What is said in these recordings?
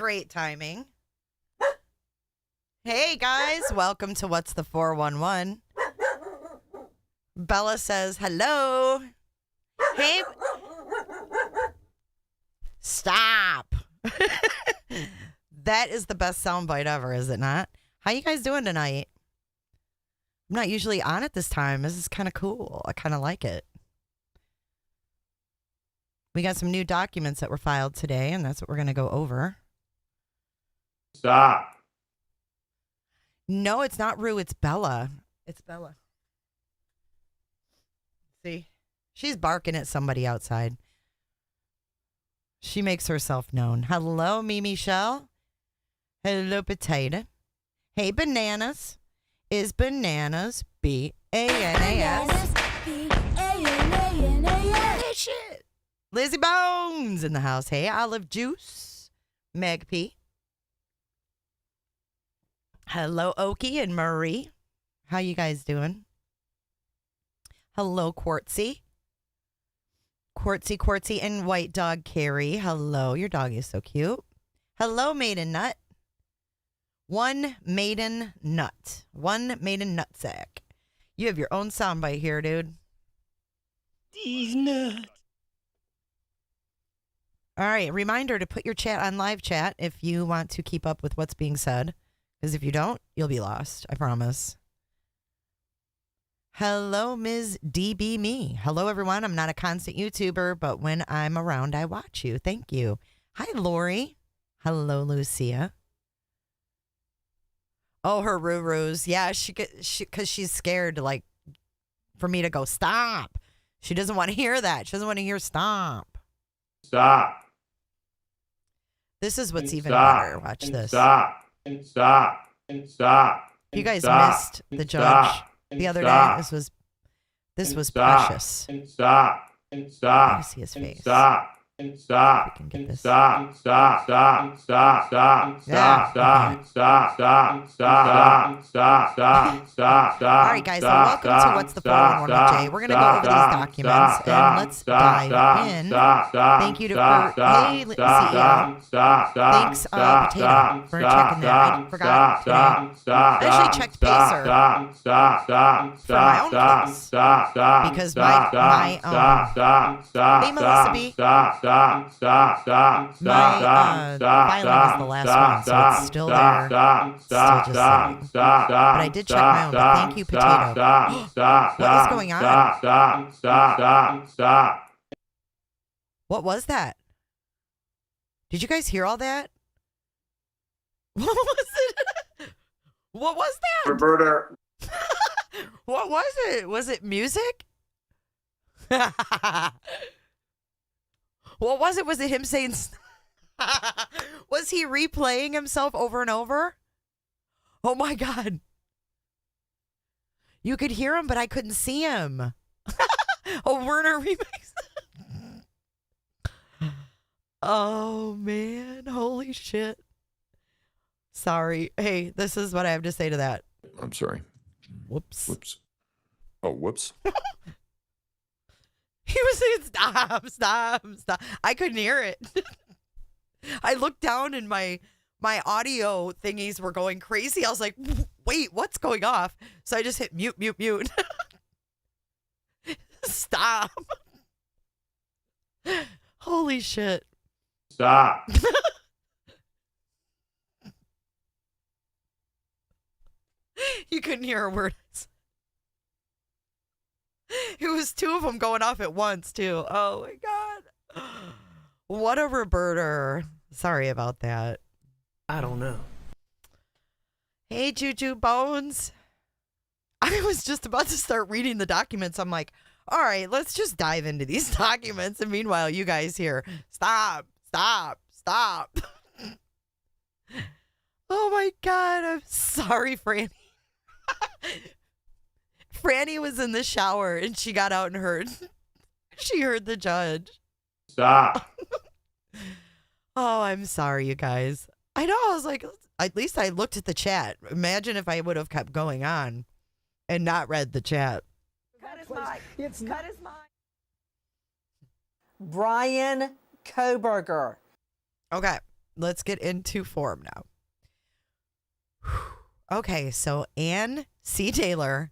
Great timing. Hey, guys. Welcome to What's the 411. Bella says, hello. Hey. Stop. That is the best soundbite ever, is it not? How you guys doing tonight? I'm not usually on at this time. This is kind of cool. I kind of like it. We got some new documents that were filed today, and that's what we're going to go over. Stop. No, it's not Rue. It's Bella. It's Bella. See? She's barking at somebody outside. She makes herself known. Hello, Mimi Shell. Hello, Potato. Hey, Bananas. Is Bananas B-A-N-A-S? Hey, shit. Lizzie Bones in the house. Hey, Olive Juice. Meg P. Hello, Okie and Marie. How you guys doing? Hello, Quartzy. Quartzy, and White Dog Carrie. Hello, your dog is so cute. Hello, Maiden Nut. One maiden nut. One maiden nutsack. You have your own soundbite here, dude. These nuts. All right, reminder to put your chat on live chat if you want to keep up with what's being said. Because if you don't, you'll be lost. I promise. Hello, Ms. DB Me. Hello, everyone. I'm not a constant YouTuber, but when I'm around, I watch you. Thank you. Hi, Lori. Hello, Lucia. Oh, her Rurus. Yeah, because she's scared, like, for me to go, stop. She doesn't want to hear that. She doesn't want to hear stop. Stop. This is what's even better. Watch this. Stop. Stop. Stop. You guys missed the judge the other day. This was precious. Stop. Stop. Let me see his face. Stop. Stop. We can get this. Stop. Stop. Stop. Stop. Stop. Yeah. Stop. Stop. Stop. Stop. Stop. Stop. Stop. All right, guys. So welcome to What's the 411 with Jay. We're going to go over these documents and let's dive in. Thank you to hey, CEO. Thanks, Potato, for checking that. I forgot today. I actually checked Pacer for my own case because my hey, Melissa B. My filing was the last one, so it's still there. Still just sitting. But I did check my own. But thank you, Potato. What is going on? What was that? Did you guys hear all that? What was it? What was that? Roberta. What was it? Was it music? What was it? Was it him saying... Was he replaying himself over and over? Oh, my God. You could hear him, but I couldn't see him. A Werner remix. Oh, man. Holy shit. Sorry. Hey, this is what I have to say to that. I'm sorry. Whoops. Whoops. Oh, whoops. He was saying, stop, stop, stop. I couldn't hear it. I looked down and my audio thingies were going crazy. I was like, wait, what's going off? So I just hit mute, mute, mute. Stop. Holy shit. Stop. You couldn't hear a word. It was two of them going off at once, too. Oh, my God. What a Roberta. Sorry about that. I don't know. Hey, Juju Bones. I was just about to start reading the documents. I'm like, all right, let's just dive into these documents. And meanwhile, you guys here, stop, stop, stop. Oh, my God. I'm sorry, Franny. Franny was in the shower and she got out and heard. She heard the judge. Stop. Oh, I'm sorry, you guys. I know. I was like, at least I looked at the chat. Imagine if I would have kept going on and not read the chat. Cut his mic. Cut his mic. BRYAN KOHBERGER. Okay. let's get into form now. Okay, so Ann C. Taylor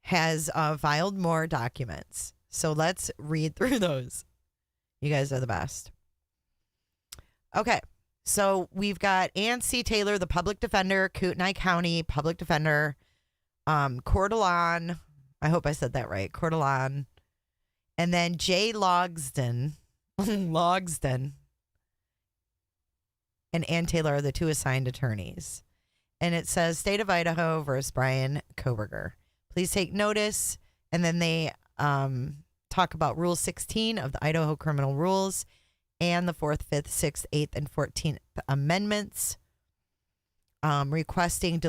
has filed more documents. So let's read through those. You guys are the best. Okay, so we've got Ann C. Taylor, the public defender, Kootenai County public defender, Coeur d'Alene. I hope I said that right. Coeur d'Alene. And then Jay Logsden. Logsden. And Ann Taylor are the two assigned attorneys. And it says State of Idaho versus BRYAN KOHBERGER. Please take notice. And then they talk about Rule 16 of the Idaho Criminal Rules and the 4th, 5th, 6th, 8th, and 14th Amendments, requesting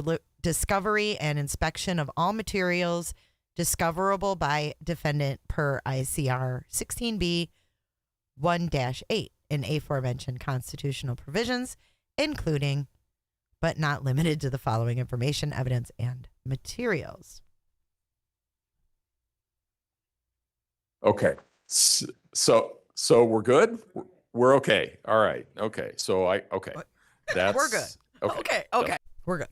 discovery and inspection of all materials discoverable by defendant per ICR 16B 1-8 in aforementioned constitutional provisions, including but not limited to the following information, evidence, and materials. Okay. So we're good? We're okay. All right. Okay. Okay. That's We're good. Okay. We're good.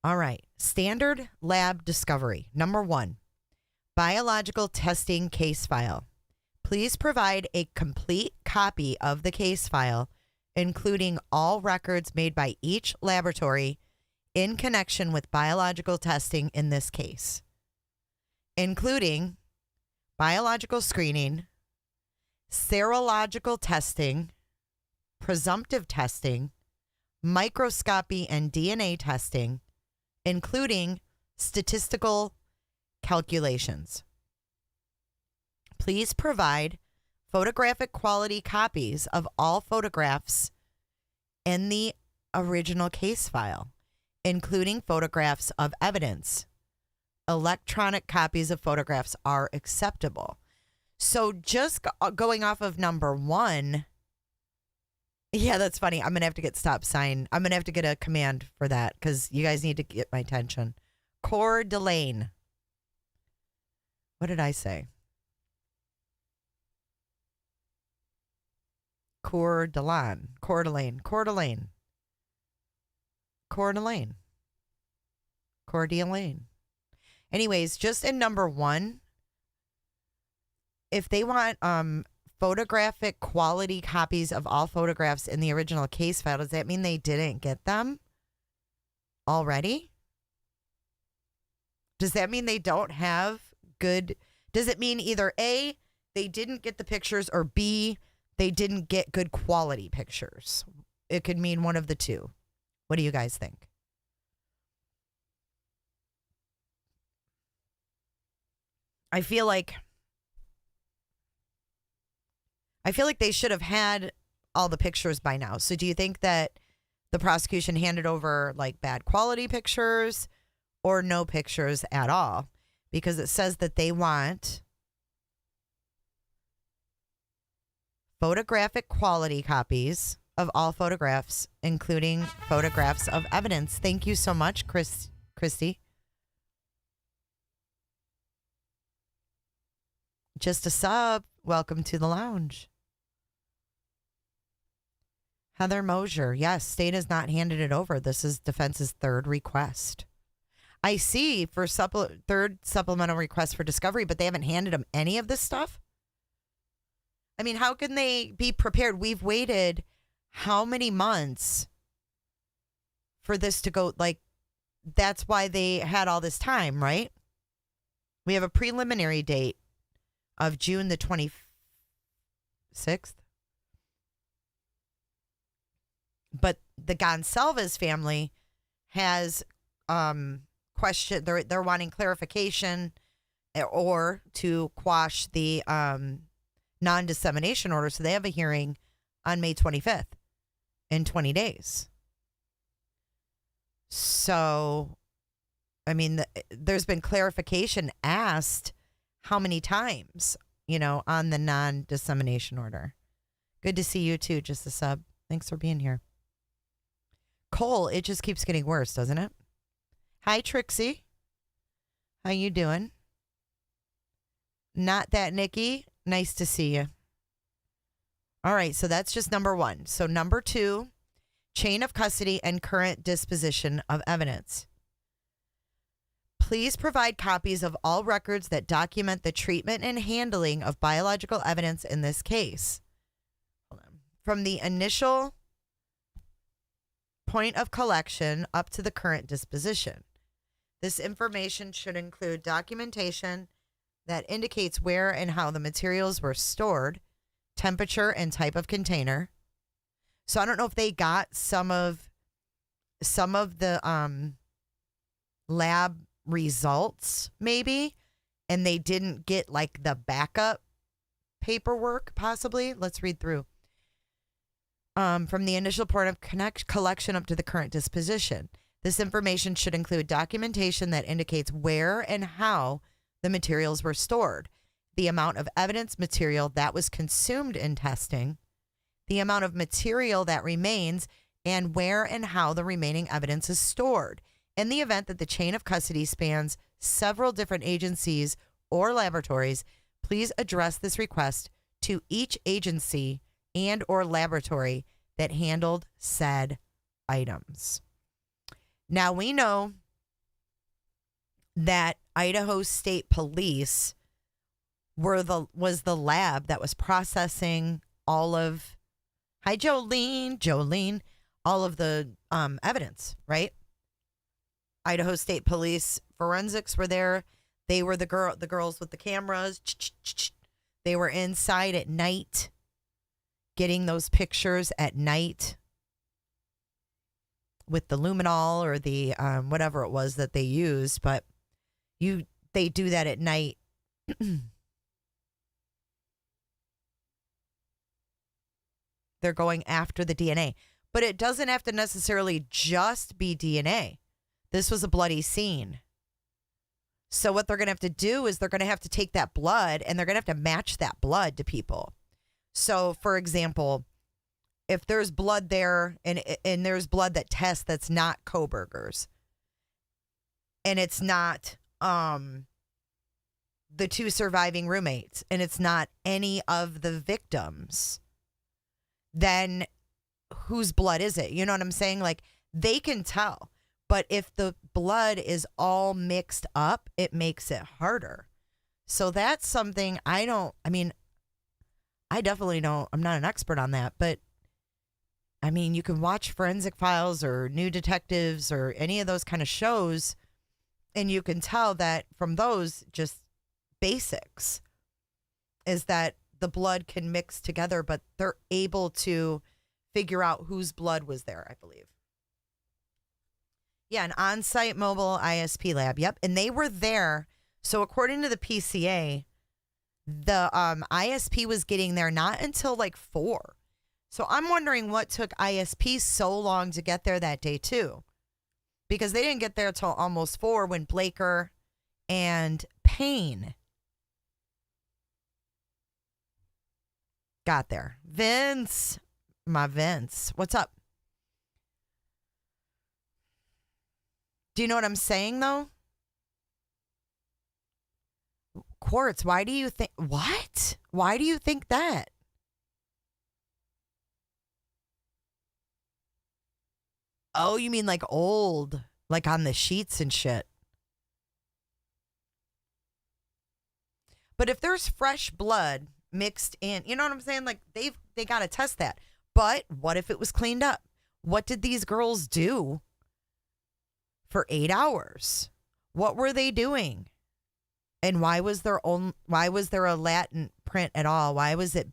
All right. Standard lab discovery. Number 1, biological testing case file. Please provide a complete copy of the case file, including all records made by each laboratory in connection with biological testing in this case, including biological screening, serological testing, presumptive testing, microscopy and DNA testing, including statistical calculations. Please provide photographic quality copies of all photographs in the original case file, including photographs of evidence. Electronic copies of photographs are acceptable. So just going off of number 1, yeah, that's funny. I'm going to have to get stop sign. I'm going to have to get a command for that because you guys need to get my attention. Coeur d'Alene. What did I say? Coeur d'Alene. Coeur d'Alene. Coeur d'Alene. Coeur d'Alene. Coeur d'Alene. Anyways, just in number 1, if they want photographic quality copies of all photographs in the original case file, does that mean they didn't get them already? Does that mean they don't have good? Does it mean either A, they didn't get the pictures, or B, they didn't get good quality pictures? It could mean one of the two. What do you guys think? I feel like they should have had all the pictures by now. So do you think that the prosecution handed over like bad quality pictures or no pictures at all? Because it says that they want photographic quality copies of all photographs, including photographs of evidence. Thank you so much, Christy. Just a sub. Welcome to the lounge. Heather Mosier. Yes, state has not handed it over. This is defense's third request. I see for third supplemental request for discovery, but they haven't handed them any of this stuff. I mean, how can they be prepared? We've waited how many months for this to go? Like, that's why they had all this time, right? We have a preliminary date of June the 26th. But the Goncalves family has questioned, they're wanting clarification or to quash the non-dissemination order. So they have a hearing on May 25th in 20 days. So, I mean, there's been clarification asked how many times, on the non-dissemination order. Good to see you too, just a sub. Thanks for being here. Cole, it just keeps getting worse, doesn't it? Hi, Trixie. How you doing? Not that Nikki. Nice to see you. All right, so that's just number one. So number two, chain of custody and current disposition of evidence. Please provide copies of all records that document the treatment and handling of biological evidence in this case. Hold on. From the initial point of collection up to the current disposition. This information should include documentation that indicates where and how the materials were stored, temperature and type of container. So I don't know if they got some of the lab results maybe, and they didn't get like the backup paperwork possibly. Let's read through. From the initial point of collection up to the current disposition. This information should include documentation that indicates where and how the materials were stored, the amount of evidence material that was consumed in testing, the amount of material that remains, and where and how the remaining evidence is stored. In the event that the chain of custody spans several different agencies or laboratories, please address this request to each agency and or laboratory that handled said items. Now we know that Idaho State Police was the lab that was processing all of Jolene, all of the evidence, right? Idaho State Police forensics were there. They were the girls with the cameras. They were inside at night, getting those pictures at night with the luminol or the whatever it was that they used, but they do that at night. They're going after the DNA, but it doesn't have to necessarily just be DNA. This was a bloody scene. So what they're going to have to do is they're going to have to take that blood and they're going to have to match that blood to people. So, for example, if there's blood there and there's blood that tests that's not KOHBERGER's and it's not the two surviving roommates and it's not any of the victims, then whose blood is it? You know what I'm saying? Like, they can tell. But if the blood is all mixed up, it makes it harder. So that's something I definitely don't, I'm not an expert on that, but I mean, you can watch Forensic Files or New Detectives or any of those kind of shows, and you can tell that from those just basics is that the blood can mix together, but they're able to figure out whose blood was there, I believe. Yeah, an on-site mobile ISP lab. Yep, and they were there. So according to the PCA, the ISP was getting there not until like 4. So I'm wondering what took ISP so long to get there that day too, because they didn't get there till almost 4 when Blaker and Payne got there. Vince, what's up? Do you know what I'm saying though? Quartz, why do you think, what? Why do you think that? Oh, you mean like old, like on the sheets and shit. But if there's fresh blood mixed in, you know what I'm saying? Like they got to test that. But what if it was cleaned up? What did these girls do for 8 hours? What were they doing? And why was there a Latin print at all? Why was it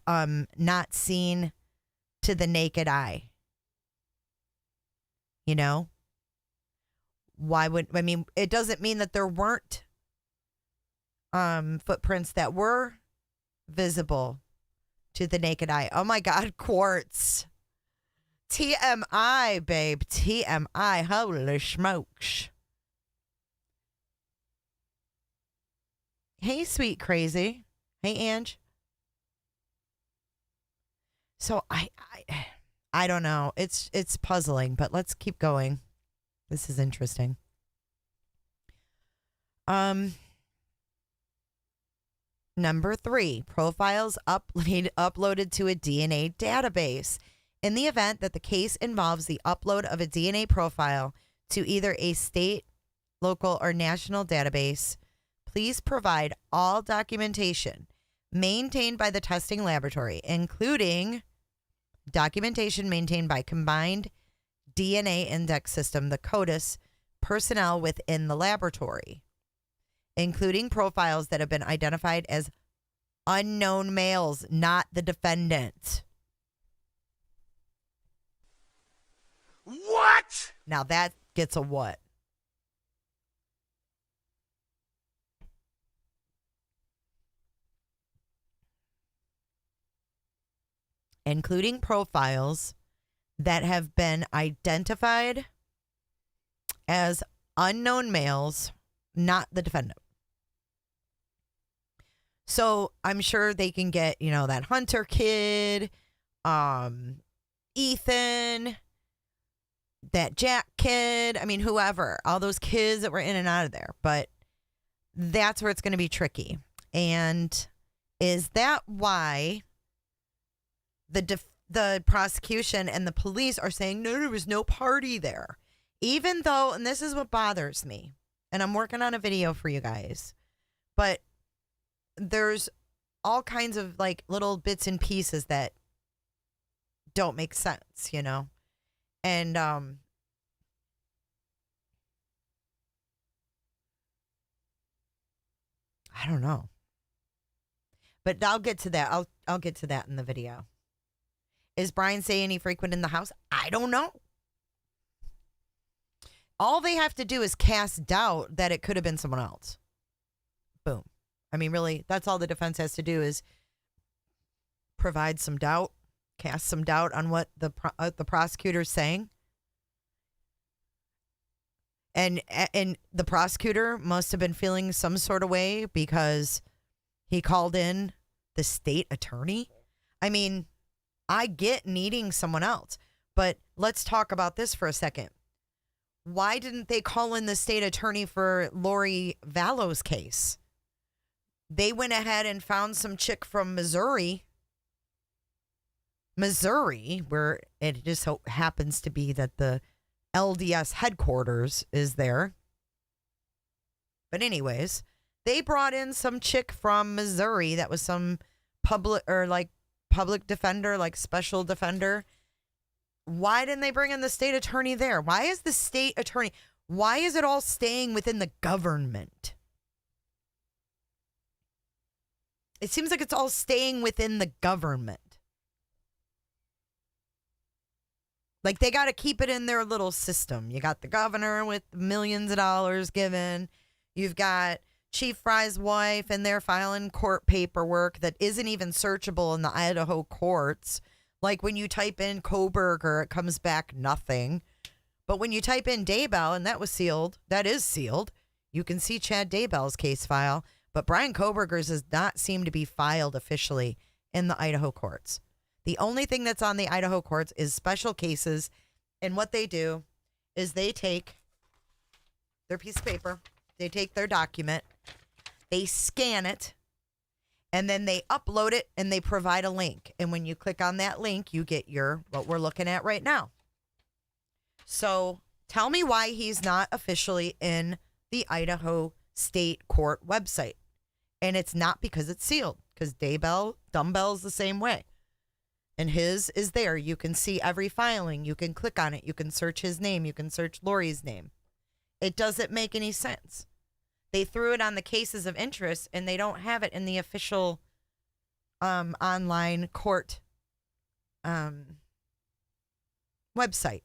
not seen to the naked eye? You know? It doesn't mean that there weren't footprints that were visible to the naked eye. Oh my God, Quartz. TMI, babe. TMI. Holy smokes. Hey, sweet crazy. Hey, Ange. So I don't know. It's puzzling, but let's keep going. This is interesting. Number 3, profiles uploaded to a DNA database. In the event that the case involves the upload of a DNA profile to either a state, local, or national database, please provide all documentation maintained by the testing laboratory, including documentation maintained by Combined DNA Index System, the CODIS, personnel within the laboratory, including profiles that have been identified as unknown males, not the defendant. What? Now that gets a what? Including profiles that have been identified as unknown males, not the defendant. So I'm sure they can get, that Hunter kid, Ethan, that Jack kid. I mean, whoever, all those kids that were in and out of there. But that's where it's going to be tricky. And is that why the prosecution and the police are saying, no, there was no party there? Even though, and this is what bothers me, and I'm working on a video for you guys, but there's all kinds of like little bits and pieces that don't make sense, And I don't know. But I'll get to that. I'll get to that in the video. Is Brian saying he frequent in the house? I don't know. All they have to do is cast doubt that it could have been someone else. Boom. I mean, really, that's all the defense has to do is provide some doubt, cast some doubt on what the prosecutor's saying. And the prosecutor must have been feeling some sort of way because he called in the state attorney. I mean, I get needing someone else, but let's talk about this for a second. Why didn't they call in the state attorney for Lori Vallow's case? They went ahead and found some chick from Missouri, where it just happens to be that the LDS headquarters is there. But anyways, they brought in some chick from Missouri that was some public defender, like special defender. Why didn't they bring in the state attorney there? Why is the state attorney, why is it all staying within the government? It seems like it's all staying within the government. Like they got to keep it in their little system. You got the governor with millions of dollars given. You've got Chief Fry's wife and they're filing court paperwork that isn't even searchable in the Idaho courts. Like when you type in KOHBERGER, it comes back nothing. But when you type in Daybell, and that was sealed, that is sealed, you can see Chad Daybell's case file. But Bryan Kohberger's does not seem to be filed officially in the Idaho courts. The only thing that's on the Idaho courts is special cases. And what they do is they take their piece of paper, they take their document, they scan it, and then they upload it and they provide a link. And when you click on that link, you get what we're looking at right now. So tell me why he's not officially in the Idaho State Court website. And it's not because it's sealed, because Dumbbell's the same way. And his is there. You can see every filing. You can click on it. You can search his name. You can search Lori's name. It doesn't make any sense. They threw it on the cases of interest, and they don't have it in the official online court website.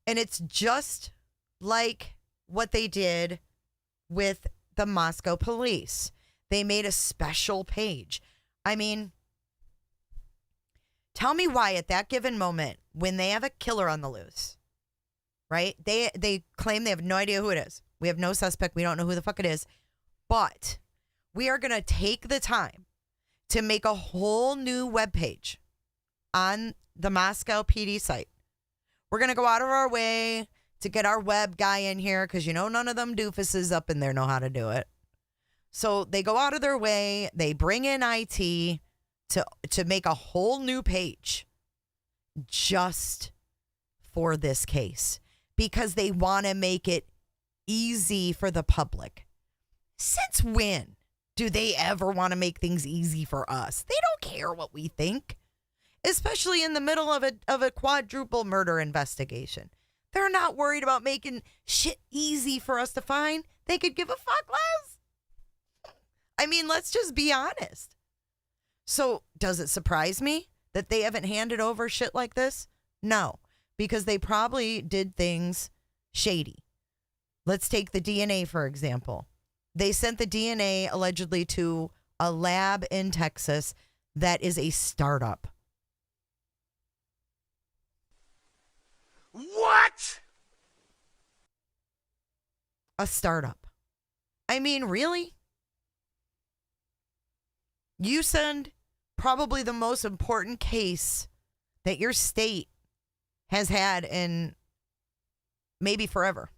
And it's just like what they did with the Moscow police. They made a special page. I mean, tell me why at that given moment, when they have a killer on the loose, right? They claim they have no idea who it is. We have no suspect. We don't know who the fuck it is. But we are going to take the time to make a whole new webpage on the Moscow PD site. We're going to go out of our way to get our web guy in here because, none of them doofuses up in there know how to do it. So they go out of their way. They bring in IT to make a whole new page just for this case because they want to make it easy for the public. Since when do they ever want to make things easy for us? They don't care what we think, especially in the middle of a quadruple murder investigation. They're not worried about making shit easy for us to find. They could give a fuck less. I mean, let's just be honest. So does it surprise me that they haven't handed over shit like this? No, because they probably did things shady. Let's take the DNA, for example. They sent the DNA allegedly to a lab in Texas that is a startup. What? A startup. I mean, really? You send probably the most important case that your state has had in maybe forever.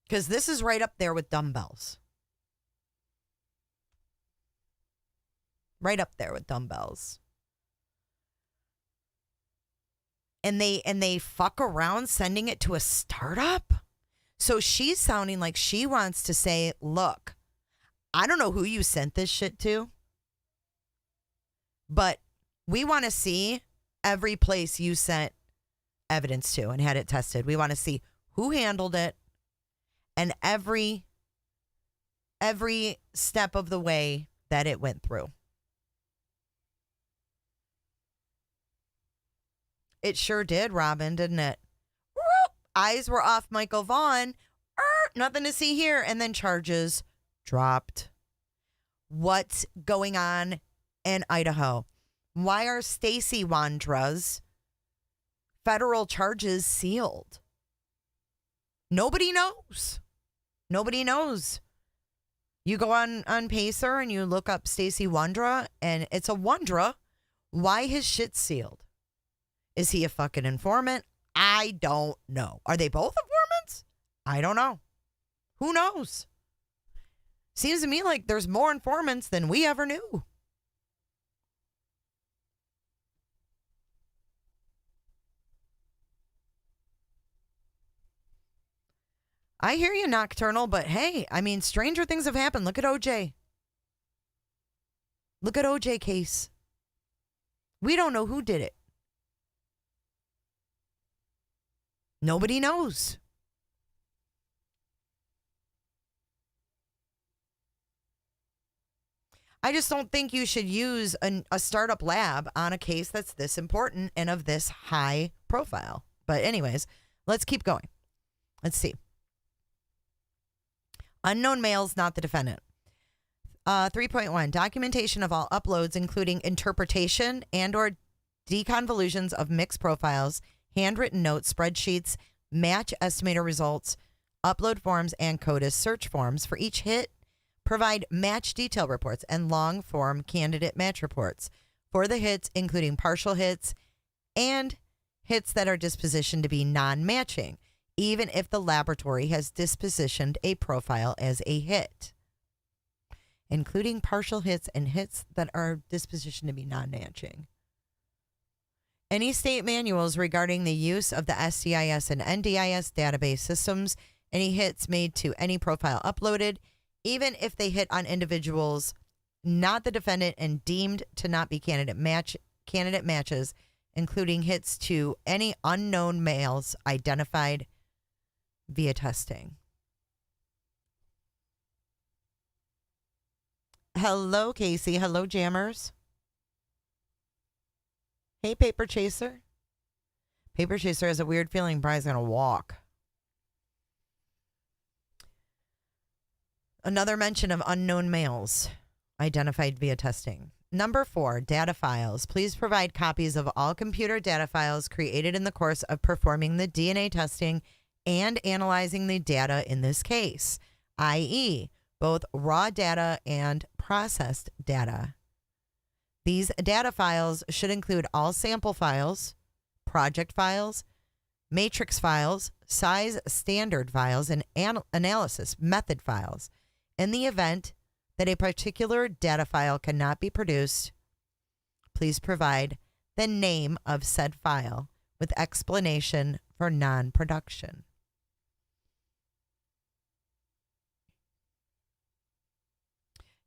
Because this is right up there with dumbbells. Right up there with dumbbells. And they fuck around sending it to a startup? So she's sounding like she wants to say, look, I don't know who you sent this shit to, but we want to see every place you sent evidence to and had it tested. We want to see who handled it and every step of the way that it went through. It sure did, Robin, didn't it? Whoop! Eyes were off Michael Vaughn. Nothing to see here. And then charges dropped. What's going on in Idaho? Why are Stacy Wandra's federal charges sealed? Nobody knows. Nobody knows. You go on Pacer and you look up Stacy Wandra, and it's a Wandra. Why his shit's sealed? Is he a fucking informant? I don't know. Are they both informants? I don't know. Who knows? Seems to me like there's more informants than we ever knew. I hear you, Nocturnal, but hey, I mean, stranger things have happened. Look at OJ. Look at OJ case. We don't know who did it. Nobody knows. I just don't think you should use a startup lab on a case that's this important and of this high profile. But anyways, let's keep going. Let's see. Unknown males, not the defendant. 3.1, documentation of all uploads, including interpretation and or deconvolutions of mixed profiles, handwritten notes, spreadsheets, match estimator results, upload forms, and CODIS search forms for each hit. Provide match detail reports and long-form candidate match reports for the hits, including partial hits and hits that are dispositioned to be non-matching, even if the laboratory has dispositioned a profile as a hit, including partial hits and hits that are dispositioned to be non-matching. Any state manuals regarding the use of the SCIS and NDIS database systems, any hits made to any profile uploaded, even if they hit on individuals not the defendant and deemed to not be candidate matches, including hits to any unknown males identified via testing. Hello, Casey. Hello, Jammers. Hey, Paper Chaser. Paper Chaser has a weird feeling Brian's going to walk. Another mention of unknown males identified via testing. Number 4, data files. Please provide copies of all computer data files created in the course of performing the DNA testing and analyzing the data in this case, i.e., both raw data and processed data. These data files should include all sample files, project files, matrix files, size standard files, and analysis method files. In the event that a particular data file cannot be produced, please provide the name of said file with explanation for non-production.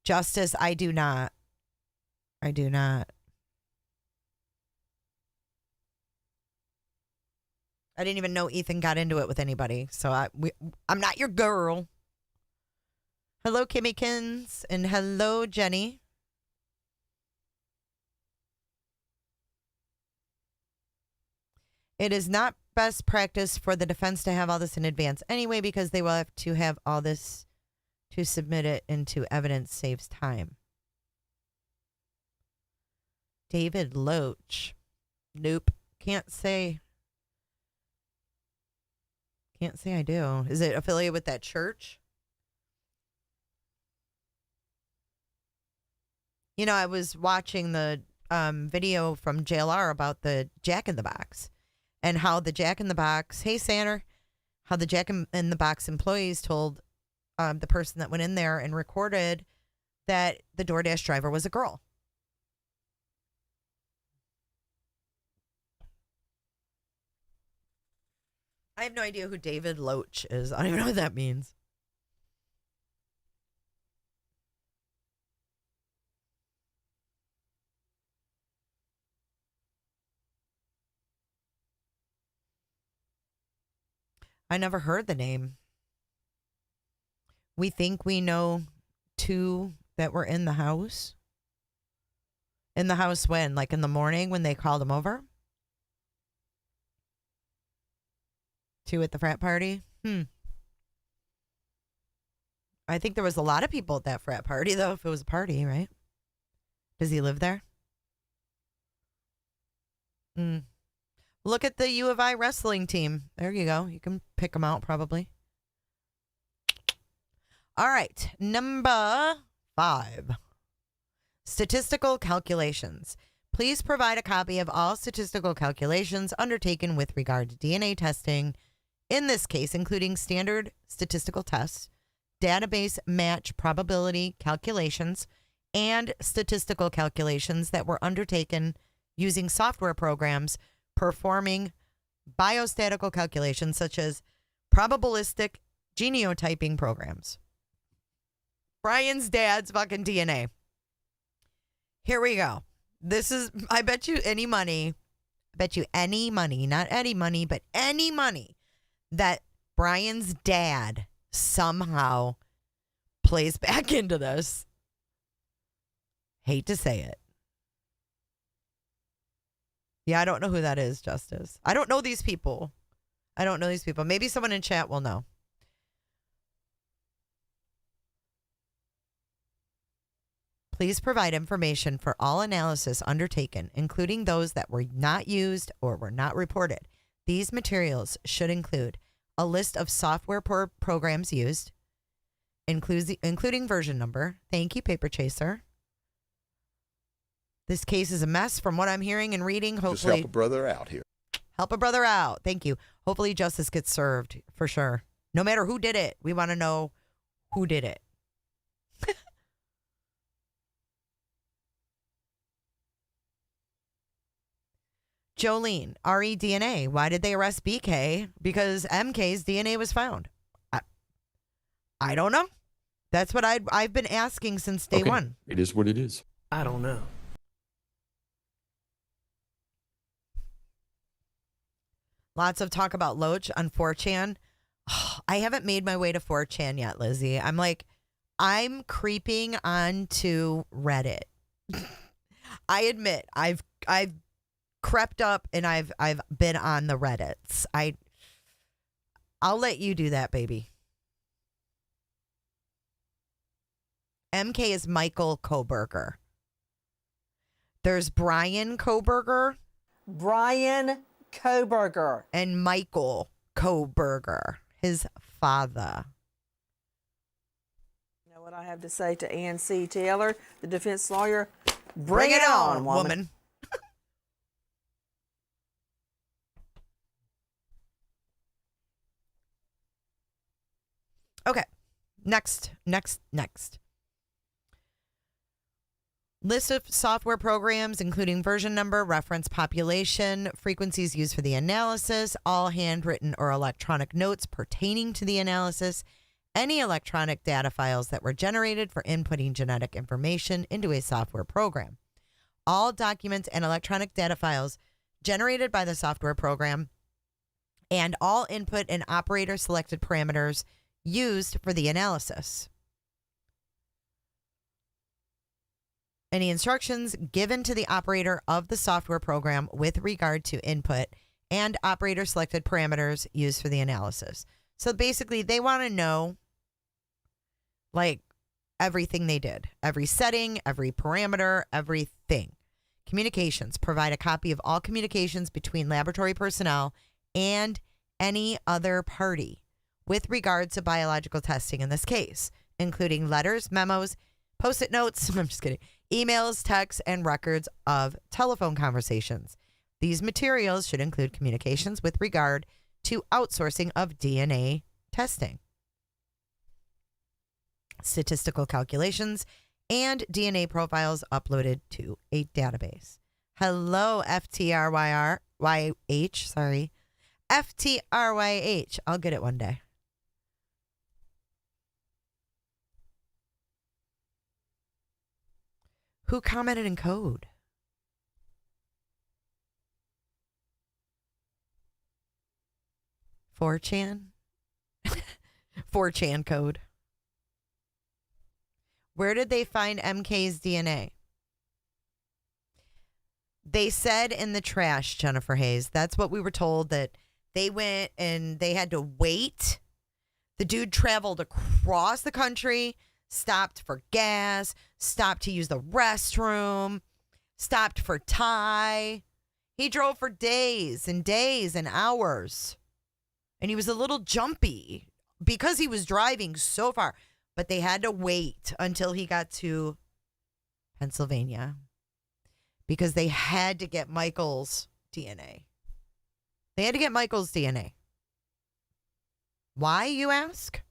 Justice, I do not. I do not. I didn't even know Ethan got into it with anybody, so I'm not your girl. Hello, Kimmykins, and hello, Jenny. It is not best practice for the defense to have all this in advance anyway, because they will have to have all this to submit it into evidence saves time. David Loach. Nope. Can't say. Can't say I do. Is it affiliated with that church? You know, I was watching the video from JLR about the Jack in the Box and how the Jack in the Box, hey, Sander, how the Jack in the Box employees told the person that went in there and recorded that the DoorDash driver was a girl. I have no idea who David Loach is. I don't even know what that means. I never heard the name. We think we know two that were in the house. In the house when? Like in the morning when they called them over? Two at the frat party? I think there was a lot of people at that frat party, though, if it was a party, right? Does he live there? Look at the U of I wrestling team. There you go. You can pick them out, probably. All right. Number 5. Statistical calculations. Please provide a copy of all statistical calculations undertaken with regard to DNA testing, in this case, including standard statistical tests, database match probability calculations, and statistical calculations that were undertaken using software programs performing biostatistical calculations such as probabilistic genotyping programs. Brian's dad's fucking DNA. Here we go. This is, I bet you any money, not any money, but any money that Brian's dad somehow plays back into this. Hate to say it. Yeah, I don't know who that is, Justice. I don't know these people. Maybe someone in chat will know. Please provide information for all analysis undertaken, including those that were not used or were not reported. These materials should include a list of software programs used, including version number. Thank you, Paper Chaser. This case is a mess from what I'm hearing and reading. Hopefully, just help a brother out here. Help a brother out. Thank you. Hopefully justice gets served for sure. No matter who did it, we want to know who did it. Jolene, REDNA. Why did they arrest BK? Because MK's DNA was found. I don't know. That's what I've been asking since day one. It is what it is. I don't know. Lots of talk about Loach on 4chan. I haven't made my way to 4chan yet, Lizzie. I'm creeping onto Reddit. I admit, I've crept up and I've been on the Reddits. I'll let you do that, baby. MK is Michael KOHBERGER. There's BRYAN KOHBERGER. BRYAN KOHBERGER. And Michael KOHBERGER, his father. You know what I have to say to Ann C. Taylor, the defense lawyer? Bring it on, woman. Okay. Next. List of software programs, including version number, reference population, frequencies used for the analysis, all handwritten or electronic notes pertaining to the analysis, any electronic data files that were generated for inputting genetic information into a software program. All documents and electronic data files generated by the software program, and all input and operator selected parameters used for the analysis. Any instructions given to the operator of the software program with regard to input and operator selected parameters used for the analysis. So basically, they want to know like everything they did, every setting, every parameter, everything. Communications. Provide a copy of all communications between laboratory personnel and any other party with regard to biological testing in this case, including letters, memos, post-it notes, I'm just kidding, emails, texts, and records of telephone conversations. These materials should include communications with regard to outsourcing of DNA testing, statistical calculations, and DNA profiles uploaded to a database. Hello, FTRYH, sorry. FTRYH. I'll get it one day. Who commented in code? (4chan). 4chan code. Where did they find MK's DNA? They said in the trash, Jennifer Hayes. That's what we were told, that they went and they had to wait. The dude traveled across the country, stopped for gas, stopped to use the restroom, stopped for Thai. He drove for days and days and hours. And he was a little jumpy because he was driving so far. But they had to wait until he got to Pennsylvania because they had to get Michael's DNA. They had to get Michael's DNA. Why, you ask?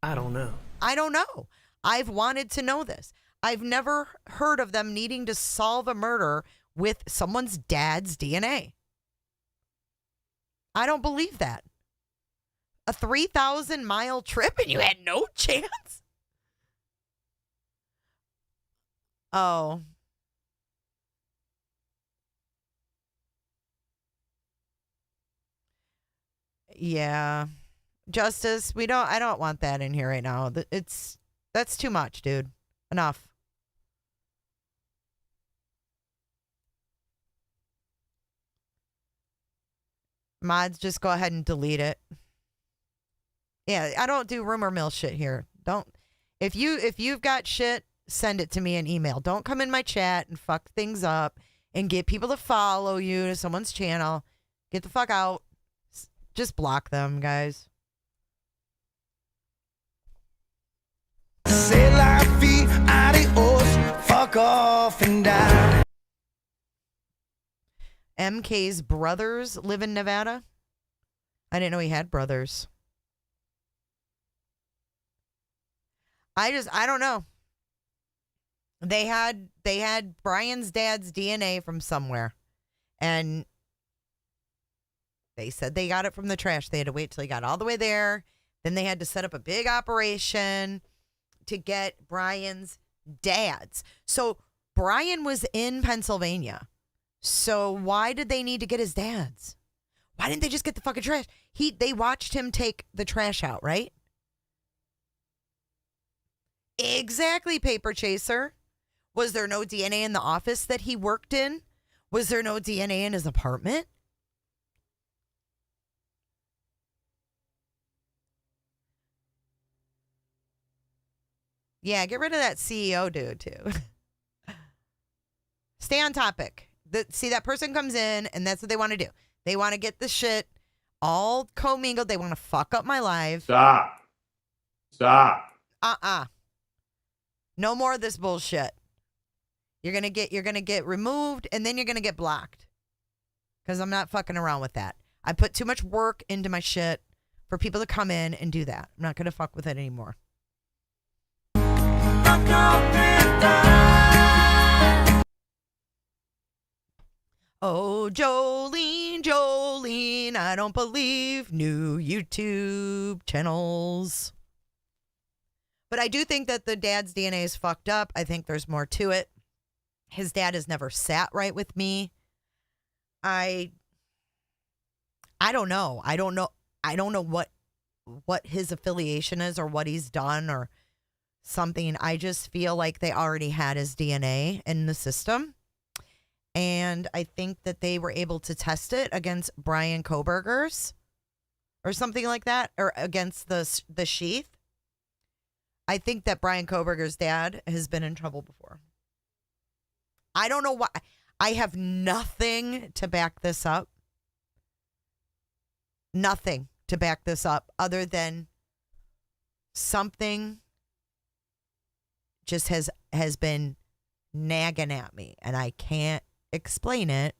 I don't know. I don't know. I've wanted to know this. I've never heard of them needing to solve a murder with someone's dad's DNA. I don't believe that. A 3,000-mile trip and you had no chance? Oh. Yeah. Justice, I don't want that in here right now. That's too much, dude. Enough. Mods, just go ahead and delete it. Yeah, I don't do rumor mill shit here. Don't. If you've got shit, send it to me in email. Don't come in my chat and fuck things up and get people to follow you to someone's channel. Get the fuck out. Just block them, guys. C'est la vie, adios, fuck off and die. MK's brothers live in Nevada? I didn't know he had brothers. I don't know. They had Brian's dad's DNA from somewhere. And they said they got it from the trash. They had to wait till he got all the way there. Then they had to set up a big operation to get Brian's dad's. So Brian was in Pennsylvania. So why did they need to get his dad's? Why didn't they just get the fucking trash? They watched him take the trash out, right? Exactly, Paper Chaser. Was there no DNA in the office that he worked in? Was there no DNA in his apartment? Yeah, get rid of that CEO dude, too. Stay on topic. See, that person comes in, and that's what they want to do. They want to get the shit all commingled. They want to fuck up my life. Stop. No more of this bullshit. You're gonna get removed, and then you're gonna get blocked. Because I'm not fucking around with that. I put too much work into my shit for people to come in and do that. I'm not going to fuck with it anymore. Oh, Jolene, Jolene, I don't believe new YouTube channels. But I do think that the dad's DNA is fucked up. I think there's more to it. His dad has never sat right with me. I don't know. I don't know what his affiliation is or what he's done or something. I just feel like they already had his DNA in the system. And I think that they were able to test it against BRYAN KOHBERGER's or something like that, or against the sheath. I think that BRYAN KOHBERGER's dad has been in trouble before. I don't know why. I have nothing to back this up. Nothing to back this up other than something just has been nagging at me, and I can't explain it,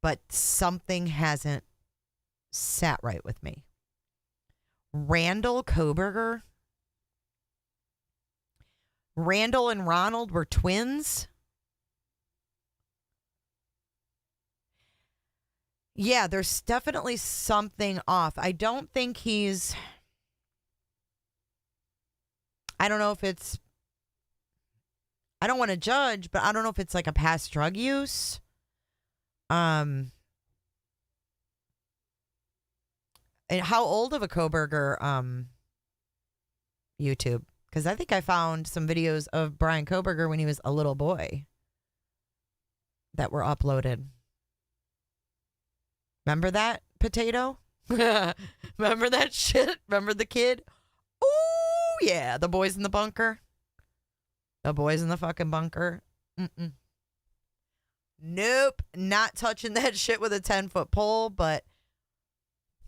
but something hasn't sat right with me. Randall KOHBERGER. Randall and Ronald were twins. Yeah, there's definitely something off. I don't think he's... I don't know if it's... I don't want to judge, but I don't know if it's like a past drug use. And how old of a KOHBERGER YouTube? Because I think I found some videos of BRYAN KOHBERGER when he was a little boy that were uploaded. Remember that, Potato? Remember that shit? Remember the kid? Oh, yeah. The boys in the bunker. The boys in the fucking bunker. Mm-mm. Nope. Not touching that shit with a 10-foot pole, but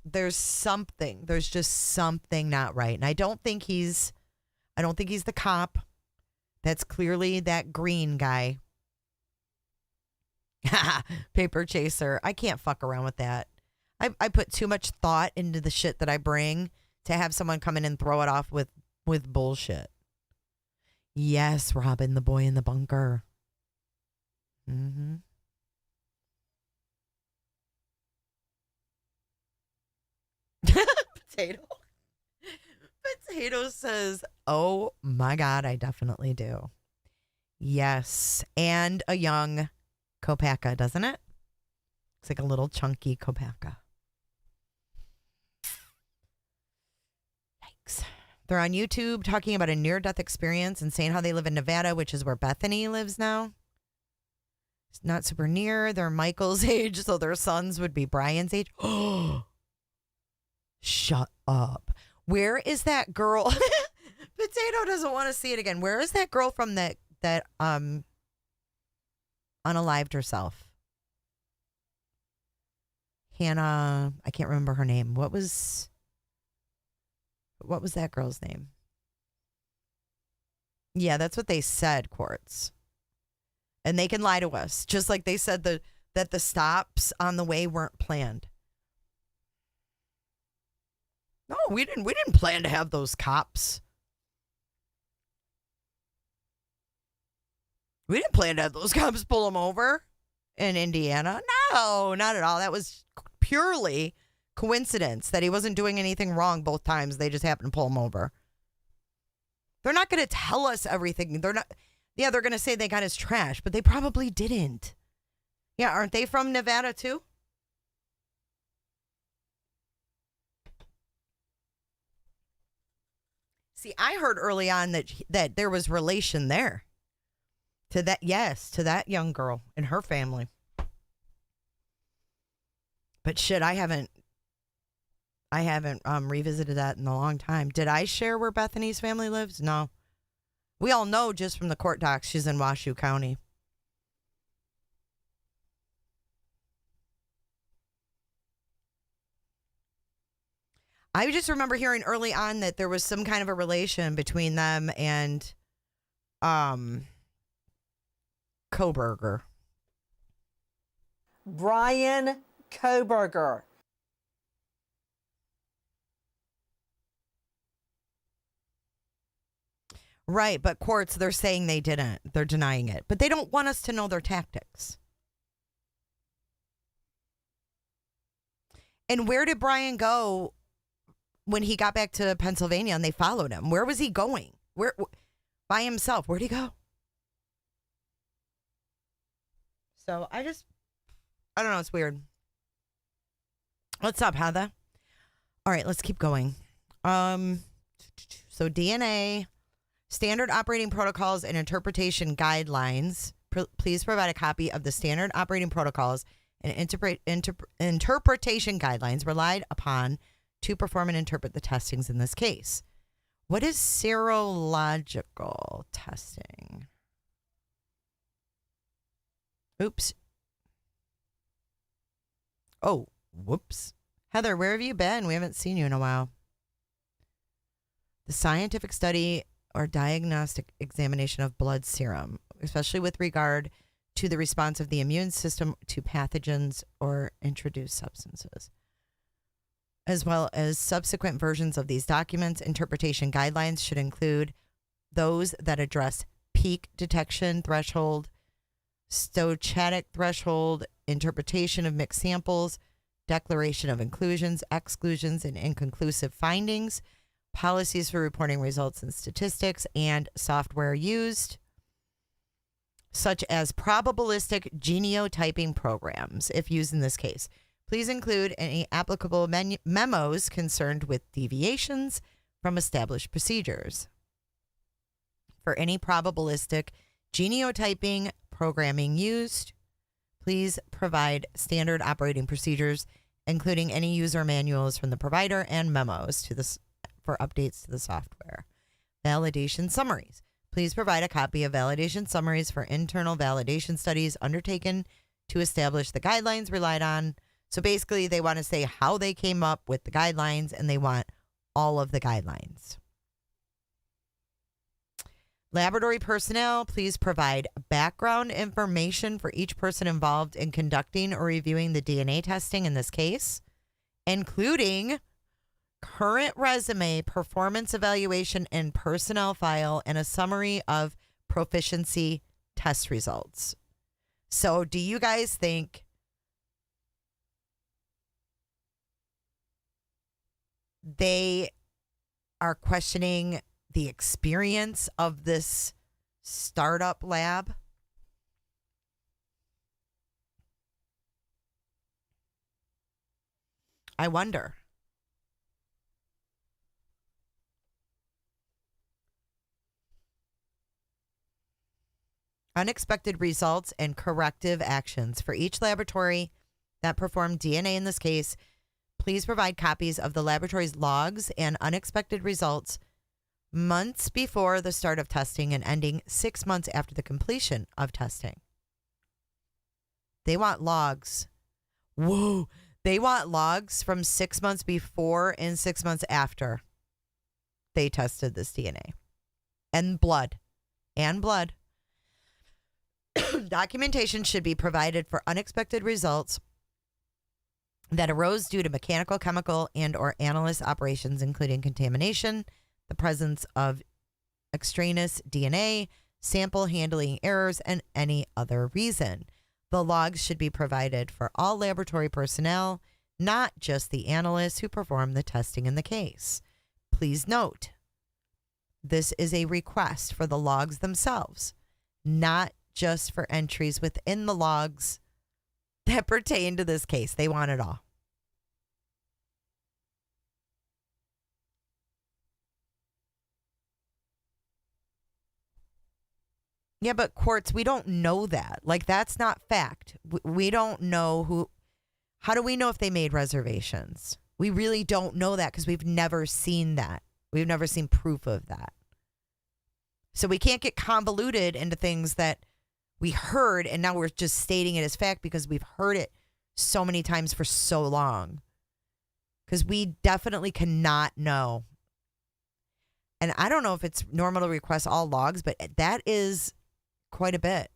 there's something. There's just something not right. And I don't think he's the cop. That's clearly that green guy. Paper chaser. I can't fuck around with that. I put too much thought into the shit that I bring to have someone come in and throw it off with bullshit. Yes, Robin, the boy in the bunker. Mm-hmm. Potato says, oh my God, I definitely do. Yes. And a young Kopaka, doesn't it? It's like a little chunky Kopaka. Yikes. They're on YouTube talking about a near-death experience and saying how they live in Nevada, which is where Bethany lives now. It's not super near. They're Michael's age, so their sons would be Brian's age. Oh, shut up. Where is that girl? Potato doesn't want to see it again. Where is that girl from that unalived herself? Hannah, I can't remember her name. What was that girl's name? Yeah, that's what they said, Quartz. And they can lie to us, just like they said that the stops on the way weren't planned. No, we didn't plan to have those cops. We didn't plan to have those cops pull him over in Indiana. No, not at all. That was purely coincidence that he wasn't doing anything wrong both times. They just happened to pull him over. They're not going to tell us everything. They're not. Yeah, they're going to say they got his trash, but they probably didn't. Yeah, aren't they from Nevada too? See, I heard early on that there was relation there. To that, yes, to that young girl and her family. But shit, I haven't revisited that in a long time. Did I share where Bethany's family lives? No. We all know just from the court docs she's in Washoe County. I just remember hearing early on that there was some kind of a relation between them and KOHBERGER. BRYAN KOHBERGER. Right, but courts, they're saying they didn't. They're denying it. But they don't want us to know their tactics. And where did BRYAN go when he got back to Pennsylvania and they followed him? Where was he going? Where by himself? Where'd he go? So I don't know. It's weird. What's up, Heather? All right, let's keep going. So DNA, standard operating protocols and interpretation guidelines. Please provide a copy of the standard operating protocols and interpretation guidelines relied upon to perform and interpret the testings in this case. What is serological testing? Oops. Oh, whoops. Heather, where have you been? We haven't seen you in a while. The scientific study or diagnostic examination of blood serum, especially with regard to the response of the immune system to pathogens or introduced substances, as well as subsequent versions of these documents. Interpretation guidelines should include those that address peak detection threshold, stochastic threshold, interpretation of mixed samples, declaration of inclusions, exclusions, and inconclusive findings, policies for reporting results and statistics, and software used, such as probabilistic genotyping programs, if used in this case. Please include any applicable memos concerned with deviations from established procedures. For any probabilistic genotyping programming used, please provide standard operating procedures, including any user manuals from the provider and memos for updates to the software. Validation summaries. Please provide a copy of validation summaries for internal validation studies undertaken to establish the guidelines relied on. So basically, they want to say how they came up with the guidelines, and they want all of the guidelines. Laboratory personnel, please provide background information for each person involved in conducting or reviewing the DNA testing in this case, including current resume, performance evaluation, and personnel file, and a summary of proficiency test results. So do you guys think they are questioning the experience of this startup lab? I wonder. Unexpected results and corrective actions. For each laboratory that performed DNA in this case, please provide copies of the laboratory's logs and unexpected results months before the start of testing and ending 6 months after the completion of testing. They want logs. Whoa. They want logs from 6 months before and 6 months after they tested this DNA. And blood. Documentation should be provided for unexpected results that arose due to mechanical, chemical, and or analyst operations, including contamination, the presence of extraneous DNA, sample handling errors, and any other reason. The logs should be provided for all laboratory personnel, not just the analysts who perform the testing in the case. Please note, this is a request for the logs themselves, not just for entries within the logs that pertain to this case. They want it all. Yeah, but courts, we don't know that. Like, that's not fact. We don't know who. How do we know if they made reservations? We really don't know that because we've never seen that. We've never seen proof of that. So we can't get convoluted into things that we heard and now we're just stating it as fact because we've heard it so many times for so long. Because we definitely cannot know. And I don't know if it's normal to request all logs, but that is quite a bit.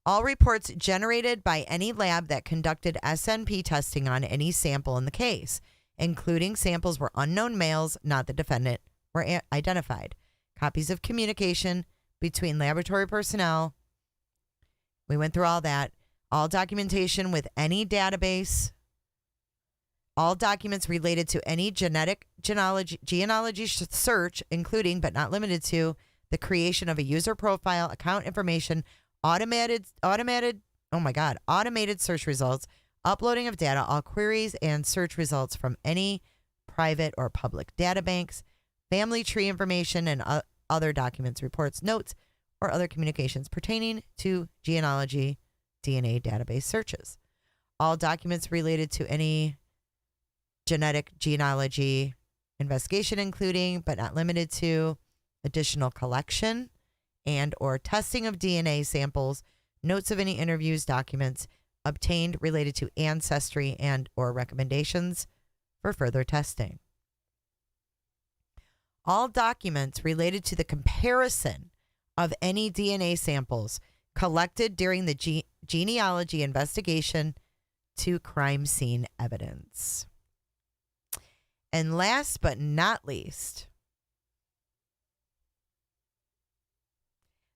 All reports generated by any lab that conducted SNP testing on any sample in the case, including samples where unknown males, not the defendant, were identified. copies of communication between laboratory personnel. We went through all that. All documentation with any database. All documents related to any genealogy search, including but not limited to the creation of a user profile, account information, automated search results, uploading of data, all queries and search results from any private or public databanks, family tree information, and other documents, reports, notes, or other communications pertaining to genealogy, DNA database searches. All documents related to any genealogy investigation, including but not limited to additional collection and or testing of DNA samples, notes of any interviews, documents obtained related to ancestry and or recommendations for further testing. All documents related to the comparison of any DNA samples collected during the genealogy investigation to crime scene evidence. And last but not least,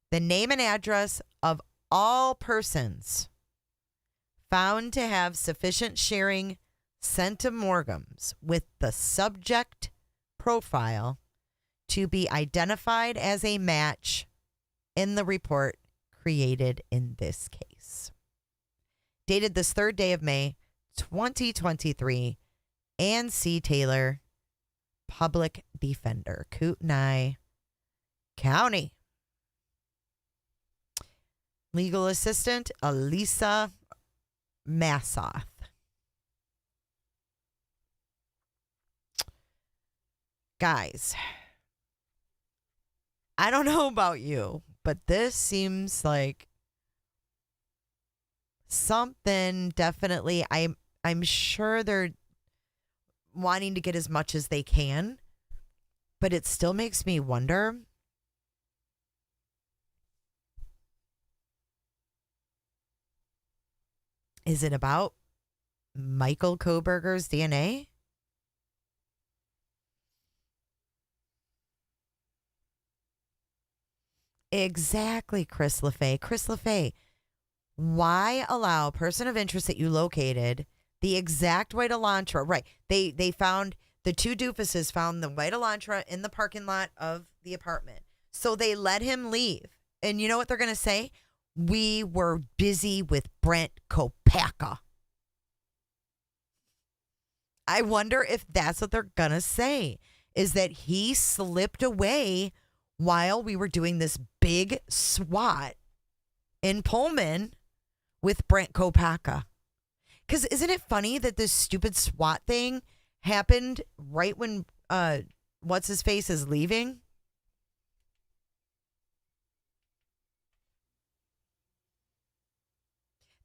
the name and address of all persons found to have sufficient sharing centimorgans with the subject profile to be identified as a match in the report created in this case. Dated this 3rd day of May, 2023, Ann C. Taylor, Public Defender, Kootenai County. Legal Assistant, Elisa Massoth. Guys, I don't know about you, but this seems like something definitely. I'm sure they're wanting to get as much as they can, but it still makes me wonder. Is it about Michael KOHBERGER's DNA? Exactly, Chris LaFay. Chris LaFay, why allow a person of interest that you located the exact white Elantra? Right. They found the two doofuses found the white Elantra in the parking lot of the apartment. So they let him leave. And you know what they're going to say? We were busy with Brent Kopaka. I wonder if that's what they're going to say, is that he slipped away while we were doing this big SWAT in Pullman with Brent Kopaka. Because isn't it funny that this stupid SWAT thing happened right when what's-his-face is leaving?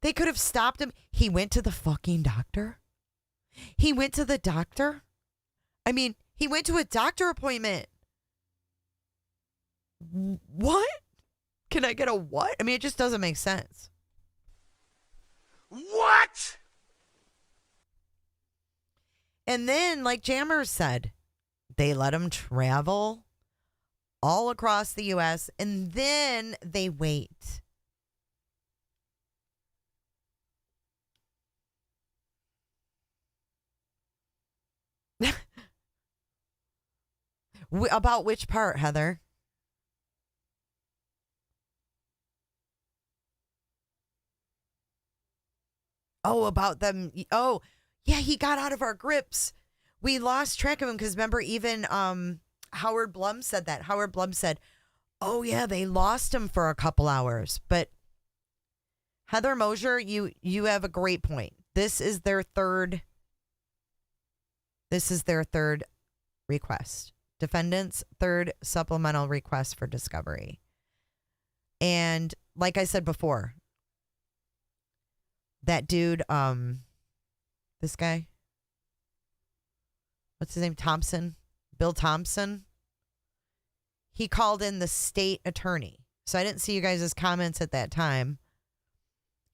They could have stopped him. He went to the fucking doctor. He went to the doctor. I mean, he went to a doctor appointment. What? Can I get a what? I mean, it just doesn't make sense. What? And then, like Jammer said, they let him travel all across the U.S. and then they wait. About which part, Heather? Oh, about them. Oh, yeah, he got out of our grips. We lost track of him because remember, even Howard Blum said that. Howard Blum said, oh, yeah, they lost him for a couple hours. But Heather Mosier, you have a great point. This is their third request. Defendant's third supplemental request for discovery. And like I said before, that dude, this guy, what's his name? Thompson, Bill Thompson. He called in the state attorney. So I didn't see you guys' comments at that time.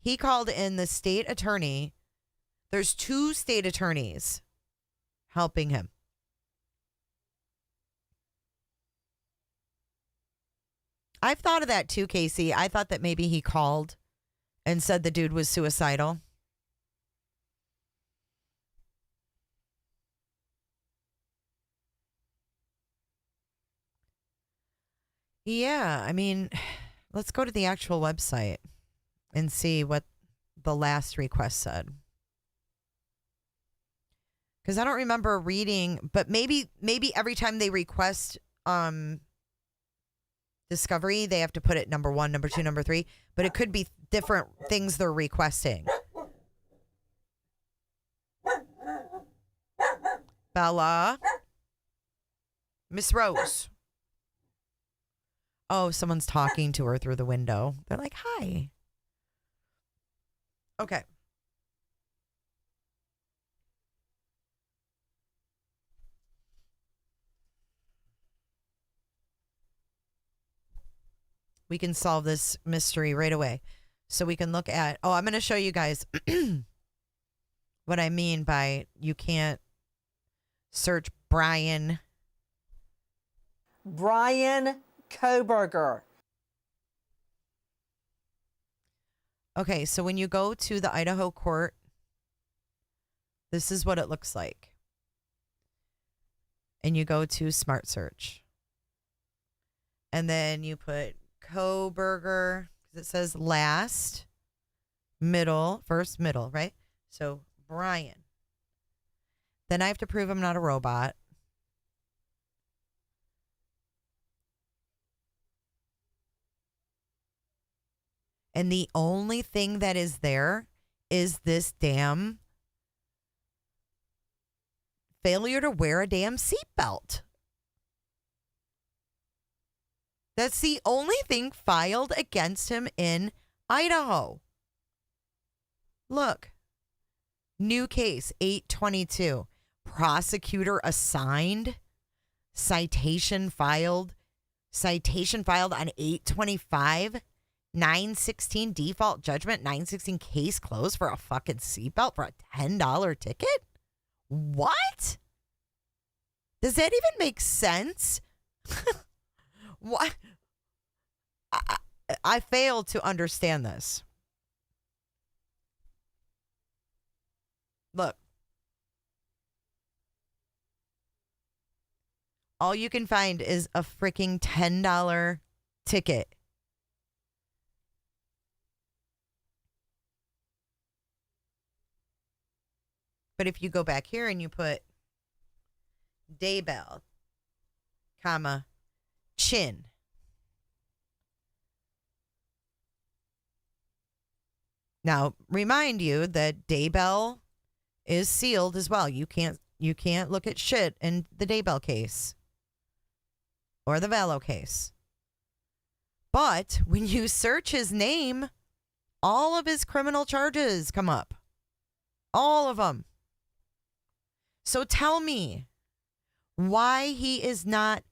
He called in the state attorney. There's 2 state attorneys helping him. I've thought of that too, Casey. I thought that maybe he called and said the dude was suicidal. Yeah, I mean, let's go to the actual website and see what the last request said. Because I don't remember reading, but maybe every time they request discovery, they have to put it number 1, number 2, number 3. But it could be different things they're requesting. Bella. Miss Rose. Oh, someone's talking to her through the window. They're like, hi. Okay. We can solve this mystery right away. So we can look at, I'm going to show you guys what I mean by you can't search BRYAN. BRYAN KOHBERGER. Okay, so when you go to the Idaho court, this is what it looks like. And you go to Smart Search. And then you put KOHBERGER, because it says last, middle, first, middle, right? So BRYAN. Then I have to prove I'm not a robot. And the only thing that is there is this damn failure to wear a damn seatbelt. That's the only thing filed against him in Idaho. Look. New case, 822. Prosecutor assigned. Citation filed. Citation filed on 825. 916 default judgment. 916 case closed for a fucking seatbelt for a $10 ticket? What? Does that even make sense? What? I fail to understand this. Look. All you can find is a freaking $10 ticket. But if you go back here and you put Daybell, comma, chin. Now, remind you that Daybell is sealed as well. You can't look at shit in the Daybell case or the Valo case. But when you search his name, all of his criminal charges come up. All of them. So tell me why he is not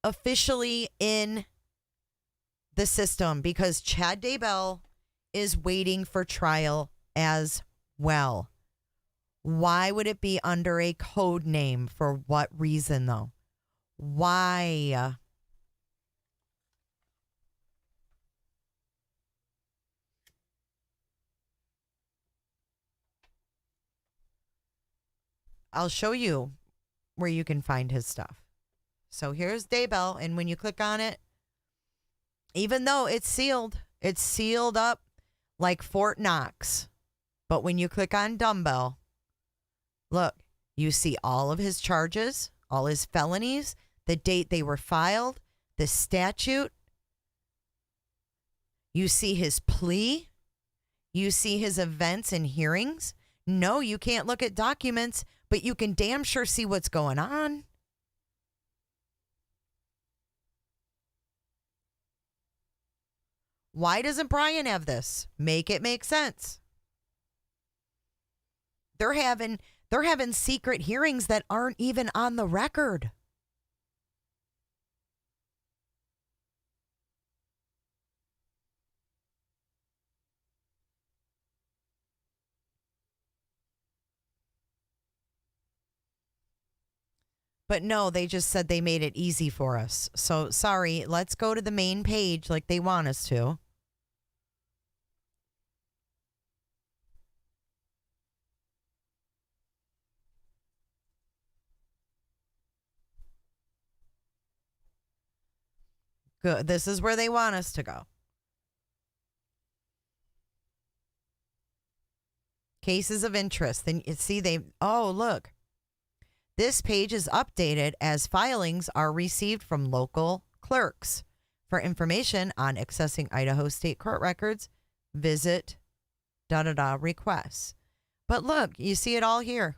officially in the system, because Chad Daybell is waiting for trial as well. Why would it be under a code name? For what reason, though? Why? I'll show you where you can find his stuff. So here's Daybell, and when you click on it, even though it's sealed up like Fort Knox. But when you click on Dumbbell, look, you see all of his charges, all his felonies, the date they were filed, the statute. You see his plea. You see his events and hearings. No, you can't look at documents, but you can damn sure see what's going on. Why doesn't BRYAN have this? Make it make sense. They're having secret hearings that aren't even on the record. But no, they just said they made it easy for us. So sorry, let's go to the main page like they want us to. Good. This is where they want us to go. Cases of interest. Then you see oh, look. This page is updated as filings are received from local clerks. For information on accessing Idaho state court records, visit requests. But look, you see it all here.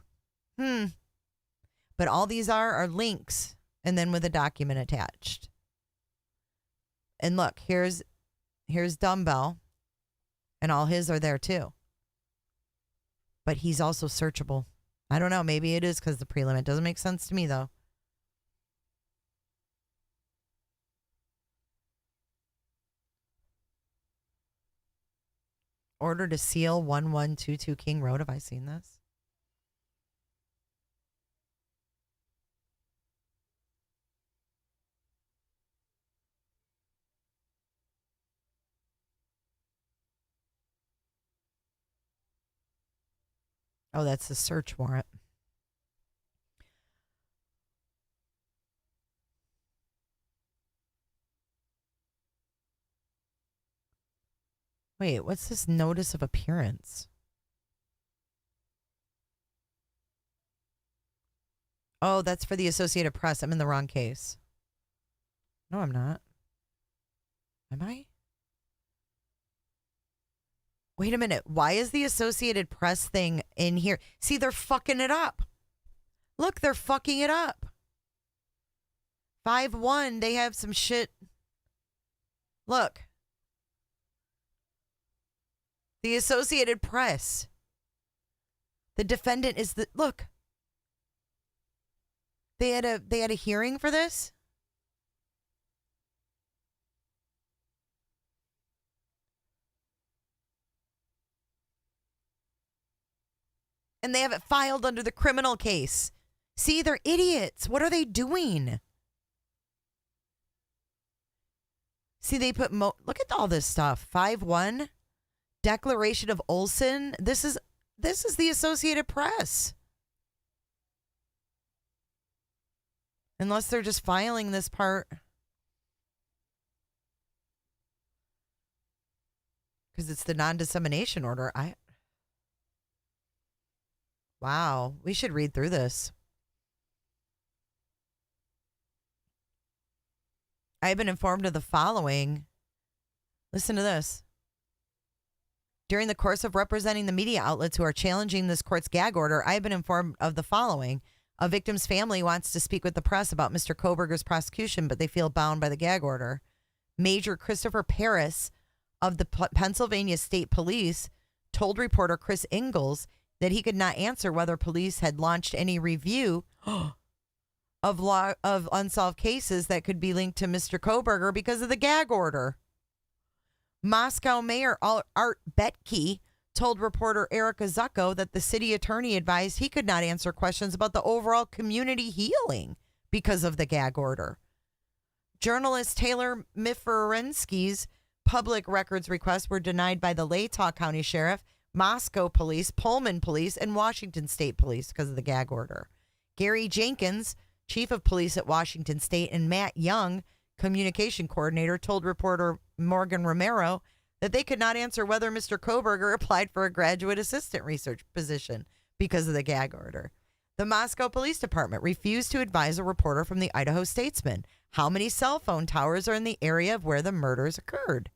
But all these are links and then with a document attached. And look, here's Dumbbell, and all his are there too. But he's also searchable. I don't know. Maybe it is because the prelim. It doesn't make sense to me, though. Order to seal 1122 King Road. Have I seen this? Oh, that's the search warrant. Wait, what's this notice of appearance? Oh, that's for the Associated Press. I'm in the wrong case. No, I'm not. Am I? Wait a minute. Why is the Associated Press thing in here? See, they're fucking it up. Look, they're fucking it up. 5-1, they have some shit. Look. The Associated Press. The defendant is the... Look. They had a hearing for this? And they have it filed under the criminal case. See, they're idiots. What are they doing? See, they put look at all this stuff. 5-1, Declaration of Olson. This is the Associated Press. Unless they're just filing this part. Because it's the non-dissemination order. Wow, we should read through this. I have been informed of the following. Listen to this. During the course of representing the media outlets who are challenging this court's gag order, I have been informed of the following. A victim's family wants to speak with the press about Mr. Kohberger's prosecution, but they feel bound by the gag order. Major Christopher Paris of the Pennsylvania State Police told reporter Chris Ingalls that he could not answer whether police had launched any review of unsolved cases that could be linked to Mr. Kohberger because of the gag order. Moscow Mayor Art Betke told reporter Erica Zucco that the city attorney advised he could not answer questions about the overall community healing because of the gag order. Journalist Taylor Miferinsky's public records requests were denied by the Latah County Sheriff, Moscow Police, Pullman Police, and Washington State Police because of the gag order. Gary Jenkins, Chief of Police at Washington State, and Matt Young, Communication Coordinator, told reporter Morgan Romero that they could not answer whether Mr. Kohberger applied for a graduate assistant research position because of the gag order. The Moscow Police Department refused to advise a reporter from the Idaho Statesman how many cell phone towers are in the area of where the murders occurred,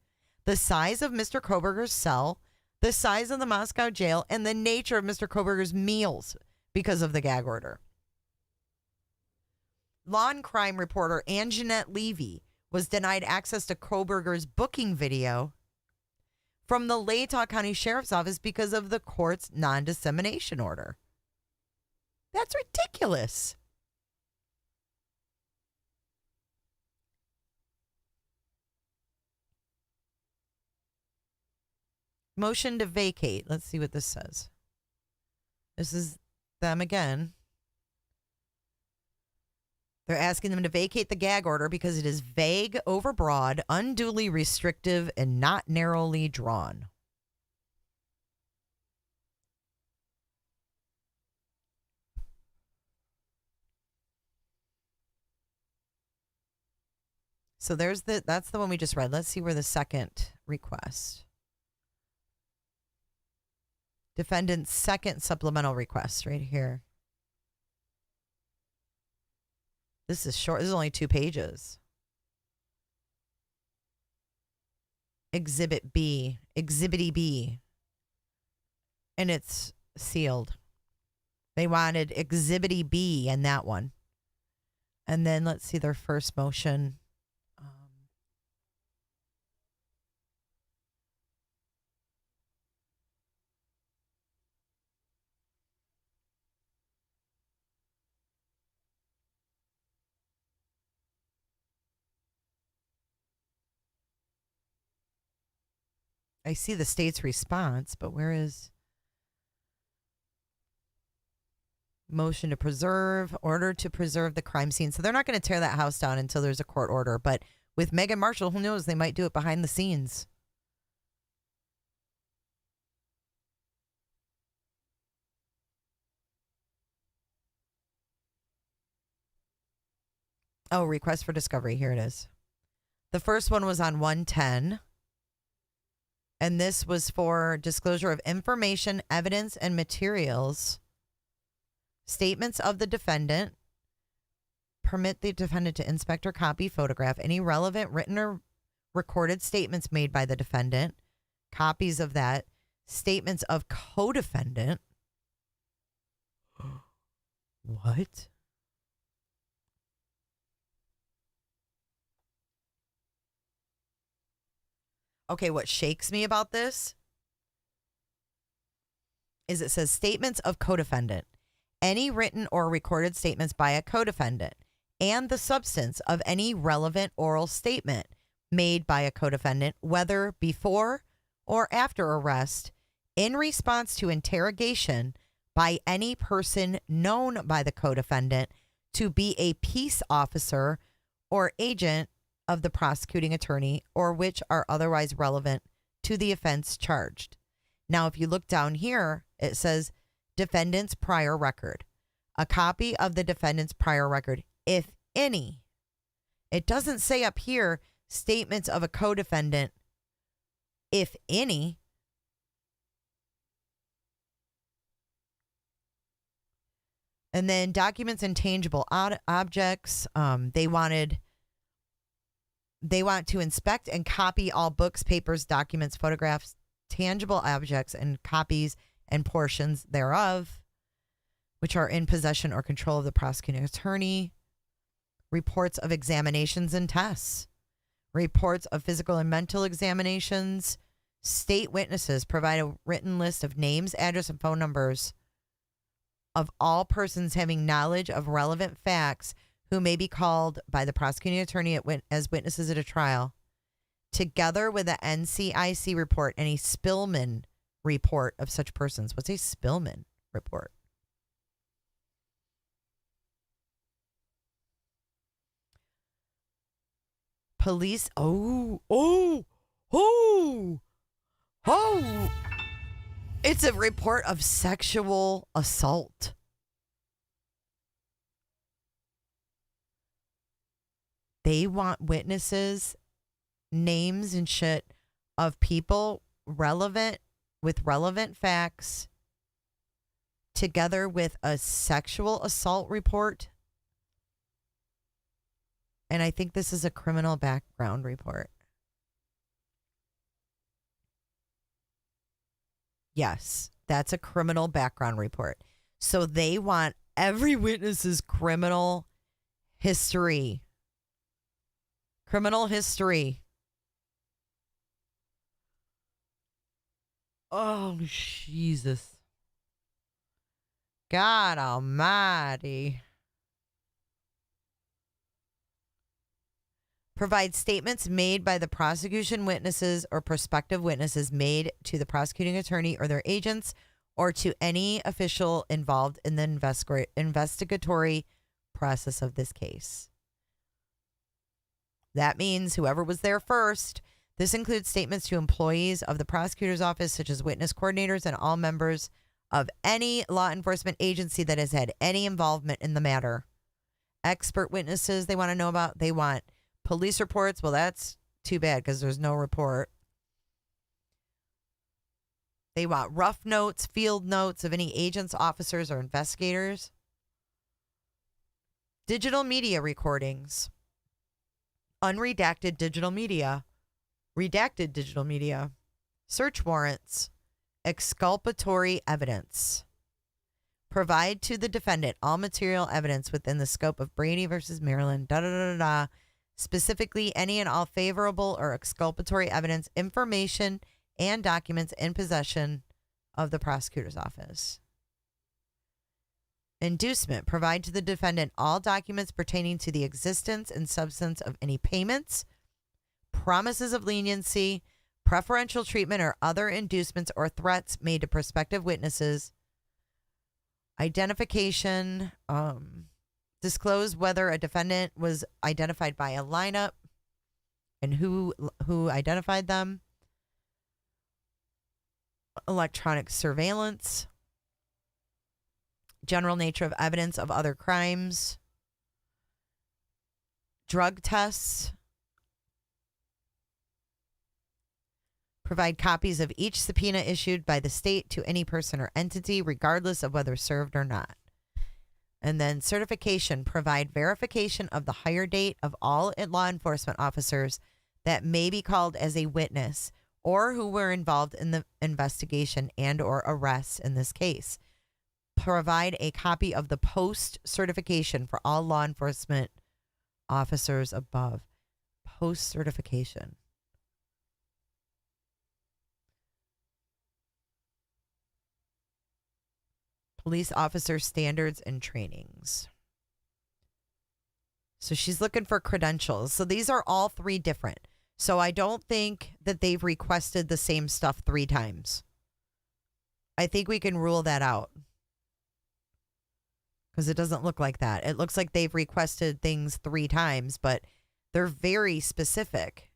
the size of Mr. Kohberger's cell, the size of the Moscow jail, and the nature of Mr. Kohberger's meals because of the gag order. Law and crime reporter Anjanette Levy was denied access to Kohberger's booking video from the Latah County Sheriff's Office because of the court's non-dissemination order. That's ridiculous. Motion to vacate. Let's see what this says. This is them again. They're asking them to vacate the gag order because it is vague, overbroad, unduly restrictive, and not narrowly drawn. So that's the one we just read. Let's see where the second request. Defendant's second supplemental request right here. This is short. This is only 2 pages. Exhibit B. Exhibity B. And it's sealed. They wanted Exhibity B in that one. And then let's see their first motion. I see the state's response, but where is motion to preserve, order to preserve the crime scene? So they're not going to tear that house down until there's a court order. But with Megan Marshall, who knows? They might do it behind the scenes. Oh, request for discovery. Here it is. The first one was on 110. And this was for disclosure of information, evidence, and materials. Statements of the defendant. Permit the defendant to inspect or copy, photograph any relevant written or recorded statements made by the defendant. Copies of that. Statements of co-defendant. What? Okay, what shakes me about this is it says statements of co-defendant. Any written or recorded statements by a co-defendant and the substance of any relevant oral statement made by a co-defendant, whether before or after arrest, in response to interrogation by any person known by the co-defendant to be a peace officer or agent of the prosecuting attorney, or which are otherwise relevant to the offense charged. Now, if you look down here, it says defendant's prior record. A copy of the defendant's prior record, if any. It doesn't say up here statements of a co-defendant, if any. And then documents and tangible objects. They want to inspect and copy all books, papers, documents, photographs, tangible objects, and copies and portions thereof, which are in possession or control of the prosecuting attorney. Reports of examinations and tests. Reports of physical and mental examinations. State witnesses provide a written list of names, address, and phone numbers of all persons having knowledge of relevant facts who may be called by the prosecuting attorney as witnesses at a trial, together with the NCIC report and a Spillman report of such persons. What's a Spillman report? Police. Oh. It's a report of sexual assault. They want witnesses, names and shit of people with relevant facts, together with a sexual assault report. And I think this is a criminal background report. Yes, that's a criminal background report. So they want every witness's criminal history. Criminal history. Oh, Jesus. God almighty. Provide statements made by the prosecution witnesses or prospective witnesses made to the prosecuting attorney or their agents or to any official involved in the investigatory process of this case. That means whoever was there first. This includes statements to employees of the prosecutor's office, such as witness coordinators and all members of any law enforcement agency that has had any involvement in the matter. Expert witnesses they want to know about. They want police reports. Well, that's too bad because there's no report. They want rough notes, field notes of any agents, officers, or investigators. Digital media recordings. Unredacted digital media. Redacted digital media. Search warrants. Exculpatory evidence. Provide to the defendant all material evidence within the scope of Brady versus Maryland. Specifically, any and all favorable or exculpatory evidence, information, and documents in possession of the prosecutor's office. Inducement. Provide to the defendant all documents pertaining to the existence and substance of any payments, promises of leniency, preferential treatment, or other inducements or threats made to prospective witnesses. Identification. Disclose whether a defendant was identified by a lineup and who identified them. Electronic surveillance. General nature of evidence of other crimes. Drug tests. Provide copies of each subpoena issued by the state to any person or entity, regardless of whether served or not. And then certification. Provide verification of the hire date of all law enforcement officers that may be called as a witness or who were involved in the investigation and or arrests in this case. Provide a copy of the post certification for all law enforcement officers above. Post certification. Police officer standards and trainings. So she's looking for credentials. So these are all three different. So I don't think that they've requested the same stuff 3 times. I think we can rule that out. Because it doesn't look like that. It looks like they've requested things 3 times, but they're very specific.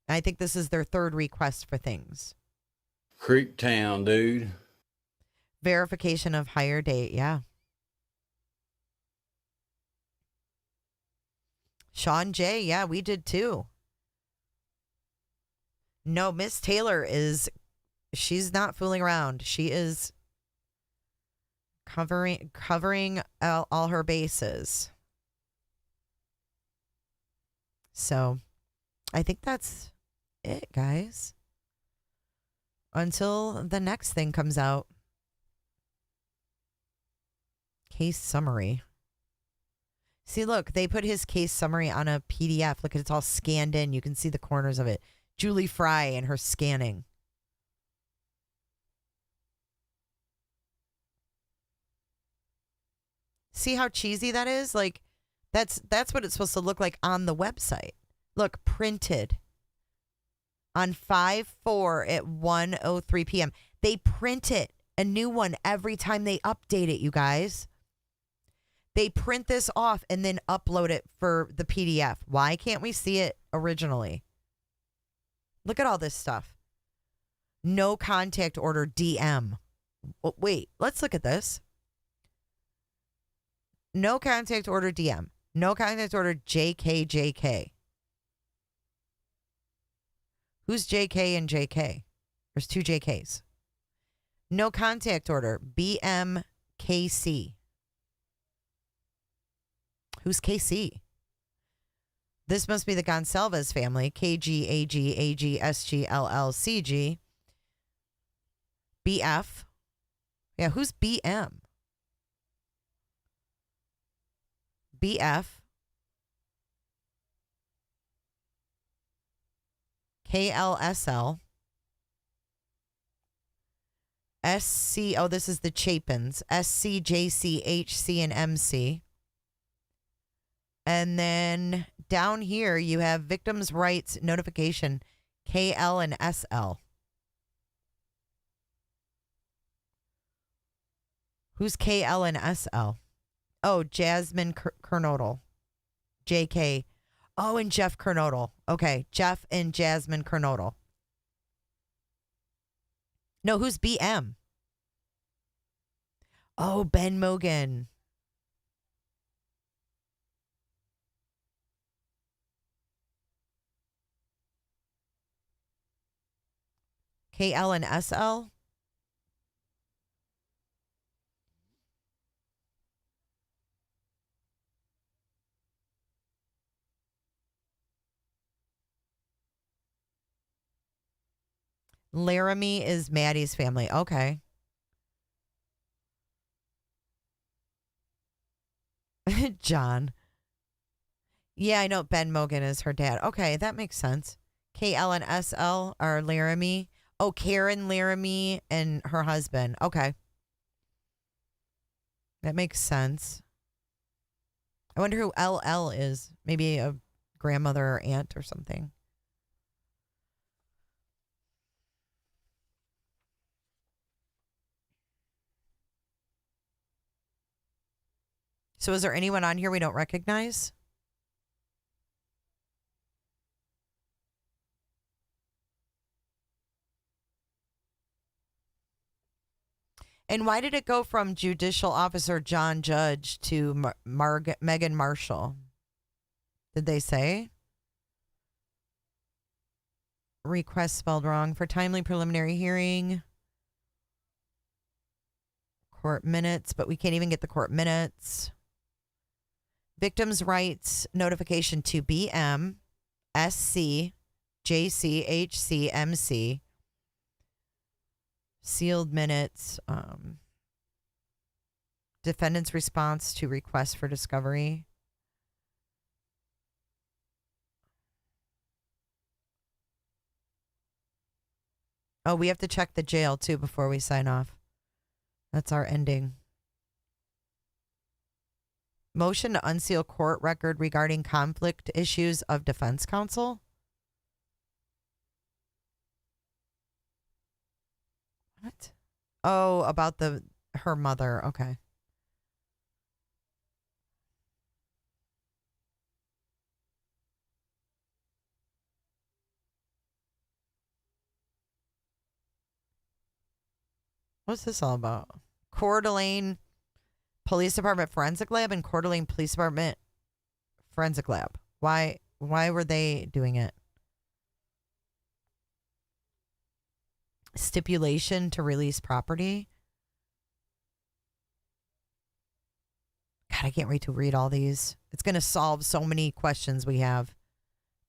I think this is their 3rd request for things. Creep Town, dude. Verification of hire date, yeah. Sean J, yeah, we did too. No, Miss Taylor she's not fooling around. She is covering all her bases. So, I think that's it, guys. Until the next thing comes out. Case summary. See, look, they put his case summary on a PDF. Look, it's all scanned in. You can see the corners of it. Julie Fry and her scanning. See how cheesy that is? Like, that's what it's supposed to look like on the website. Look, printed on 5/4 at 1:03 p.m. They print it, a new one, every time they update it, you guys. They print this off and then upload it for the PDF. Why can't we see it originally? Look at all this stuff. No contact order DM. Wait, let's look at this. No contact order DM. No contact order JKJK. Who's JK and JK? There's 2 JKs. No contact order BMKC. Who's KC? This must be the Goncalves family. KGAGAGSGLLCG. BF. Yeah, who's BM? BF. KLSL. SC. Oh, this is the Chapins. SCJCHC and MC. And then down here, you have victims' rights notification, KL and SL. Who's KL and SL? Oh, Jasmine Kernodle. JK. Oh, and Jeff Kernodle. Okay, Jeff and Jasmine Kernodle. No, who's BM? Oh, Ben Mogan. KL and SL? Laramie is Maddie's family. Okay. John. Yeah, I know Ben Mogan is her dad. Okay, that makes sense. KL and SL are Laramie. Oh, Karen Laramie and her husband. Okay. That makes sense. I wonder who LL is. Maybe a grandmother or aunt or something. So is there anyone on here we don't recognize? And why did it go from Judicial Officer John Judge to Megan Marshall? Did they say? Request spelled wrong for timely preliminary hearing. Court minutes, but we can't even get the court minutes. Victims' rights notification to BM, SC, JC, HC, MC. Sealed minutes. Defendant's response to request for discovery. Oh, we have to check the jail too before we sign off. That's our ending. Motion to unseal court record regarding conflict issues of defense counsel. What? Oh, about her mother. Okay. What's this all about? Coeur d'Alene Police Department Forensic Lab and Coeur d'Alene Police Department Forensic Lab. Why were they doing it? Stipulation to release property. God, I can't wait to read all these. It's going to solve so many questions we have.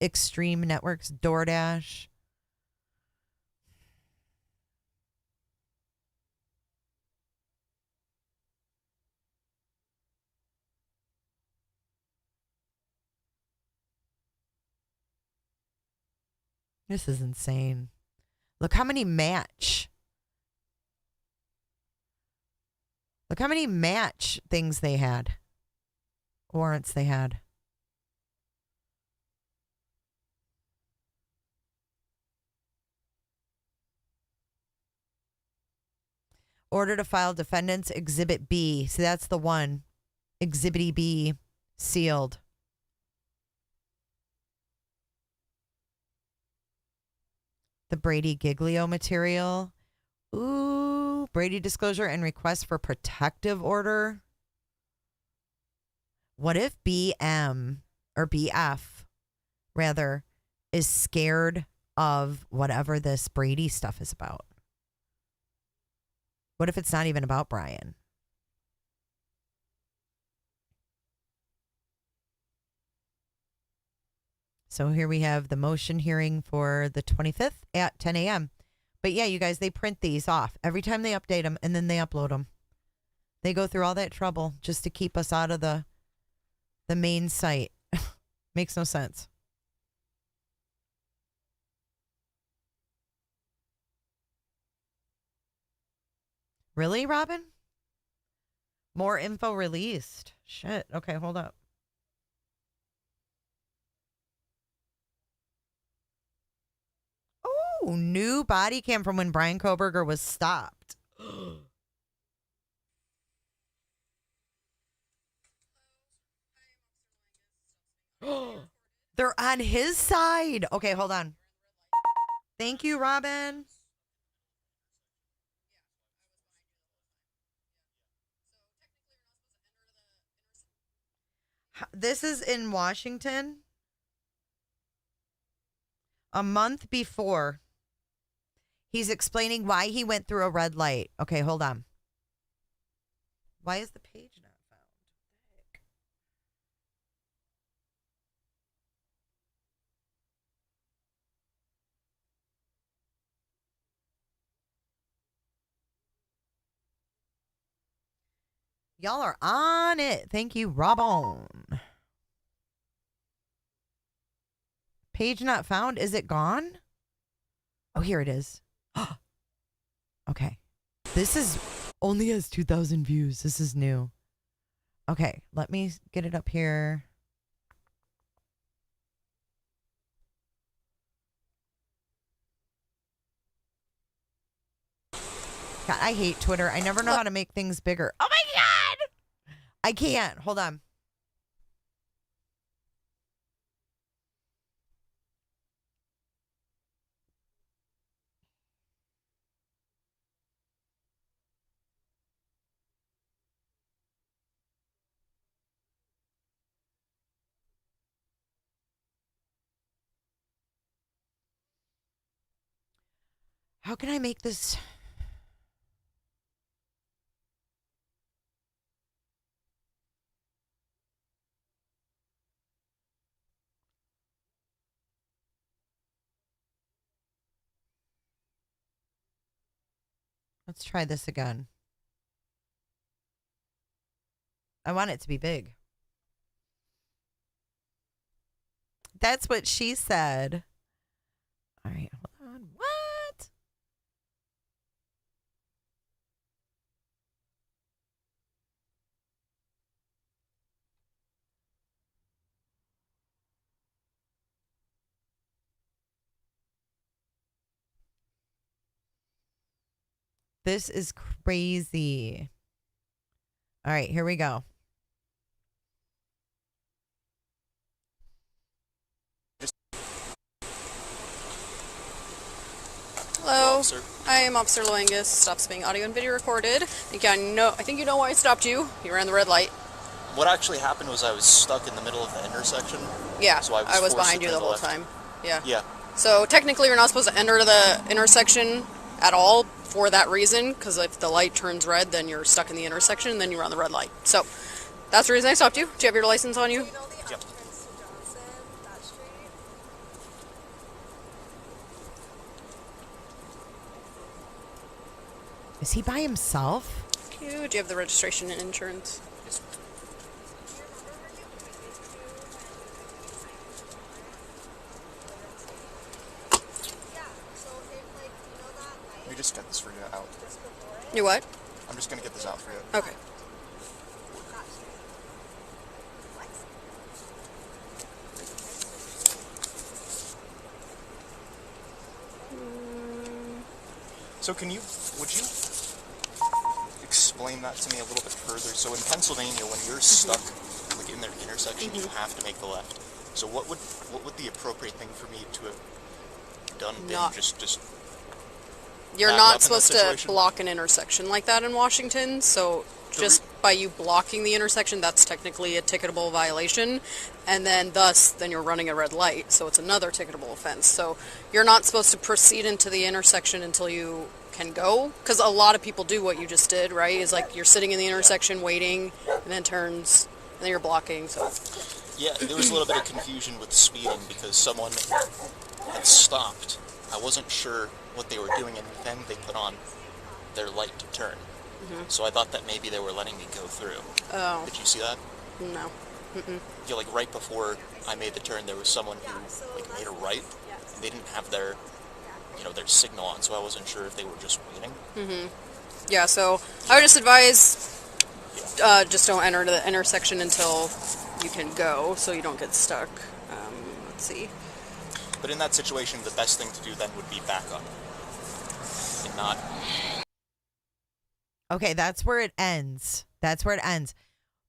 Extreme Networks, DoorDash. This is insane. Look how many match. Look how many match things they had. Warrants they had. Order to file defendants Exhibit B. See, that's the one. Exhibit B sealed. The Brady Giglio material. Ooh, Brady disclosure and request for protective order. What if BM or BF rather is scared of whatever this Brady stuff is about? What if it's not even about BRYAN? So here we have the motion hearing for the 25th at 10 a.m. But yeah, you guys, they print these off every time they update them and then they upload them. They go through all that trouble just to keep us out of the main site. Makes no sense. Really, Robin? More info released. Shit. Okay, hold up. Oh, new body cam from when Bryan Kohberger was stopped. They're on his side. Okay, hold on. Thank you, Robin. This is in Washington. A month before. He's explaining why he went through a red light. Okay, hold on. Why is the page not found? What the heck? Y'all are on it. Thank you, Robin. Page not found. Is it gone? Oh, here it is. Okay. This is only has 2,000 views. This is new. Okay, let me get it up here. God, I hate Twitter. I never know how to make things bigger. Oh my God! I can't. Hold on. How can I make this? Let's try this again. I want it to be big. That's what she said. All right, hold on. What? This is crazy. All right, here we go. Hello, I am Officer Loangus. Stops being audio and video recorded. I think you know why I stopped you. You ran the red light. What actually happened was I was stuck in the middle of the intersection. Yeah, so I was forced behind to you the turn whole left. time. Yeah. Yeah. So technically you're not supposed to enter the intersection at all for that reason, because if the light turns red, then you're stuck in the intersection, and then you run the red light. So that's the reason I stopped you. Do you have your license on you? Yep. Is he by himself? Thank you. Do you have the registration and insurance? Yes. We just get this for you out. You what? I'm just gonna get this out for you. Okay. So would you explain that to me a little bit further? So in Pennsylvania, when you're stuck like in their intersection, you have to make the left. So what would the appropriate thing for me to have done been? Just You're back up not in supposed that to situation? block an intersection like that in Washington, so just by you blocking the intersection, that's technically a ticketable violation, and then then you're running a red light, so it's another ticketable offense. So you're not supposed to proceed into the intersection until you can go, because a lot of people do what you just did, right? Is like you're sitting in the intersection waiting, and then turns, and then you're blocking, so... Yeah, there was a little bit of confusion with speeding because someone had stopped. I wasn't sure what they were doing, and then they put on their light to turn. So I thought that maybe they were letting me go through. Oh. Did you see that? No. Yeah, like right before I made the turn, there was someone who like made a right, and they didn't have their signal on, so I wasn't sure if they were just waiting. Yeah, so I would just advise just don't enter the intersection until you can go, so you don't get stuck. Let's see. But in that situation, the best thing to do then would be back up and not. Okay, that's where it ends. That's where it ends.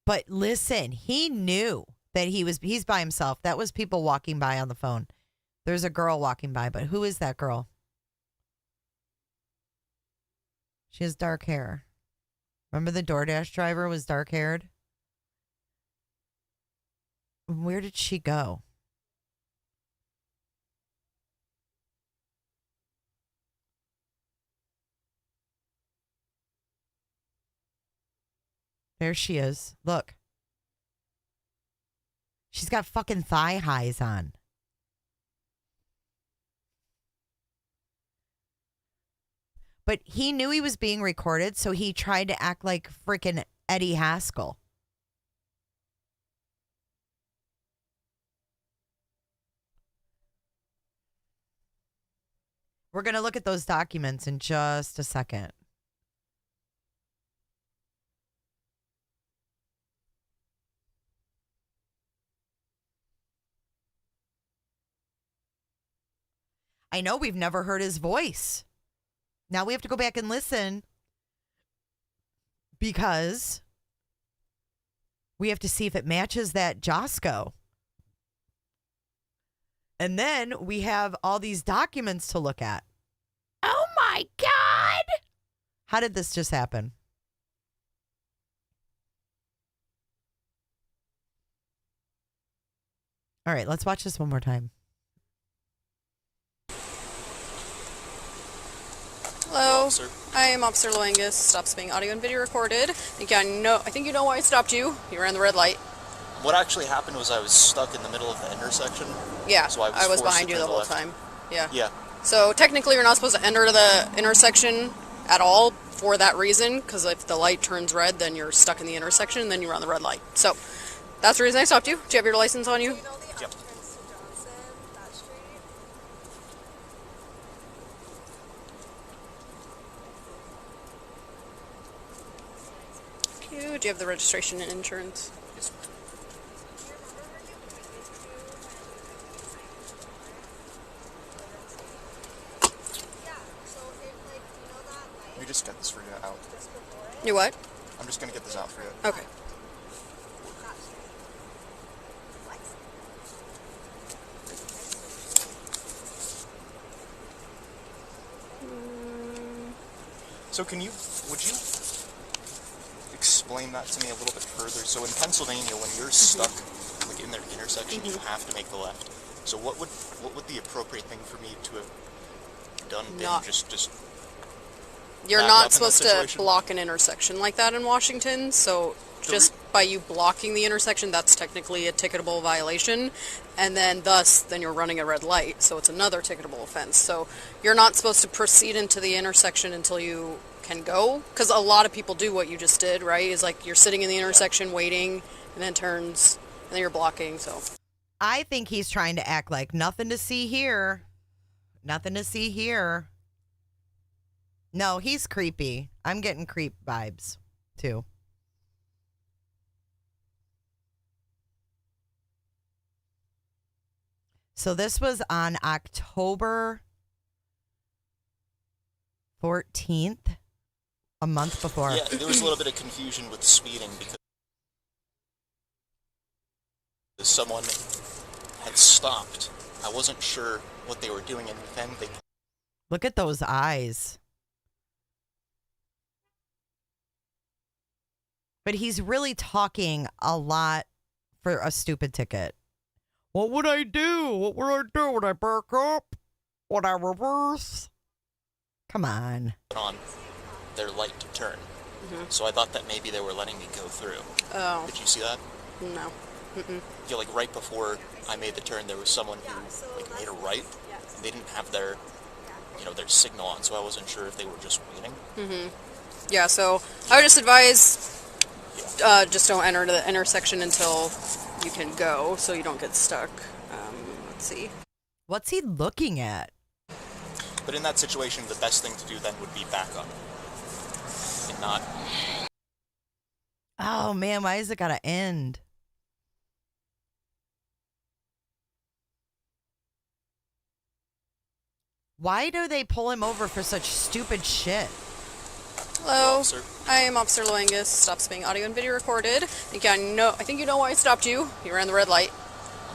But listen, he knew that he's by himself. That was people walking by on the phone. There's a girl walking by, but who is that girl? She has dark hair. Remember the DoorDash driver was dark haired? Where did she go? There she is. Look. She's got fucking thigh highs on. But he knew he was being recorded, so he tried to act like freaking Eddie Haskell. We're going to look at those documents in just a second. I know we've never heard his voice. Now we have to go back and listen because we have to see if it matches that Josco. And then we have all these documents to look at. Oh my God! How did this just happen? All right, let's watch this one more time. Hello, Officer. I am Officer Loangus. Stops being audio and video recorded. I think you know why I stopped you. You ran the red light. What actually happened was I was stuck in the middle of the intersection. Yeah, So I was was forced behind to you the turn whole left. time. Yeah. Yeah. So technically, you're not supposed to enter the intersection at all for that reason, because if the light turns red, then you're stuck in the intersection, and then you run the red light. So that's the reason I stopped you. Do you have your license on you? Yep. Do you have the registration and insurance? Yes. We just get this for you out. You what? I'm just gonna get this out for you. Okay. So would you explain that to me a little bit further? So in Pennsylvania, when you're stuck like in their intersection, you have to make the left. So what would the appropriate thing for me to have done been? Not- Just You're back up not in that supposed to situation? block an intersection like that in Washington, so just by you blocking the intersection, that's technically a ticketable violation, and then then you're running a red light, so it's another ticketable offense. So you're not supposed to proceed into the intersection until you can go, because a lot of people do what you just did, right? Is like you're sitting in the intersection waiting, and then turns, and then you're blocking, so. I think he's trying to act like nothing to see here. Nothing to see here. No, he's creepy. I'm getting creep vibes, too. So this was on October 14th, a month before. Yeah, there was a little bit of confusion with speeding because someone had stopped. I wasn't sure what they were doing, and then they... Look at those eyes. But he's really talking a lot for a stupid ticket. What would I do? What would I do? Would I back up? Would I reverse? Come on. put on their light to turn. So I thought that maybe they were letting me go through. Oh, Did you see that? no. Yeah, like right before I made the turn, there was someone who like made a right. And they didn't have their signal on, so I wasn't sure if they were just waiting. Yeah, so I would just advise just don't enter the intersection until you can go, so you don't get stuck. Let's see. What's he looking at? But in that situation, the best thing to do then would be back up and not. Oh, man, why is it got to end? Why do they pull him over for such stupid shit? Hello. Officer. I am Officer Loangus. Stops being audio and video recorded. I think you know why I stopped you. You ran the red light.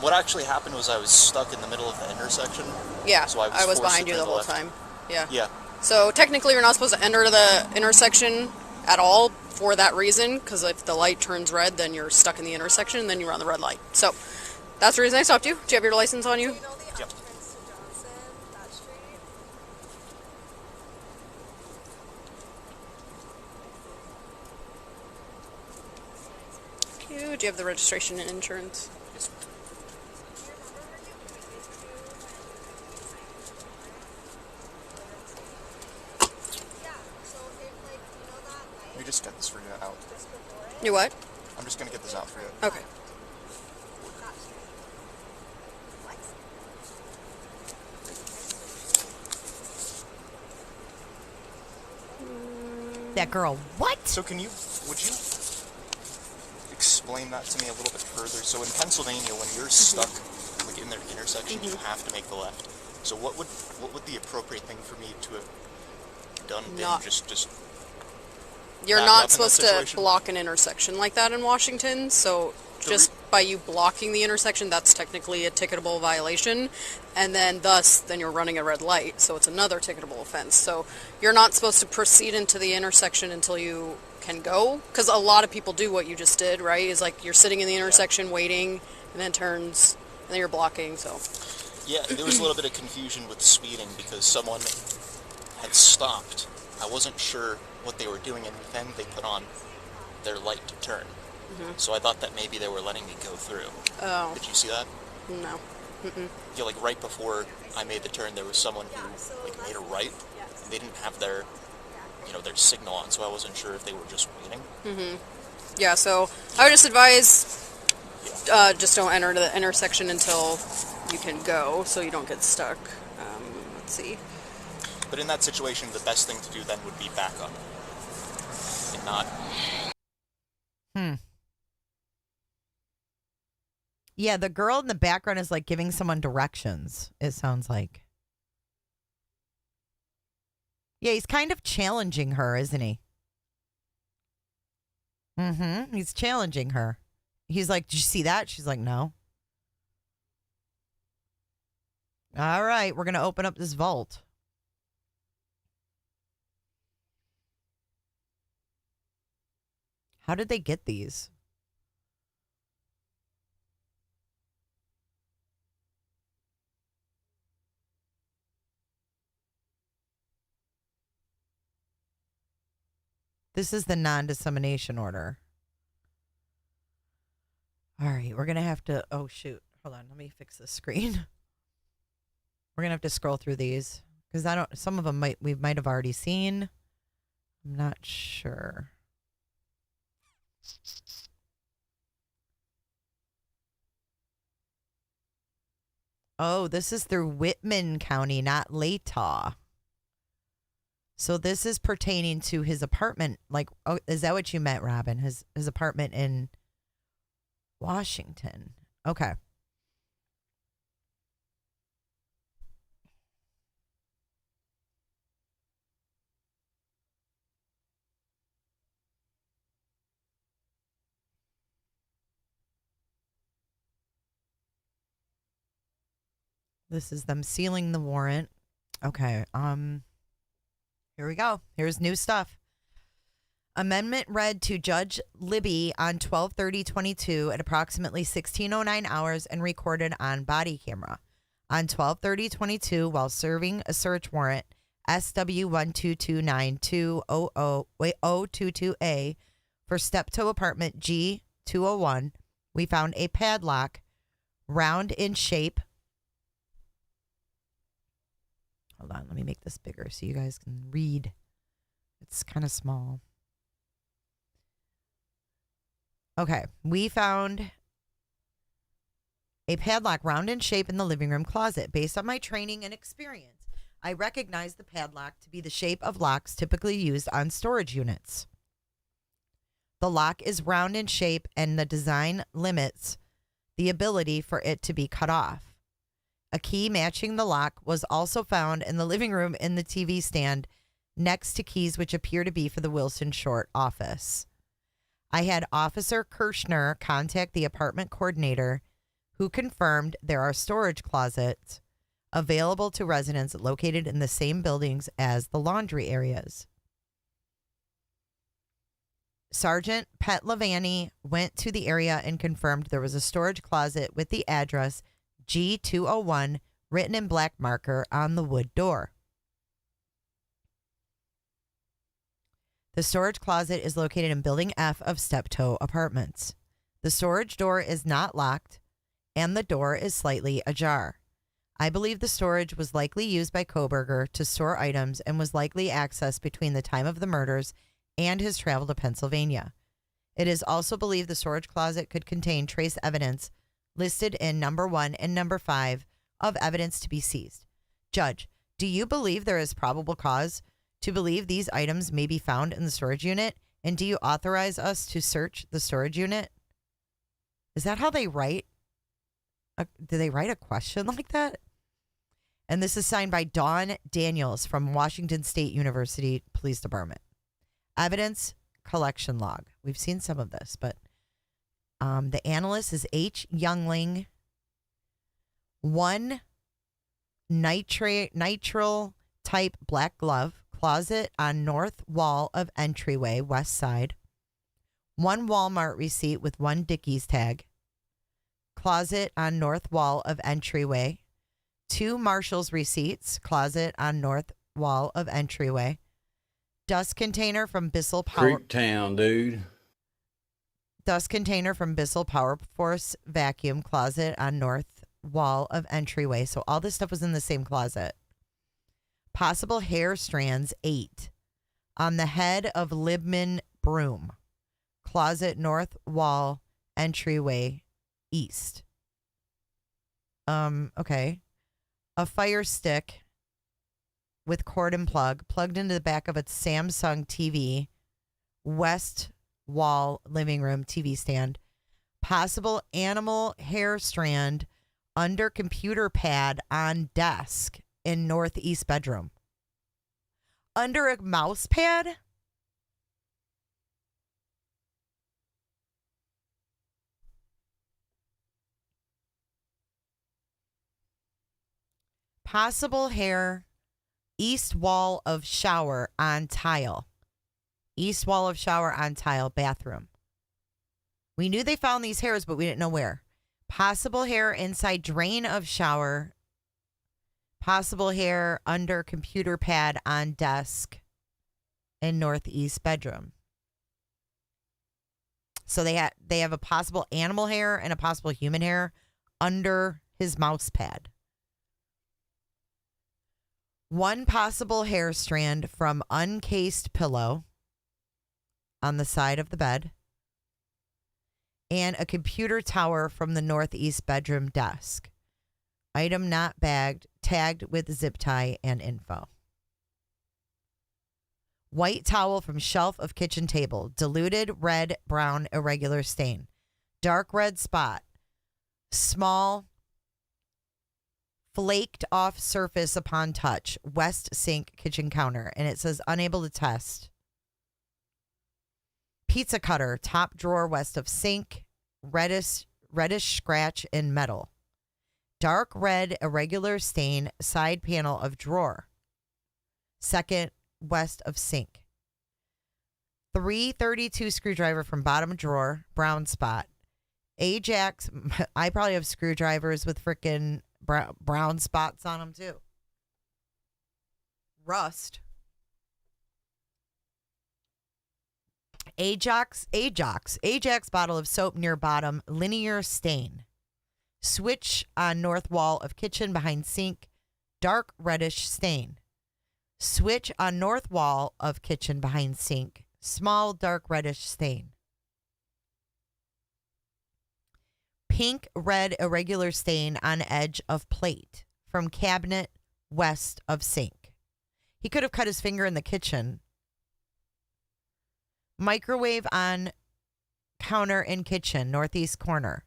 What actually happened was I was stuck in the middle of the intersection. Yeah, So I was forced behind to you turn the whole left. time. Yeah. Yeah. So technically you're not supposed to enter the intersection at all for that reason, because if the light turns red, then you're stuck in the intersection, and then you run the red light. So that's the reason I stopped you. Do you have your license on you? Yep. Do you have the registration and insurance? Yes. Let me just get this for you out. You what? I'm just gonna get this out for you. Okay. That girl, what? So would you explain that to me a little bit further? So in Pennsylvania, when you're stuck like in the intersection, you have to make the left. So what would the appropriate thing for me to have done been? Not- Just You're back up in not that supposed to situation? block an intersection like that in Washington, so just by you blocking the intersection, that's technically a ticketable violation, and then you're running a red light, so it's another ticketable offense. So you're not supposed to proceed into the intersection until you can go, because a lot of people do what you just did, right? Is like you're sitting in the intersection waiting, and then it turns, and then you're blocking, so. Yeah, there was a little bit of confusion with speeding because someone had stopped. I wasn't sure what they were doing, and then they put on their light to turn. So I thought that maybe they were letting me go through. Oh, Did you see that? no. Yeah, like right before I made the turn, there was someone who like made a right, and they didn't have their signal on, so I wasn't sure if they were just waiting. Yeah, so I would just advise just don't enter the intersection until you can go, so you don't get stuck. Let's see. But in that situation, the best thing to do then would be back up and not. Yeah, the girl in the background is like giving someone directions, it sounds like. Yeah, he's kind of challenging her, isn't he? He's challenging her. He's like, did you see that? She's like, no. All right, we're going to open up this vault. How did they get these? This is the non-dissemination order. All right, we're going to have to... Oh, shoot. Hold on. Let me fix the screen. We're going to have to scroll through these because some of them we might have already seen. I'm not sure. Oh, this is through Whitman County, not Latah. So this is pertaining to his apartment. Like, oh, is that what you meant, Robin? His apartment in Washington. Okay. This is them sealing the warrant. Okay. Here we go. Here's new stuff. Amendment read to Judge Libby on 12/30/22 at approximately 16:09 hours and recorded on body camera. On 12/30/22, while serving a search warrant SW 122920022A for Steptoe Apartment G201, we found a padlock round in shape. Hold on, let me make this bigger so you guys can read. It's kind of small. Okay, we found a padlock round in shape in the living room closet. Based on my training and experience, I recognize the padlock to be the shape of locks typically used on storage units. The lock is round in shape and the design limits the ability for it to be cut off. A key matching the lock was also found in the living room in the TV stand next to keys which appear to be for the Wilson Short office. I had Officer Kirschner contact the apartment coordinator, who confirmed there are storage closets available to residents located in the same buildings as the laundry areas. Sergeant Pet Lavani went to the area and confirmed there was a storage closet with the address G201 written in black marker on the wood door. The storage closet is located in Building F of Steptoe Apartments. The storage door is not locked, and the door is slightly ajar. I believe the storage was likely used by Kohberger to store items and was likely accessed between the time of the murders and his travel to Pennsylvania. It is also believed the storage closet could contain trace evidence listed in number 1 and number 5 of evidence to be seized. Judge, do you believe there is probable cause to believe these items may be found in the storage unit? And do you authorize us to search the storage unit? Is that how they write? Do they write a question like that? And this is signed by Dawn Daniels from Washington State University Police Department. Evidence collection log. We've seen some of this, but the analyst is H. Youngling. 1 nitrile type black glove. Closet on north wall of entryway, west side. 1 Walmart receipt with 1 Dickies tag. Closet on north wall of entryway. 2 Marshall's receipts. Closet on north wall of entryway. Dust container from Bissell Power. Creep Town, dude. Dust container from Bissell Power Force vacuum. Closet on north wall of entryway. So all this stuff was in the same closet. Possible hair strands, 8. On the head of Libman broom. Closet north wall, entryway, east. Okay. A fire stick with cord and plug plugged into the back of a Samsung TV. West wall, living room, TV stand. Possible animal hair strand under computer pad on desk in northeast bedroom. Under a mouse pad? Possible hair, east wall of shower on tile. East wall of shower on tile, bathroom. We knew they found these hairs, but we didn't know where. Possible hair inside drain of shower. Possible hair under computer pad on desk in northeast bedroom. So they have a possible animal hair and a possible human hair under his mouse pad. 1 possible hair strand from uncased pillow on the side of the bed. And a computer tower from the northeast bedroom desk. Item not bagged, tagged with zip tie and info. White towel from shelf of kitchen table. Diluted red, brown, irregular stain. Dark red spot. Small, flaked off surface upon touch. West sink kitchen counter. And it says unable to test. Pizza cutter. Top drawer west of sink. Reddish scratch in metal. Dark red irregular stain side panel of drawer. Second west of sink. 332 screwdriver from bottom drawer, brown spot. Ajax, I probably have screwdrivers with frickin' brown spots on them too. Rust. Ajax bottle of soap near bottom, linear stain. Switch on north wall of kitchen behind sink, dark reddish stain. Switch on north wall of kitchen behind sink, small dark reddish stain. Pink red irregular stain on edge of plate from cabinet west of sink. He could have cut his finger in the kitchen. Microwave on counter in kitchen, northeast corner.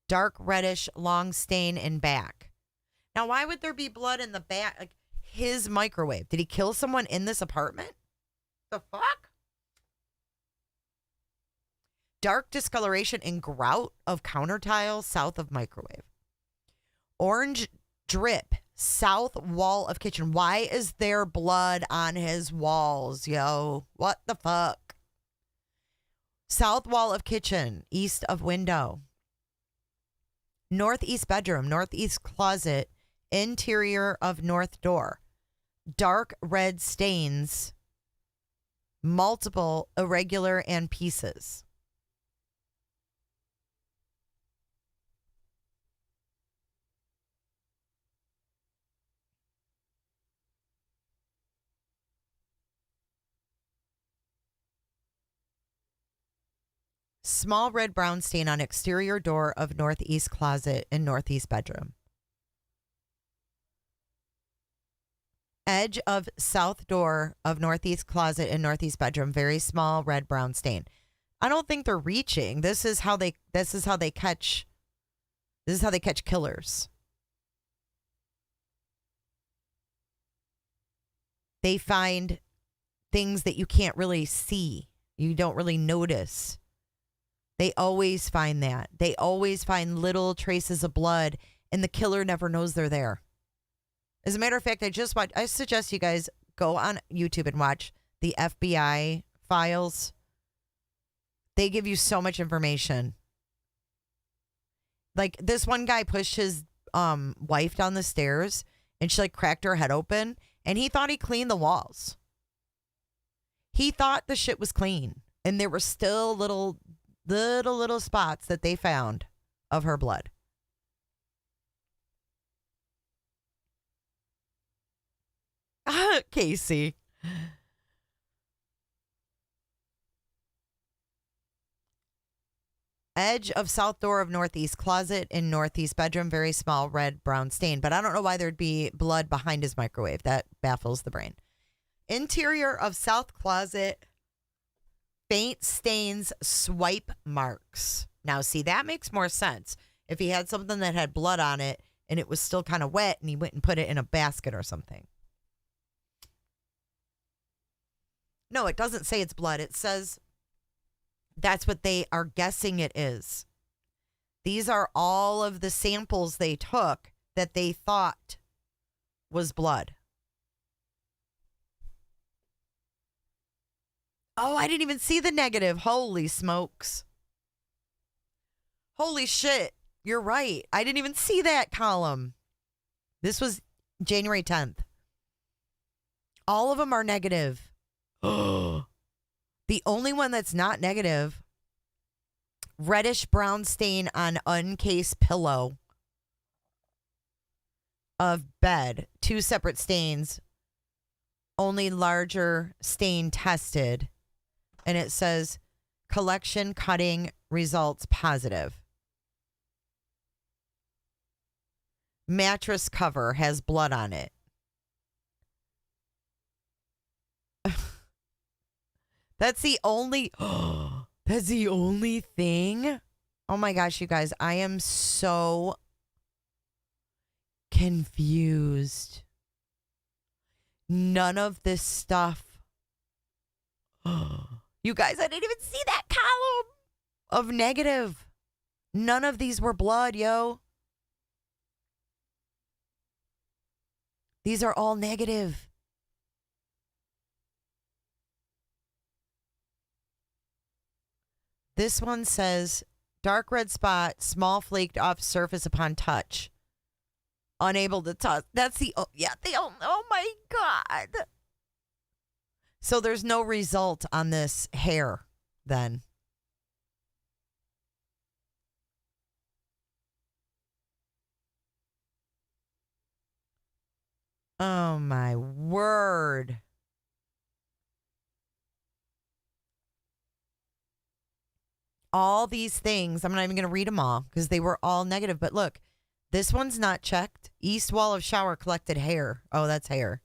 Dark reddish long stain in back. Now, why would there be blood in the back? Like, his microwave. Did he kill someone in this apartment? The fuck? Dark discoloration and grout of counter tile south of microwave. Orange drip south wall of kitchen. Why is there blood on his walls, yo? What the fuck? South wall of kitchen, east of window. Northeast bedroom, northeast closet, interior of north door. Dark red stains, multiple, irregular, and pieces. Small red brown stain on exterior door of northeast closet and northeast bedroom. Edge of south door of northeast closet and northeast bedroom. Very small red brown stain. I don't think they're reaching. This is how they catch killers. They find things that you can't really see. You don't really notice. They always find that. They always find little traces of blood, and the killer never knows they're there. As a matter of fact, I suggest you guys go on YouTube and watch the FBI files. They give you so much information. Like, this one guy pushed his wife down the stairs, and she, like, cracked her head open, and he thought he cleaned the walls. He thought the shit was clean, and there were still little spots that they found of her blood. Casey. Edge of south door of northeast closet in northeast bedroom. Very small red brown stain. But I don't know why there'd be blood behind his microwave. That baffles the brain. Interior of south closet. Faint stains, swipe marks. Now, see, that makes more sense. If he had something that had blood on it and it was still kind of wet and he went and put it in a basket or something. No, it doesn't say it's blood. It says that's what they are guessing it is. These are all of the samples they took that they thought was blood. Oh, I didn't even see the negative. Holy smokes. Holy shit. You're right. I didn't even see that column. This was January 10th. All of them are negative. The only one that's not negative, reddish brown stain on uncased pillow of bed. 2 separate stains. Only larger stain tested. And it says collection cutting results positive. Mattress cover has blood on it. That's the only thing. Oh my gosh, you guys, I am so confused. None of this stuff. You guys, I didn't even see that column of negative. None of these were blood, yo. These are all negative. This one says dark red spot, small flaked off surface upon touch. Unable to touch. That's the, oh my God. So there's no result on this hair then. Oh my word. All these things, I'm not even going to read them all because they were all negative. But look, this one's not checked. East wall of shower collected hair. Oh, that's hair.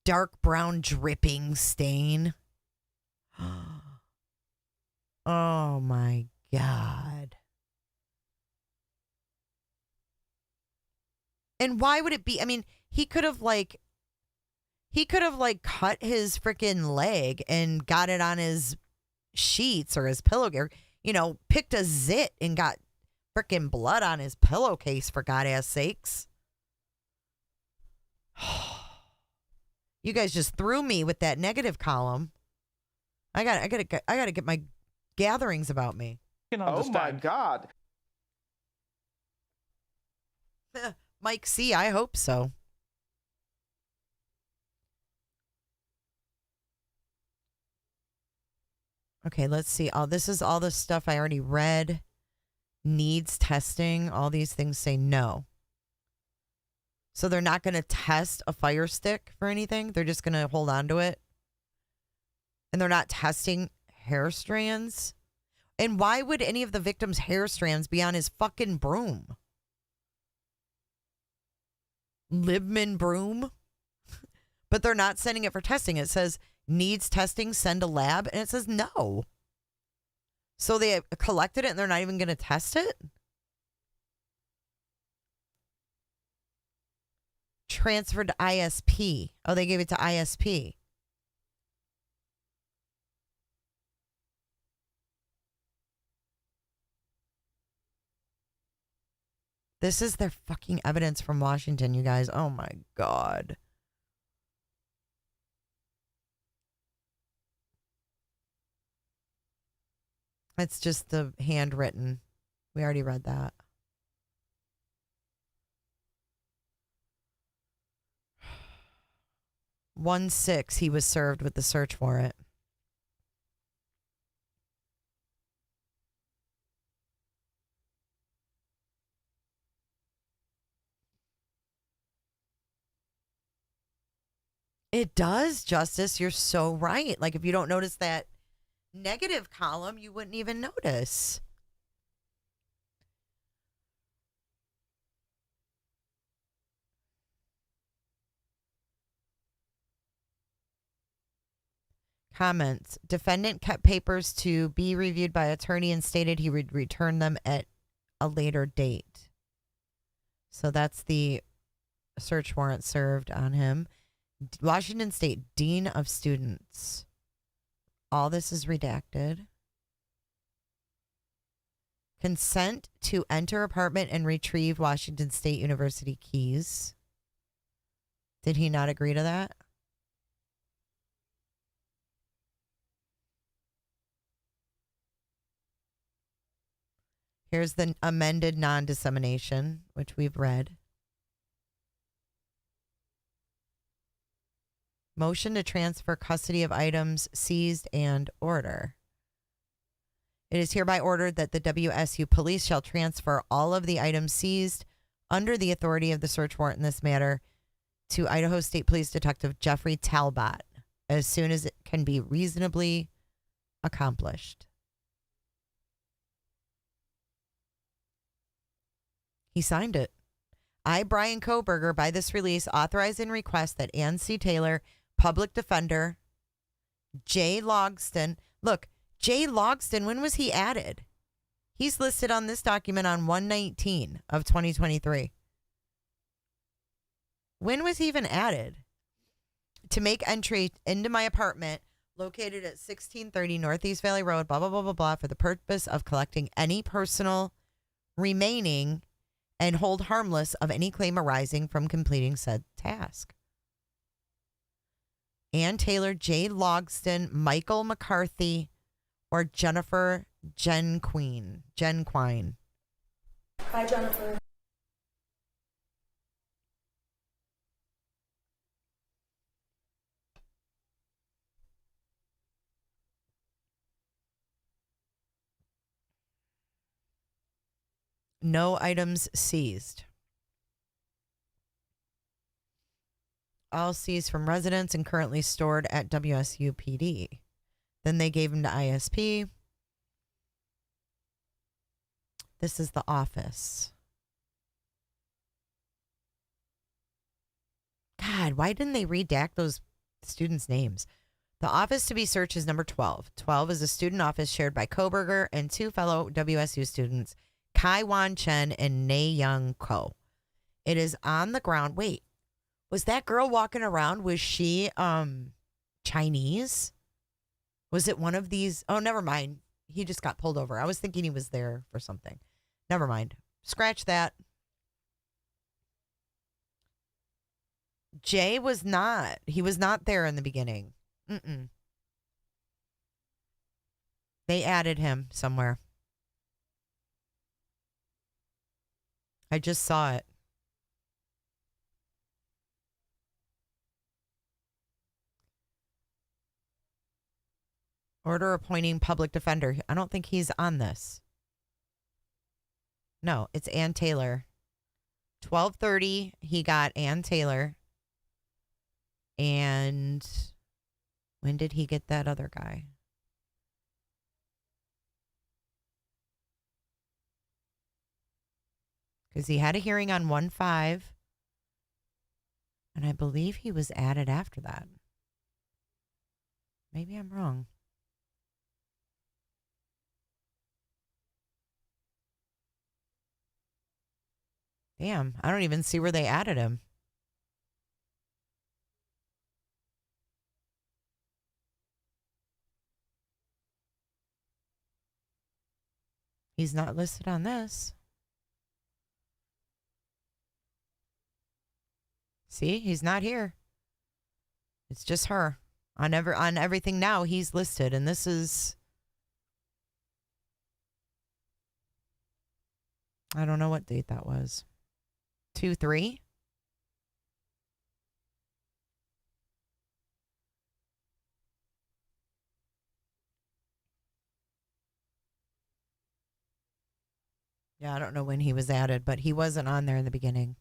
Dark brown dripping stain. Oh my God. And why would it be? I mean, he could have like cut his freaking leg and got it on his sheets or his pillowcase. You know, picked a zit and got freaking blood on his pillowcase, for God's sakes. You guys just threw me with that negative column. I gotta get my gatherings about me. Oh my God. Mike C, I hope so. Okay, let's see. Oh, this is all the stuff I already read. Needs testing. All these things say no. So they're not going to test a fire stick for anything. They're just going to hold on to it. And they're not testing hair strands. And why would any of the victims' hair strands be on his fucking broom? Libman broom? But they're not sending it for testing. It says needs testing, send a lab. And it says no. So they collected it and they're not even going to test it? Transferred to ISP. Oh, they gave it to ISP. This is their fucking evidence from Washington, you guys. Oh my God. It's just the handwritten. We already read that. One 6, he was served with the search warrant. It does, Justice. You're so right. Like, if you don't notice that negative column, you wouldn't even notice. Comments. Defendant kept papers to be reviewed by attorney and stated he would return them at a later date. So that's the search warrant served on him. Washington State Dean of Students. All this is redacted. Consent to enter apartment and retrieve Washington State University keys. Did he not agree to that? Here's the amended non-dissemination, which we've read. Motion to transfer custody of items seized and order. It is hereby ordered that the WSU police shall transfer all of the items seized under the authority of the search warrant in this matter to Idaho State Police Detective Jeffrey Talbot as soon as it can be reasonably accomplished. He signed it. I, Bryan KOHBERGER, by this release, authorize and request that Ann C. Taylor, Public Defender, Jay Logston. Look, Jay Logston, when was he added? He's listed on this document on 1/19 of 2023. When was he even added? To make entry into my apartment located at 1630 Northeast Valley Road, blah, blah, blah, blah, blah, for the purpose of collecting any personal remaining and hold harmless of any claim arising from completing said task. Ann Taylor, Jay Logston, Michael McCarthy, or Jennifer Genquine. Hi, Jennifer. No items seized. All seized from residents and currently stored at WSU PD. Then they gave him to ISP. This is the office. God, why didn't they redact those students' names? The office to be searched is number 12. 12 is a student office shared by KOHBERGER and two fellow WSU students, Kai Wan Chen and Nae Young Ko. It is on the ground. Wait, Was that girl walking around? Was she Chinese? Was it one of these? Oh, never mind. He just got pulled over. I was thinking he was there for something. Never mind. Scratch that. Jay was not. He was not there in the beginning. Mm-mm. They added him somewhere. I just saw it. Order appointing public defender. I don't think he's on this. No, it's Ann Taylor. 12:30, he got Ann Taylor. And when did he get that other guy? Because he had a hearing on 1/5. And I believe he was added after that. Maybe I'm wrong. Damn, I don't even see where they added him. He's not listed on this. See, he's not here. It's just her. On everything now, he's listed, and this is... I don't know what date that was. 2/3? Yeah, I don't know when he was added, but he wasn't on there in the beginning.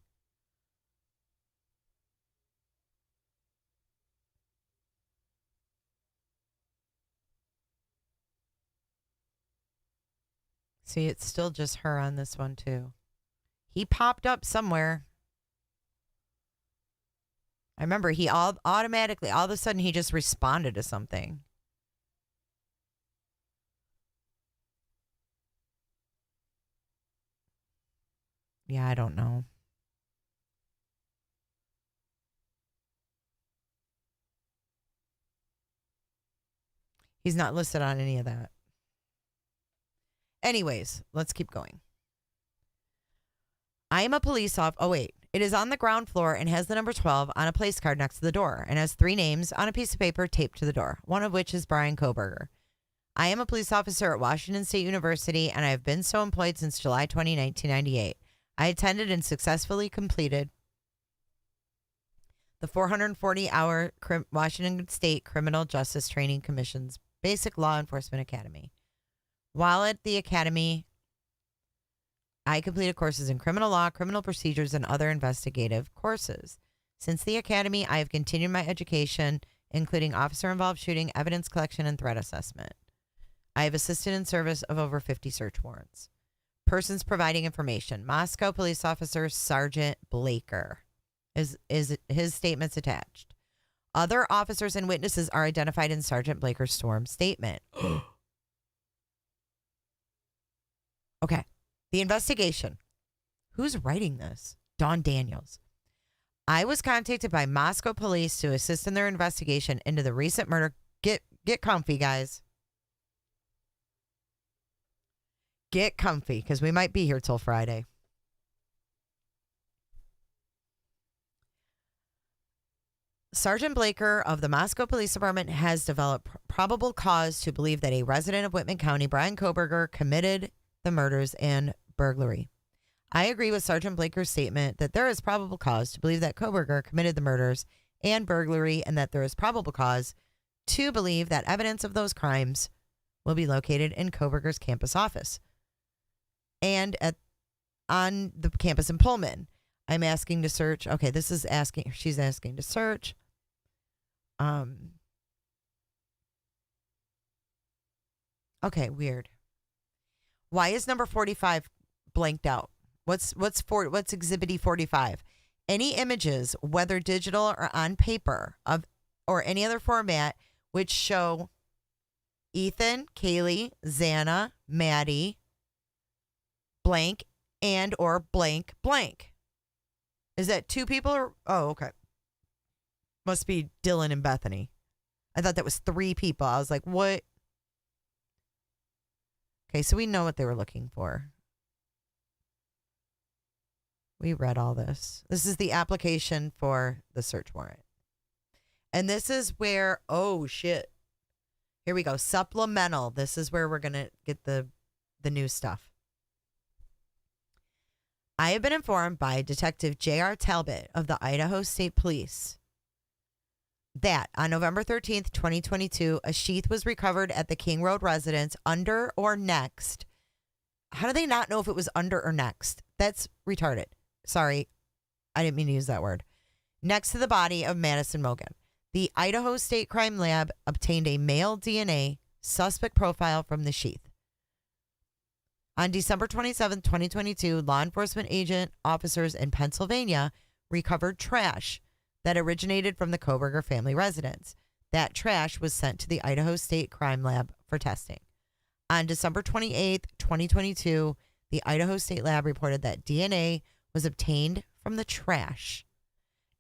See, it's still just her on this one, too. He popped up somewhere. I remember he automatically, all of a sudden, he just responded to something. Yeah, I don't know. He's not listed on any of that. Anyways, let's keep going. I am a police officer. Oh, wait. It is on the ground floor and has the number 12 on a place card next to the door and has 3 names on a piece of paper taped to the door, one of which is BRYAN KOHBERGER. I am a police officer at Washington State University, and I have been so employed since July 20, 1998. I attended and successfully completed the 440-hour Washington State Criminal Justice Training Commission's Basic Law Enforcement Academy. While at the academy, I completed courses in criminal law, criminal procedures, and other investigative courses. Since the academy, I have continued my education, including officer-involved shooting, evidence collection, and threat assessment. I have assisted in service of over 50 search warrants. Persons providing information. Moscow Police Officer Sergeant Blaker. Is his statements attached. Other officers and witnesses are identified in Sergeant Blaker's sworn statement. Okay. The investigation. Who's writing this? Dawn Daniels. I was contacted by Moscow police to assist in their investigation into the recent murder. Get comfy, guys. Get comfy, because we might be here till Friday. Sergeant Blaker of the Moscow Police Department has developed probable cause to believe that a resident of Whitman County, BRYAN KOHBERGER, committed the murders and burglary. I agree with Sergeant Blaker's statement that there is probable cause to believe that KOHBERGER committed the murders and burglary, and that there is probable cause to believe that evidence of those crimes will be located in KOHBERGER's campus office and on the campus in Pullman. I'm asking to search. Okay, she's asking to search. Okay, weird. Why is number 45 blanked out? What's exhibit 45? Any images, whether digital or on paper, or any other format, which show Ethan, Kaylee, Xana, Maddie, blank, and or blank blank. Is that 2 people or? Oh, okay. Must be Dylan and Bethany. I thought that was 3 people. I was like, what? Okay, so we know what they were looking for. We read all this. This is the application for the search warrant. And this is where, oh shit. Here we go. Supplemental. This is where we're going to get the new stuff. I have been informed by Detective J.R. Talbot of the Idaho State Police that on November 13th, 2022, a sheath was recovered at the King Road residence under or next. How do they not know if it was under or next? That's retarded. Sorry, I didn't mean to use that word. Next to the body of Madison Mogan. The Idaho State Crime Lab obtained a male DNA suspect profile from the sheath. On December 27, 2022, law enforcement agent officers in Pennsylvania recovered trash that originated from the KOHBERGER family residence. That trash was sent to the Idaho State Crime Lab for testing. On December 28, 2022, the Idaho State Lab reported that DNA was obtained from the trash.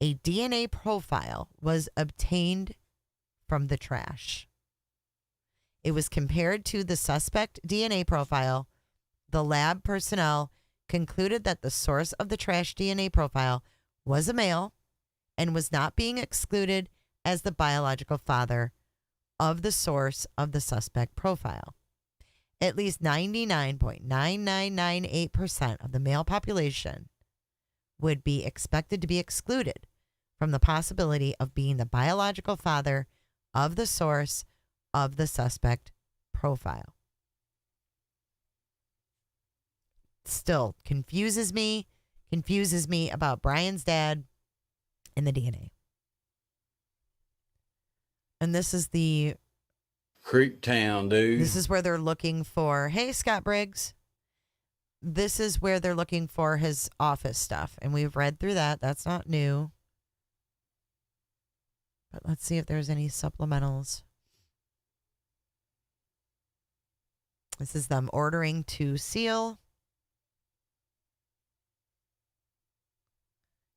A DNA profile was obtained from the trash. It was compared to the suspect DNA profile. The lab personnel concluded that the source of the trash DNA profile was a male and was not being excluded as the biological father of the source of the suspect profile. At least 99.9998% of the male population would be expected to be excluded from the possibility of being the biological father of the source of the suspect profile. Still confuses me about Brian's dad and the DNA. And this is the Creep Town, dude. This is where they're looking for, hey, Scott Briggs. This is where they're looking for his office stuff. And we've read through that. That's not new. But let's see if there's any supplementals. This is them ordering to seal.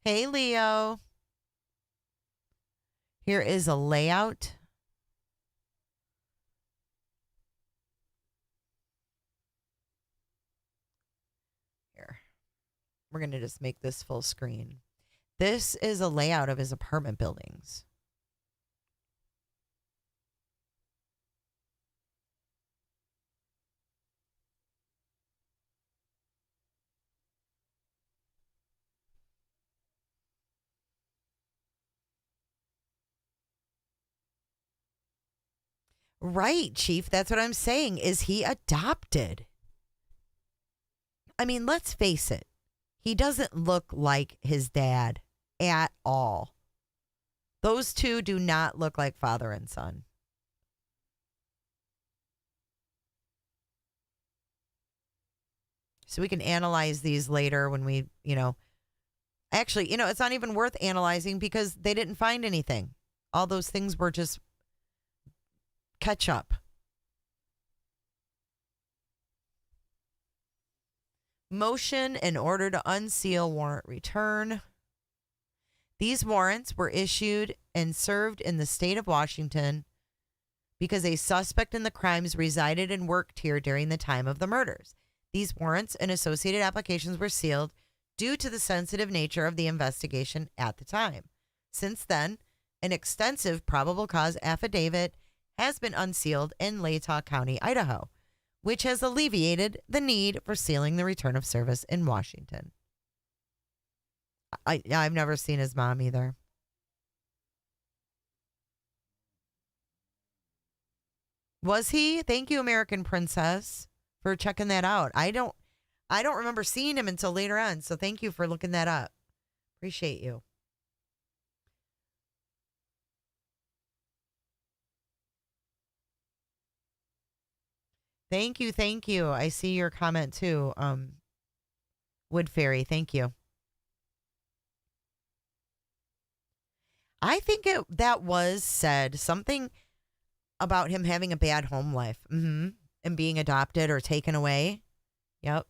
Hey, Leo. Here is a layout. Here. We're going to just make this full screen. This is a layout of his apartment buildings. Right, Chief. That's what I'm saying. Is he adopted? I mean, let's face it. He doesn't look like his dad at all. Those two do not look like father and son. So we can analyze these later when we, actually, it's not even worth analyzing because they didn't find anything. All those things were just catch up. Motion in order to unseal warrant return. These warrants were issued and served in the state of Washington because a suspect in the crimes resided and worked here during the time of the murders. These warrants and associated applications were sealed due to the sensitive nature of the investigation at the time. Since then, an extensive probable cause affidavit has been unsealed in Latah County, Idaho, which has alleviated the need for sealing the return of service in Washington. I've never seen his mom either. Was he? Thank you, American Princess, for checking that out. I don't remember seeing him until later on, so thank you for looking that up. Appreciate you. Thank you. I see your comment too. Wood Fairy, thank you. I think that was said something about him having a bad home life, and being adopted or taken away. Yep.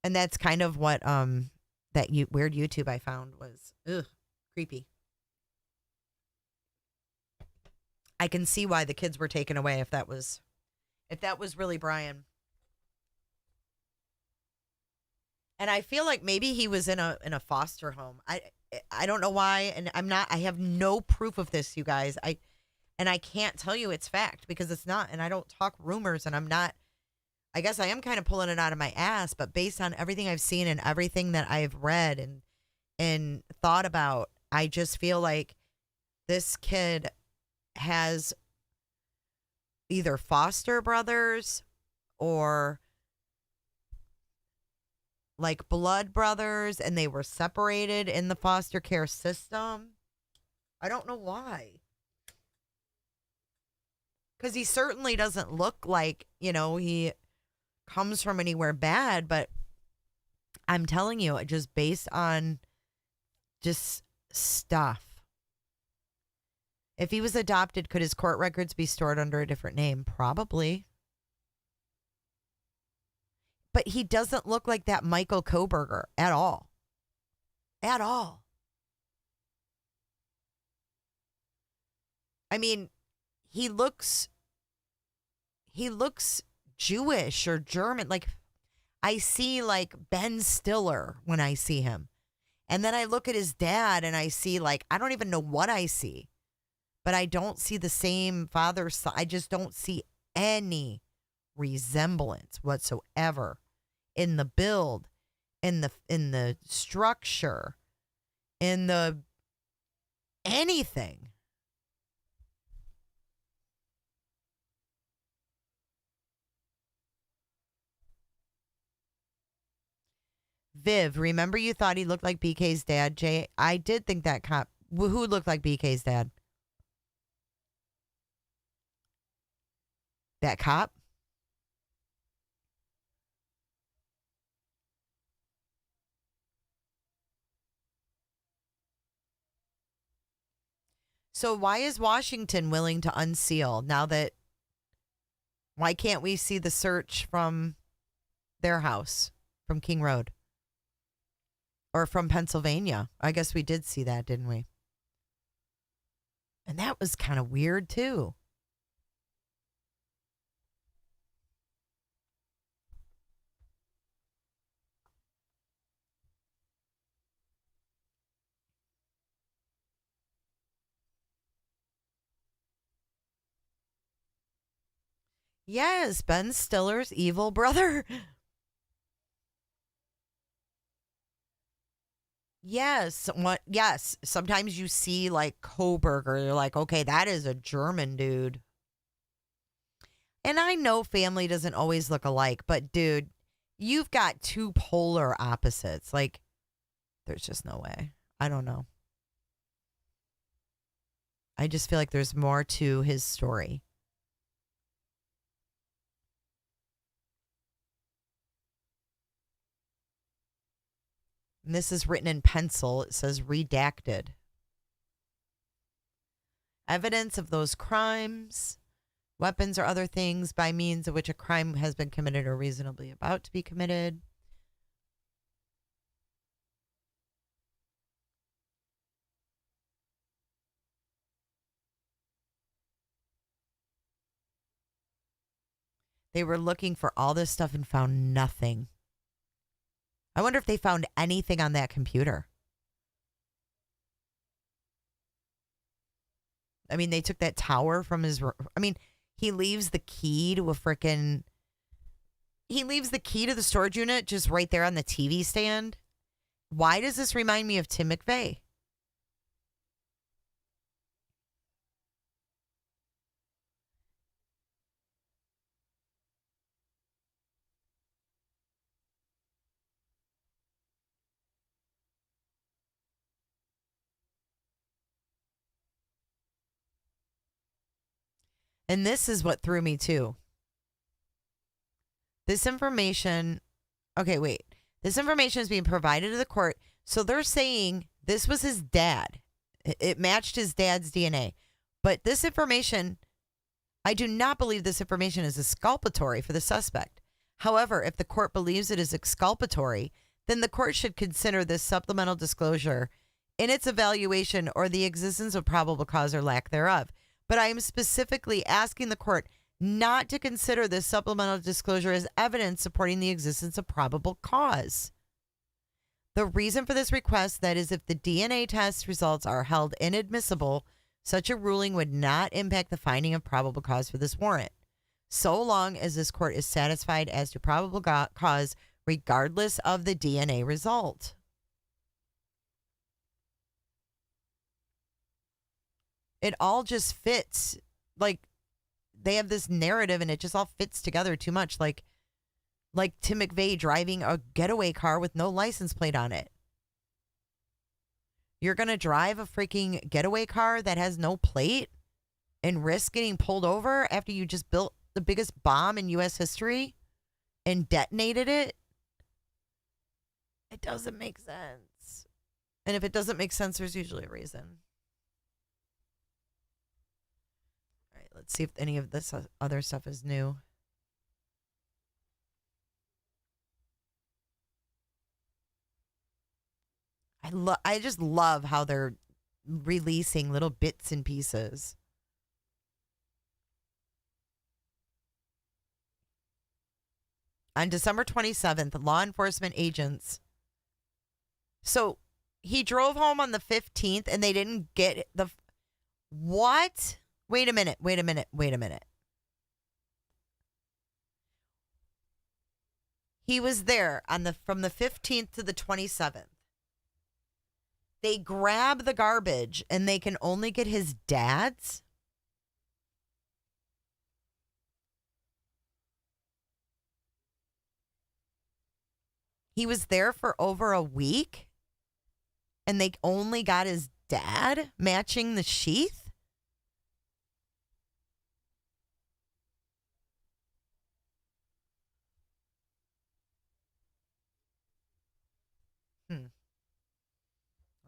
And that's kind of what that weird YouTube I found was Creepy. I can see why the kids were taken away if that was really Brian. And I feel like maybe he was in a foster home. I don't know why, and I have no proof of this, you guys. I can't tell you it's fact because it's not, and I don't talk rumors, and I guess I am kind of pulling it out of my ass, but based on everything I've seen and everything that I've read and thought about, I just feel like this kid has either foster brothers or like blood brothers, and they were separated in the foster care system. I don't know why. Because he certainly doesn't look like, he comes from anywhere bad, but I'm telling you, just based on just stuff. If he was adopted, could his court records be stored under a different name? Probably. But he doesn't look like that Michael KOHBERGER at all. At all. I mean, he looks Jewish or German. Like, I see like Ben Stiller when I see him. And then I look at his dad and I see like, I don't even know what I see. But I don't see the same father. I just don't see any resemblance whatsoever in the build, in the structure, in the anything. Viv, remember you thought he looked like BK's dad, Jay? I did think that cop. Who looked like BK's dad? That cop? So why is Washington willing to unseal now that, why can't we see the search from their house, from King Road? Or from Pennsylvania? I guess we did see that, didn't we? And that was kind of weird too. Yes, Ben Stiller's evil brother. Yes, yes. Sometimes you see like KOHBERGER, you're like, okay, that is a German dude. And I know family doesn't always look alike, but dude, you've got two polar opposites. Like, there's just no way. I don't know. I just feel like there's more to his story. And this is written in pencil. It says redacted. Evidence of those crimes, weapons or other things by means of which a crime has been committed or reasonably about to be committed. They were looking for all this stuff and found nothing. I wonder if they found anything on that computer. I mean, they took that tower from his... I mean, he leaves the key to a frickin'... He leaves the key to the storage unit just right there on the TV stand. Why does this remind me of Tim McVeigh? And this is what threw me too. This information, okay, wait. This information is being provided to the court. So they're saying this was his dad. It matched his dad's DNA. But this information, I do not believe this information is exculpatory for the suspect. However, if the court believes it is exculpatory, then the court should consider this supplemental disclosure in its evaluation or the existence of probable cause or lack thereof. But I am specifically asking the court not to consider this supplemental disclosure as evidence supporting the existence of probable cause. The reason for this request, that is, if the DNA test results are held inadmissible, such a ruling would not impact the finding of probable cause for this warrant, so long as this court is satisfied as to probable cause regardless of the DNA result. It all just fits. Like, they have this narrative and it just all fits together too much. Like Tim McVeigh driving a getaway car with no license plate on it. You're going to drive a freaking getaway car that has no plate and risk getting pulled over after you just built the biggest bomb in U.S. history and detonated it? It doesn't make sense. And if it doesn't make sense, there's usually a reason. All right, let's see if any of this other stuff is new. I just love how they're releasing little bits and pieces. On December 27th, law enforcement agents. So he drove home on the 15th and they didn't get the. What? Wait a minute. He was there from the 15th to the 27th. They grab the garbage and they can only get his dad's. He was there for over a week and they only got his dad matching the sheath?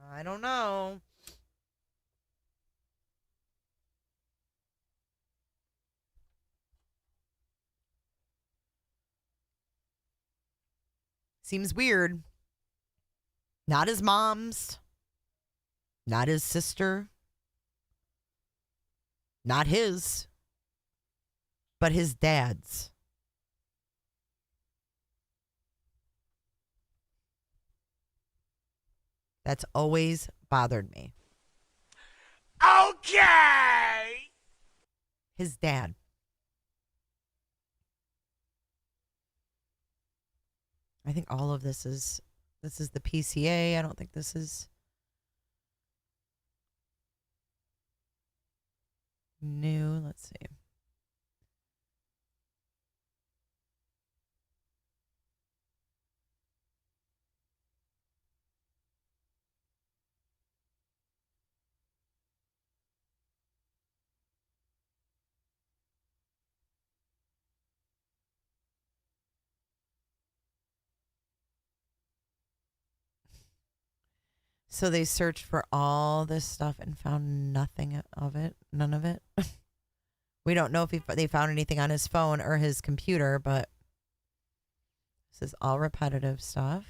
I don't know. Seems weird. Not his mom's. Not his sister. Not his. But his dad's. That's always bothered me. Okay. His dad. I think all of this is the PCA. I don't think this is new. Let's see. So they searched for all this stuff and found nothing of it. None of it. We don't know if they found anything on his phone or his computer, but this is all repetitive stuff.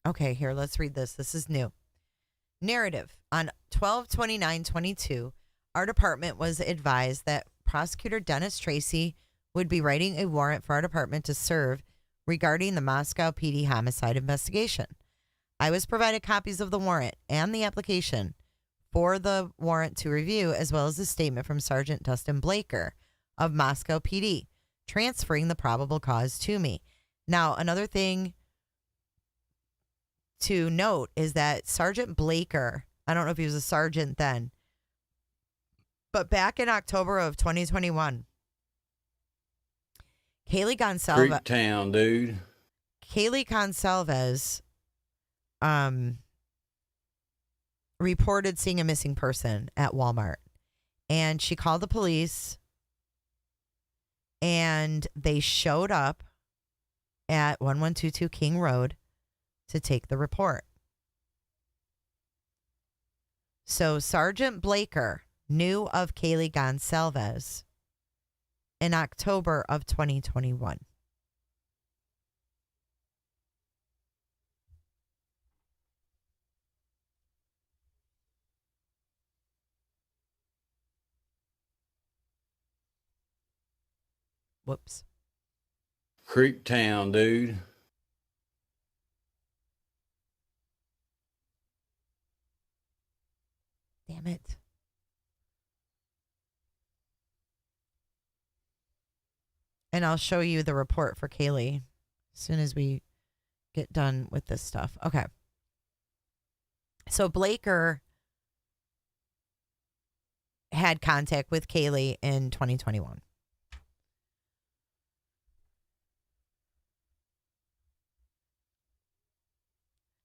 Okay, here, let's read this. This is new. Narrative. On 12/29/22, our department was advised that Prosecutor Dennis Tracy would be writing a warrant for our department to serve regarding the Moscow PD homicide investigation. I was provided copies of the warrant and the application for the warrant to review, as well as a statement from Sergeant Dustin Blaker of Moscow PD, transferring the probable cause to me. Now, another thing to note is that Sergeant Blaker, I don't know if he was a sergeant then, but back in October of 2021, Kaylee Goncalves, Creek town, dude. Kaylee Goncalves, reported seeing a missing person at Walmart, And she called the police, and they showed up at 1122 King Road to take the report. So Sergeant Blaker knew of Kaylee Goncalves in October of 2021. Whoops. Creep Town, dude. Damn it. And I'll show you the report for Kaylee as soon as we get done with this stuff. Okay. So Blaker had contact with Kaylee in 2021.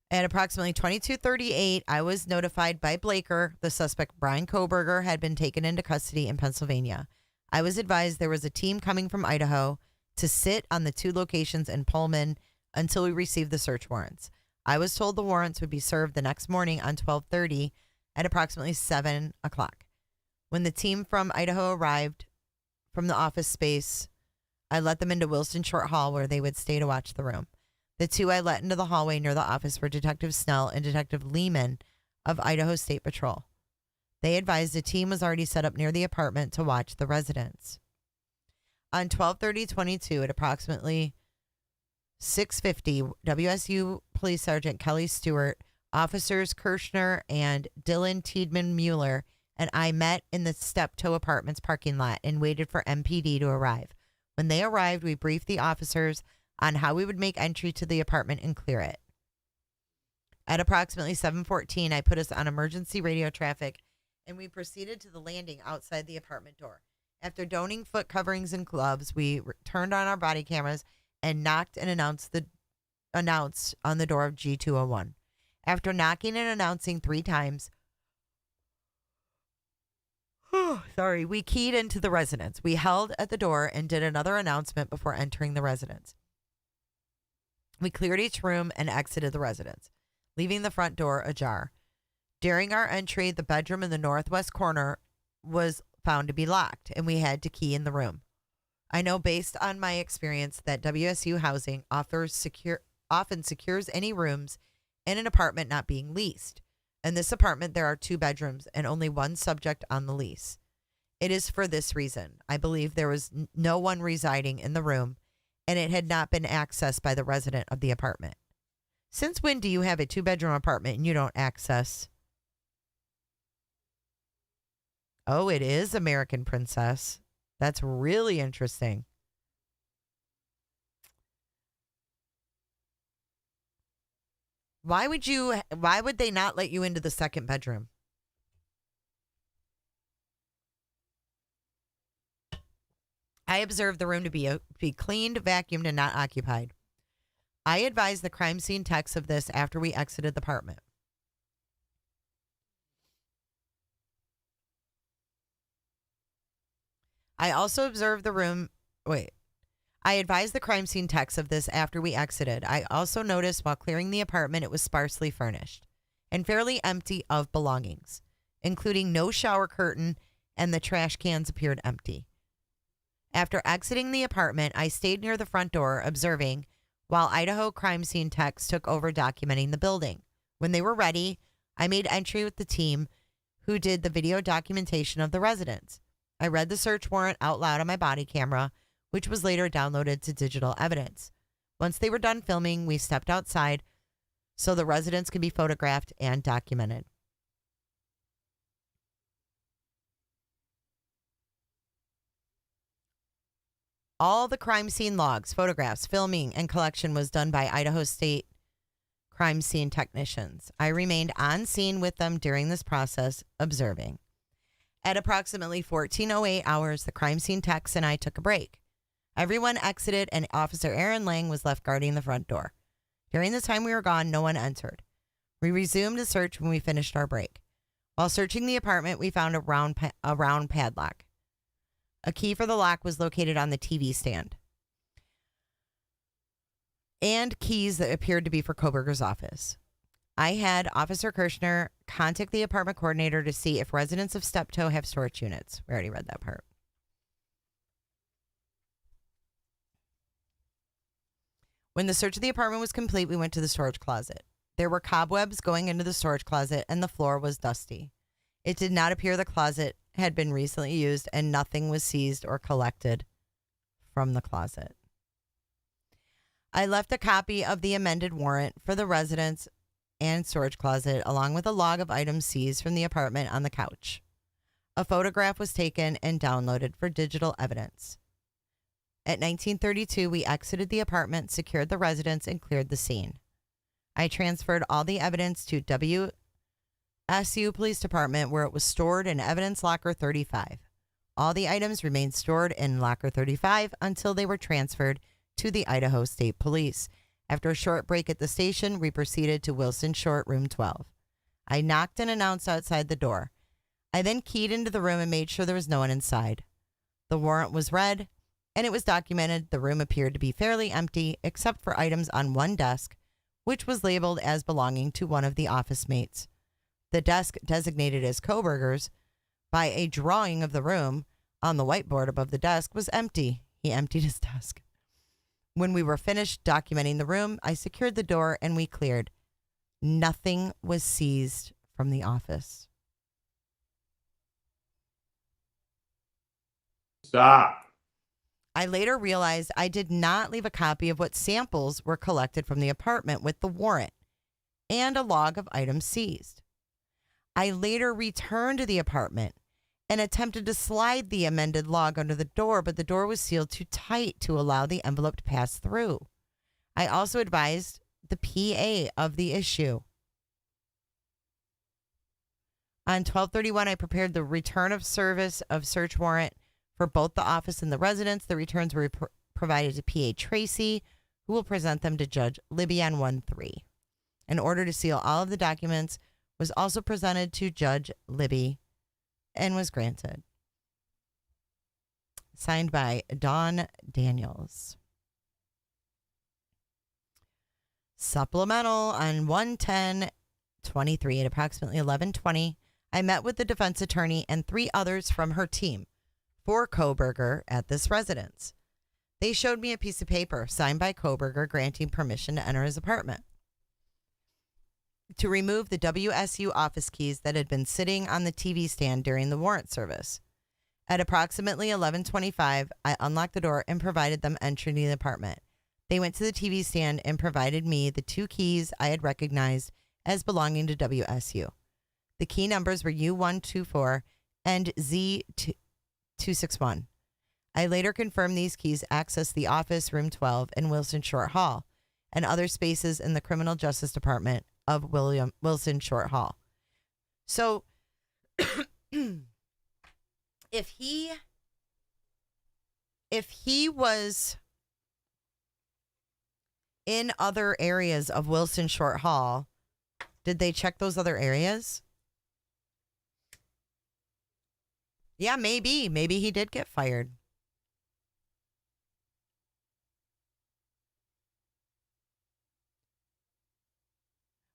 At approximately 22:38, I was notified by Blaker the suspect Bryan KOHBERGER had been taken into custody in Pennsylvania. I was advised there was a team coming from Idaho to sit on the 2 locations in Pullman until we received the search warrants. I was told the warrants would be served the next morning on 12:30 at approximately 7 o'clock. When the team from Idaho arrived from the office space, I let them into Wilson Short Hall where they would stay to watch the room. The 2 I let into the hallway near the office were Detective Snell and Detective Lehman of Idaho State Patrol. They advised a team was already set up near the apartment to watch the residents. On 12/30/22 at approximately 6:50, WSU Police Sergeant Kelly Stewart, Officers Kirshner and Dylan Tiedman Mueller, and I met in the Steptoe Apartments parking lot and waited for MPD to arrive. When they arrived, we briefed the officers on how we would make entry to the apartment and clear it. At approximately 7:14, I put us on emergency radio traffic, and we proceeded to the landing outside the apartment door. After donning foot coverings and gloves, we turned on our body cameras and knocked and announced on the door of G201. After knocking and announcing 3 times, we keyed into the residence. We held at the door and did another announcement before entering the residence. We cleared each room and exited the residence, leaving the front door ajar. During our entry, the bedroom in the northwest corner was found to be locked, and we had to key in the room. I know based on my experience that WSU housing often secures any rooms in an apartment not being leased. In this apartment, there are 2 bedrooms and only 1 subject on the lease. It is for this reason. I believe there was no one residing in the room, and it had not been accessed by the resident of the apartment. Since when do you have a 2-bedroom apartment and you don't access? Oh, it is American Princess. That's really interesting. Why would they not let you into the 2nd bedroom? I observed the room to be cleaned, vacuumed, and not occupied. I advised the crime scene techs of this after we exited the apartment. I also observed the room. I advised the crime scene techs of this after we exited. I also noticed while clearing the apartment it was sparsely furnished and fairly empty of belongings, including no shower curtain, and the trash cans appeared empty. After exiting the apartment, I stayed near the front door observing while Idaho crime scene techs took over documenting the building. When they were ready, I made entry with the team who did the video documentation of the residence. I read the search warrant out loud on my body camera, which was later downloaded to digital evidence. Once they were done filming, we stepped outside so the residents could be photographed and documented. All the crime scene logs, photographs, filming, and collection was done by Idaho State crime scene technicians. I remained on scene with them during this process, observing. At approximately 14:08 hours, the crime scene techs and I took a break. Everyone exited, and Officer Aaron Lang was left guarding the front door. During the time we were gone, no one entered. We resumed the search when we finished our break. While searching the apartment, we found a round padlock. A key for the lock was located on the TV stand, and keys that appeared to be for Kohberger's office. I had Officer Kirshner contact the apartment coordinator to see if residents of Steptoe have storage units. We already read that part. When the search of the apartment was complete, we went to the storage closet. There were cobwebs going into the storage closet, and the floor was dusty. It did not appear the closet had been recently used, and nothing was seized or collected from the closet. I left a copy of the amended warrant for the residence and storage closet, along with a log of items seized from the apartment on the couch. A photograph was taken and downloaded for digital evidence. At 1932, we exited the apartment, secured the residence, and cleared the scene. I transferred all the evidence to WSU Police Department, where it was stored in Evidence Locker 35. All the items remained stored in Locker 35 until they were transferred to the Idaho State Police. After a short break at the station, we proceeded to Wilson Short, room 12. I knocked and announced outside the door. I then keyed into the room and made sure there was no one inside. The warrant was read, and it was documented the room appeared to be fairly empty except for items on one desk, which was labeled as belonging to one of the office mates. The desk, designated as Kohberger's by a drawing of the room on the whiteboard above the desk, was empty. He emptied his desk. When we were finished documenting the room, I secured the door and we cleared. Nothing was seized from the office. Stop. I later realized I did not leave a copy of what samples were collected from the apartment with the warrant and a log of items seized. I later returned to the apartment and attempted to slide the amended log under the door, but the door was sealed too tight to allow the envelope to pass through. I also advised the PA of the issue. On 12/31, I prepared the return of service of search warrant for both the office and the residence. The returns were provided to PA Tracy, who will present them to Judge Libby on 1/3. An order to seal all of the documents was also presented to Judge Libby and was granted. Signed by Dawn Daniels. Supplemental on 1/10/23 at approximately 11:20, I met with the defense attorney and 3 others from her team for Kohberger at this residence. They showed me a piece of paper signed by Kohberger granting permission to enter his apartment, to remove the WSU office keys that had been sitting on the TV stand during the warrant service. At approximately 11:25, I unlocked the door and provided them entry to the apartment. They went to the TV stand and provided me the 2 keys I had recognized as belonging to WSU. The key numbers were U124 and Z261. I later confirmed these keys accessed the office, room 12, and Wilson Short Hall, and other spaces in the Criminal Justice Department of Wilson Short Hall. So, if he was in other areas of Wilson Short Hall, did they check those other areas? Yeah, maybe. Maybe he did get fired.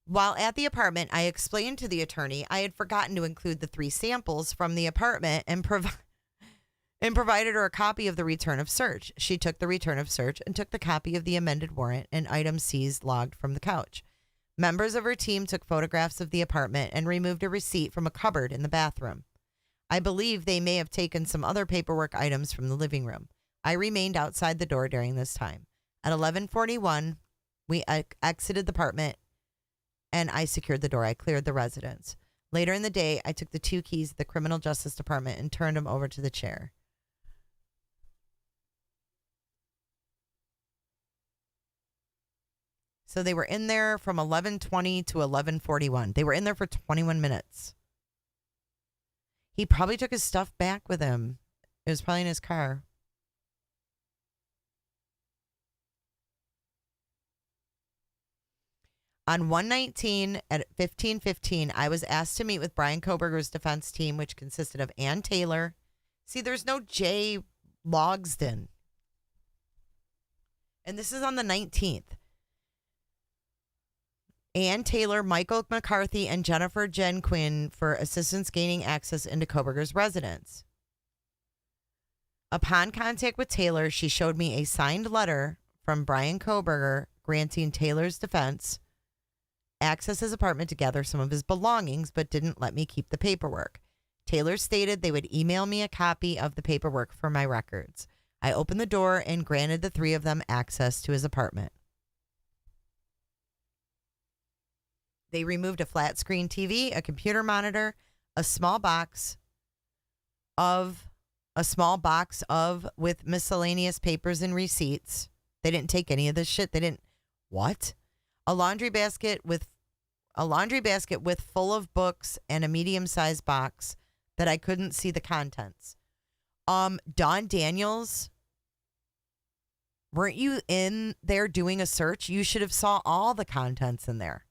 While at the apartment, I explained to the attorney I had forgotten to include the 3 samples from the apartment and provided her a copy of the return of search. She took the return of search and took the copy of the amended warrant and items seized logged from the couch. Members of her team took photographs of the apartment and removed a receipt from a cupboard in the bathroom. I believe they may have taken some other paperwork items from the living room. I remained outside the door during this time. At 11:41, we exited the apartment and I secured the door. I cleared the residence. Later in the day, I took the 2 keys of the Criminal Justice Department and turned them over to the chair. So they were in there from 11:20 to 11:41. They were in there for 21 minutes. He probably took his stuff back with him. It was probably in his car. On 119 at 15:15, I was asked to meet with Bryan Kohberger's defense team, which consisted of Ann Taylor. See, there's no J. Logsden. And this is on the 19th. Ann Taylor, Michael McCarthy, and Jennifer Genquin for assistance gaining access into Kohberger's residence. Upon contact with Taylor, she showed me a signed letter from Bryan Kohberger granting Taylor's defense access his apartment to gather some of his belongings, but didn't let me keep the paperwork. Taylor stated they would email me a copy of the paperwork for my records. I opened the door and granted the three of them access to his apartment. They removed a flat screen TV, a computer monitor, a small box with miscellaneous papers and receipts. They didn't take any of this shit. What? A laundry basket with full of books and a medium-sized box that I couldn't see the contents. Don Daniels, weren't you in there doing a search? You should have saw all the contents in there.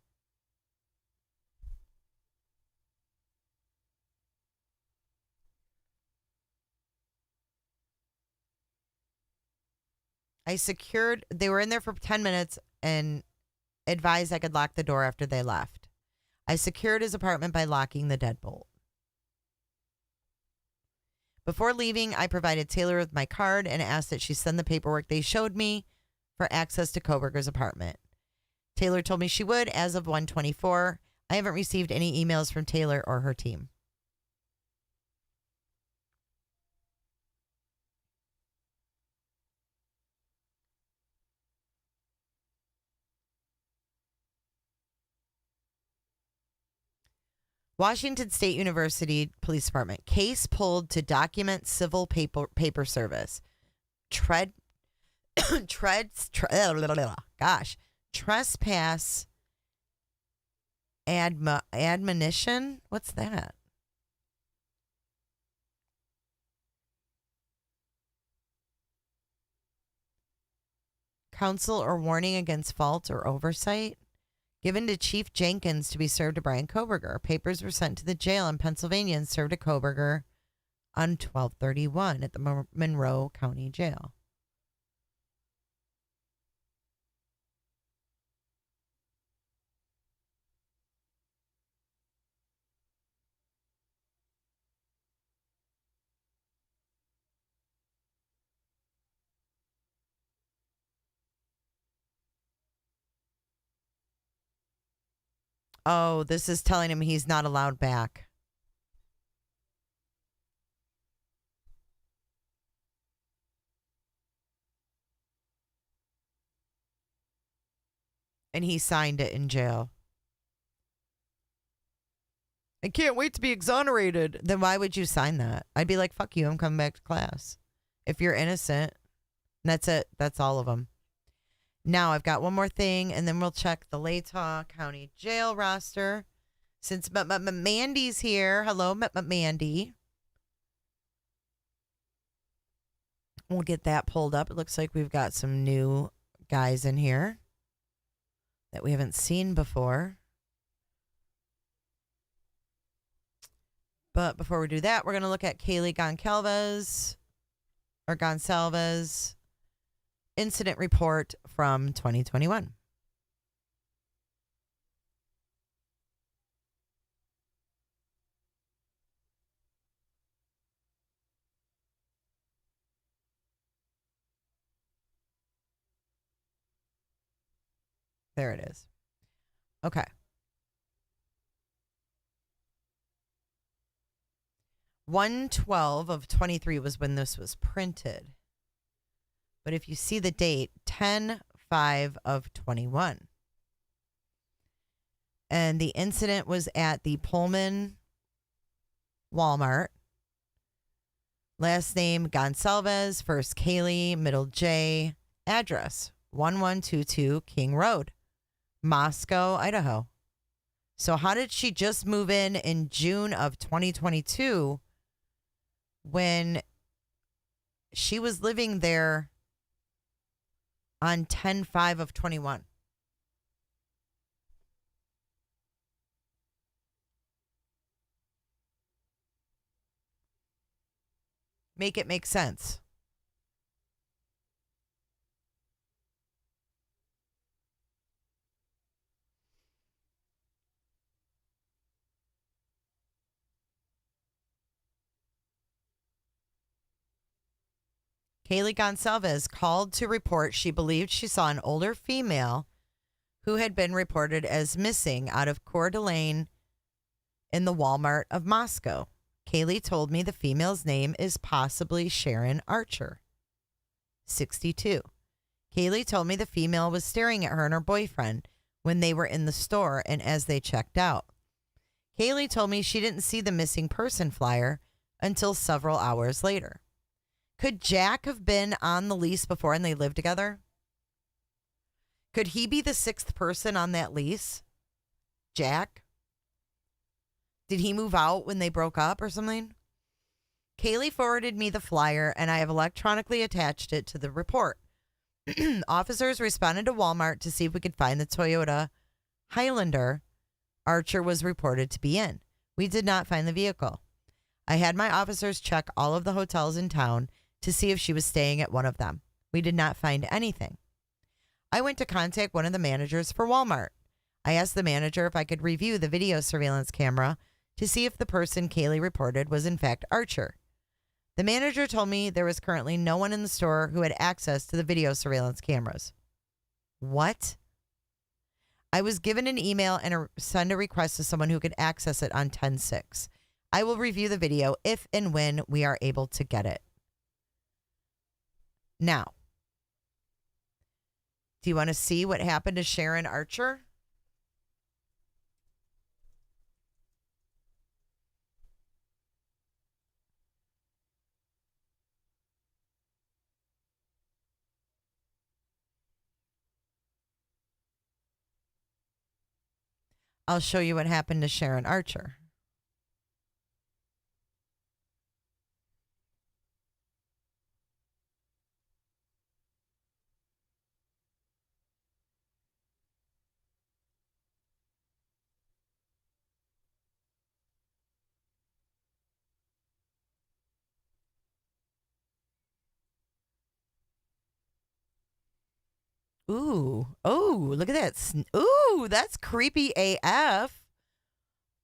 They were in there for 10 minutes and advised I could lock the door after they left. I secured his apartment by locking the deadbolt. Before leaving, I provided Taylor with my card and asked that she send the paperwork they showed me for access to Kohberger's apartment. Taylor told me she would as of 1:24. I haven't received any emails from Taylor or her team. Washington State University Police Department. Case pulled to document civil paper service. Trespass admonition? What's that? Counsel or warning against fault or oversight? Given to Chief Jenkins to be served to Bryan Kohberger. Papers were sent to the jail in Pennsylvania and served to Kohberger on 12/31 at the Monroe County Jail. Oh, this is telling him he's not allowed back. And he signed it in jail. I can't wait to be exonerated. Then why would you sign that? I'd be like, fuck you, I'm coming back to class. If you're innocent, that's it. That's all of them. Now I've got one more thing, and then we'll check the Latah County Jail roster. Since Mandy's here. Hello, Mandy. We'll get that pulled up. It looks like we've got some new guys in here that we haven't seen before. But before we do that, we're going to look at Kaylee Goncalves incident report from 2021. There it is. Okay. 1/12 of 23 was when this was printed. But if you see the date, 10/5 of 21. And the incident was at the Pullman Walmart. Last name Goncalves, first Kaylee, middle J. Address 1122 King Road, Moscow, Idaho. So how did she just move in June of 2022 when she was living there on 10/5 of 21? make it make sense. Kaylee Goncalves called to report she believed she saw an older female who had been reported as missing out of Coeur d'Alene in the Walmart of Moscow. Kaylee told me the female's name is possibly Sharon Archer, 62. Kaylee told me the female was staring at her and her boyfriend when they were in the store and as they checked out. Kaylee told me she didn't see the missing person flyer until several hours later. Could Jack have been on the lease before and they lived together? Could he be the sixth person on that lease? Jack? Did he move out when they broke up or something? Kaylee forwarded me the flyer and I have electronically attached it to the report. Officers responded to Walmart to see if we could find the Toyota Highlander Archer was reported to be in. We did not find the vehicle. I had my officers check all of the hotels in town to see if she was staying at one of them. We did not find anything. I went to contact one of the managers for Walmart. I asked the manager if I could review the video surveillance camera to see if the person Kaylee reported was in fact Archer. The manager told me there was currently no one in the store who had access to the video surveillance cameras. What? I was given an email and send a request to someone who could access it on 10/6. I will review the video if and when we are able to get it. Now, do you want to see what happened to Sharon Archer? I'll show you what happened to Sharon Archer. Ooh. Oh, look at that. Ooh, that's creepy AF.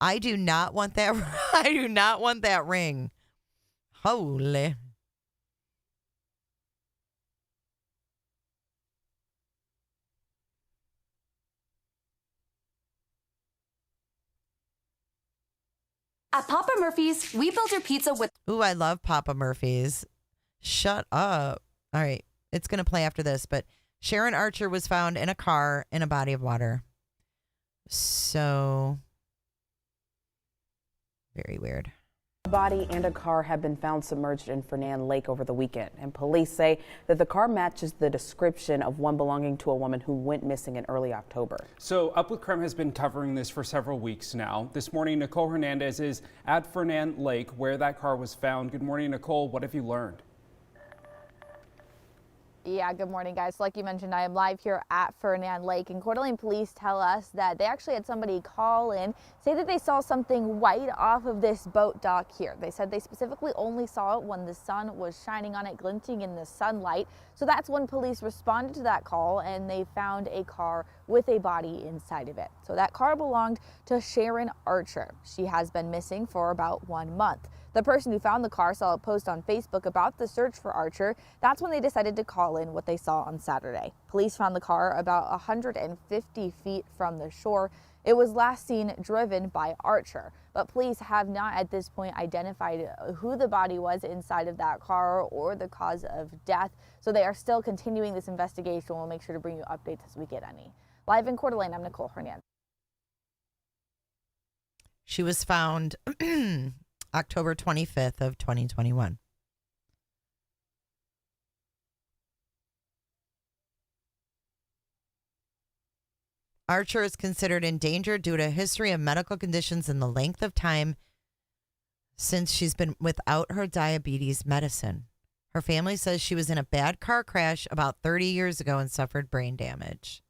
I do not want that. I do not want that ring. Holy. At Papa Murphy's, we build your pizza with... Ooh, I love Papa Murphy's. Shut up. All right. It's going to play after this, but Sharon Archer was found in a car in a body of water. So, very weird. A body and a car have been found submerged in Fernan Lake over the weekend, and police say that the car matches the description of one belonging to a woman who went missing in early October. So Up With Crime has been covering this for several weeks now. This morning, Nicole Hernandez is at Fernan Lake where that car was found. Good morning, Nicole. What have you learned? Yeah, good morning, guys. Like you mentioned, I am live here at Fernan Lake, and Coeur d'Alene police tell us that they actually had somebody call in, say that they saw something white off of this boat dock here. They said they specifically only saw it when the sun was shining on it, glinting in the sunlight. So that's when police responded to that call, and they found a car with a body inside of it. So that car belonged to Sharon Archer. She has been missing for about 1 month. The person who found the car saw a post on Facebook about the search for Archer. That's when they decided to call in what they saw on Saturday. Police found the car about 150 feet from the shore. It was last seen driven by Archer, but police have not at this point identified who the body was inside of that car or the cause of death. So they are still continuing this investigation. We'll make sure to bring you updates as we get any. Live in Coeur d'Alene, I'm Nicole Hernandez. She was found October 25th of 2021. Archer is considered endangered due to a history of medical conditions and the length of time since she's been without her diabetes medicine. Her family says she was in a bad car crash about 30 years ago and suffered brain damage.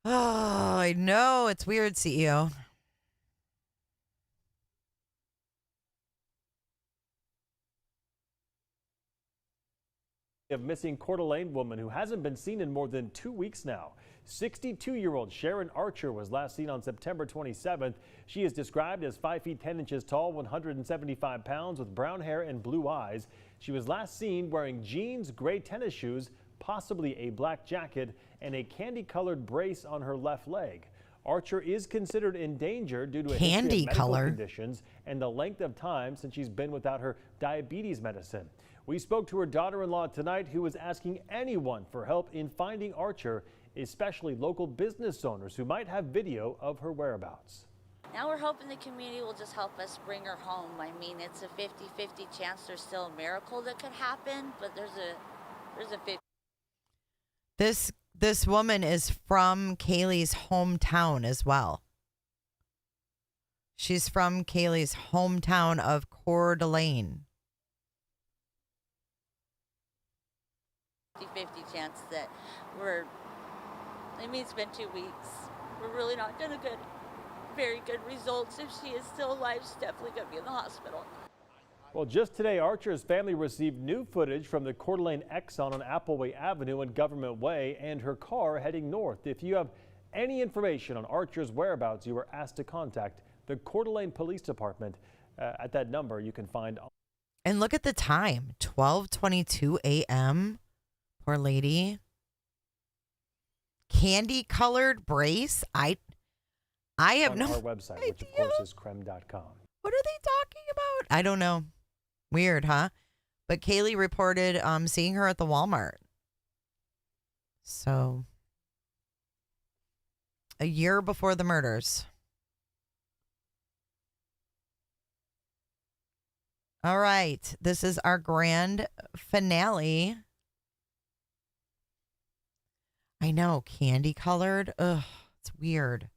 Oh, I know. It's weird, CEO. Of missing Coeur d'Alene woman who hasn't been seen in more than 2 weeks now. 62-year-old Sharon Archer was last seen on September 27th. She is described as 5 feet 10 inches tall, 175 pounds, with brown hair and blue eyes. She was last seen wearing jeans, gray tennis shoes, possibly a black jacket, and a candy-colored brace on her left leg. Archer is considered in danger due to a history of medical conditions and the length of time since she's been without her diabetes medicine. We spoke to her daughter-in-law tonight, who was asking anyone for help in finding Archer, especially local business owners who might have video of her whereabouts. Now we're hoping the community will just help us bring her home. I mean, it's a 50-50 chance there's still a miracle that could happen, but there's a 50. This woman is from Kaylee's hometown as well. She's from Kaylee's hometown of Coeur d'Alene. 50-50 chance that it's been 2 weeks. We're really not going to get very good results. If she is still alive, she's definitely going to be in the hospital. Well, just today, Archer's family received new footage from the Coeur d'Alene Exxon on Appleway Avenue and Government Way and her car heading north. If you have any information on Archer's whereabouts, you are asked to contact the Coeur d'Alene Police Department at that number you can find. And look at the time, 12:22 a.m. Poor lady. Candy-colored brace. I have on no our website, idea. which of course is creme.com. What are they talking about? I don't know. Weird, huh? But Kaylee reported seeing her at the Walmart. So, a year before the murders. All right. This is our grand finale. I know. Candy colored. Ugh. It's weird.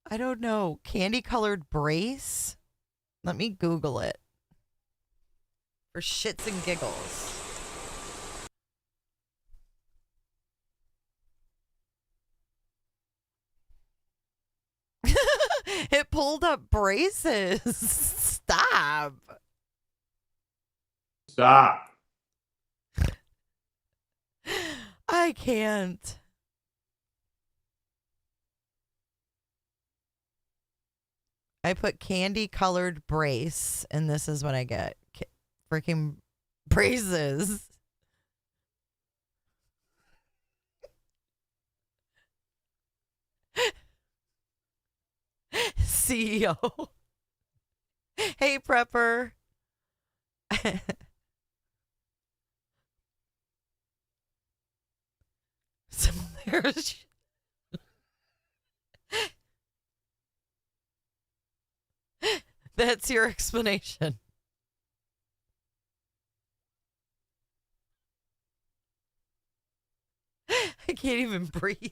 I don't know. Candy colored brace? Let me Google it. For shits and giggles. It pulled up braces. Stop. Stop. I can't. I put candy colored brace, and this is what I get. Freaking braces. CEO. Hey, prepper. So there's... That's your explanation. I can't even breathe.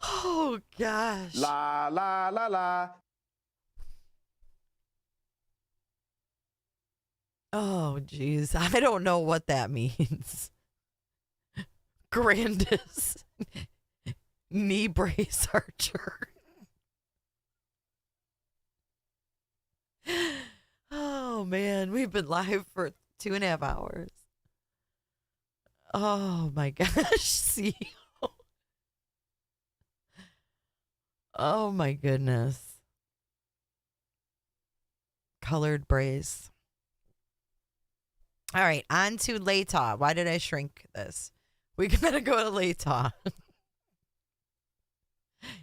Oh, gosh. La, la, la, la. Oh, geez. I don't know what that means. Grandis. Knee brace Archer. Oh, man. We've been live for 2.5 hours. Oh, my gosh. See? Oh, my goodness. Colored brace. All right, on to Latah. Why did I shrink this? We gotta go to Latah.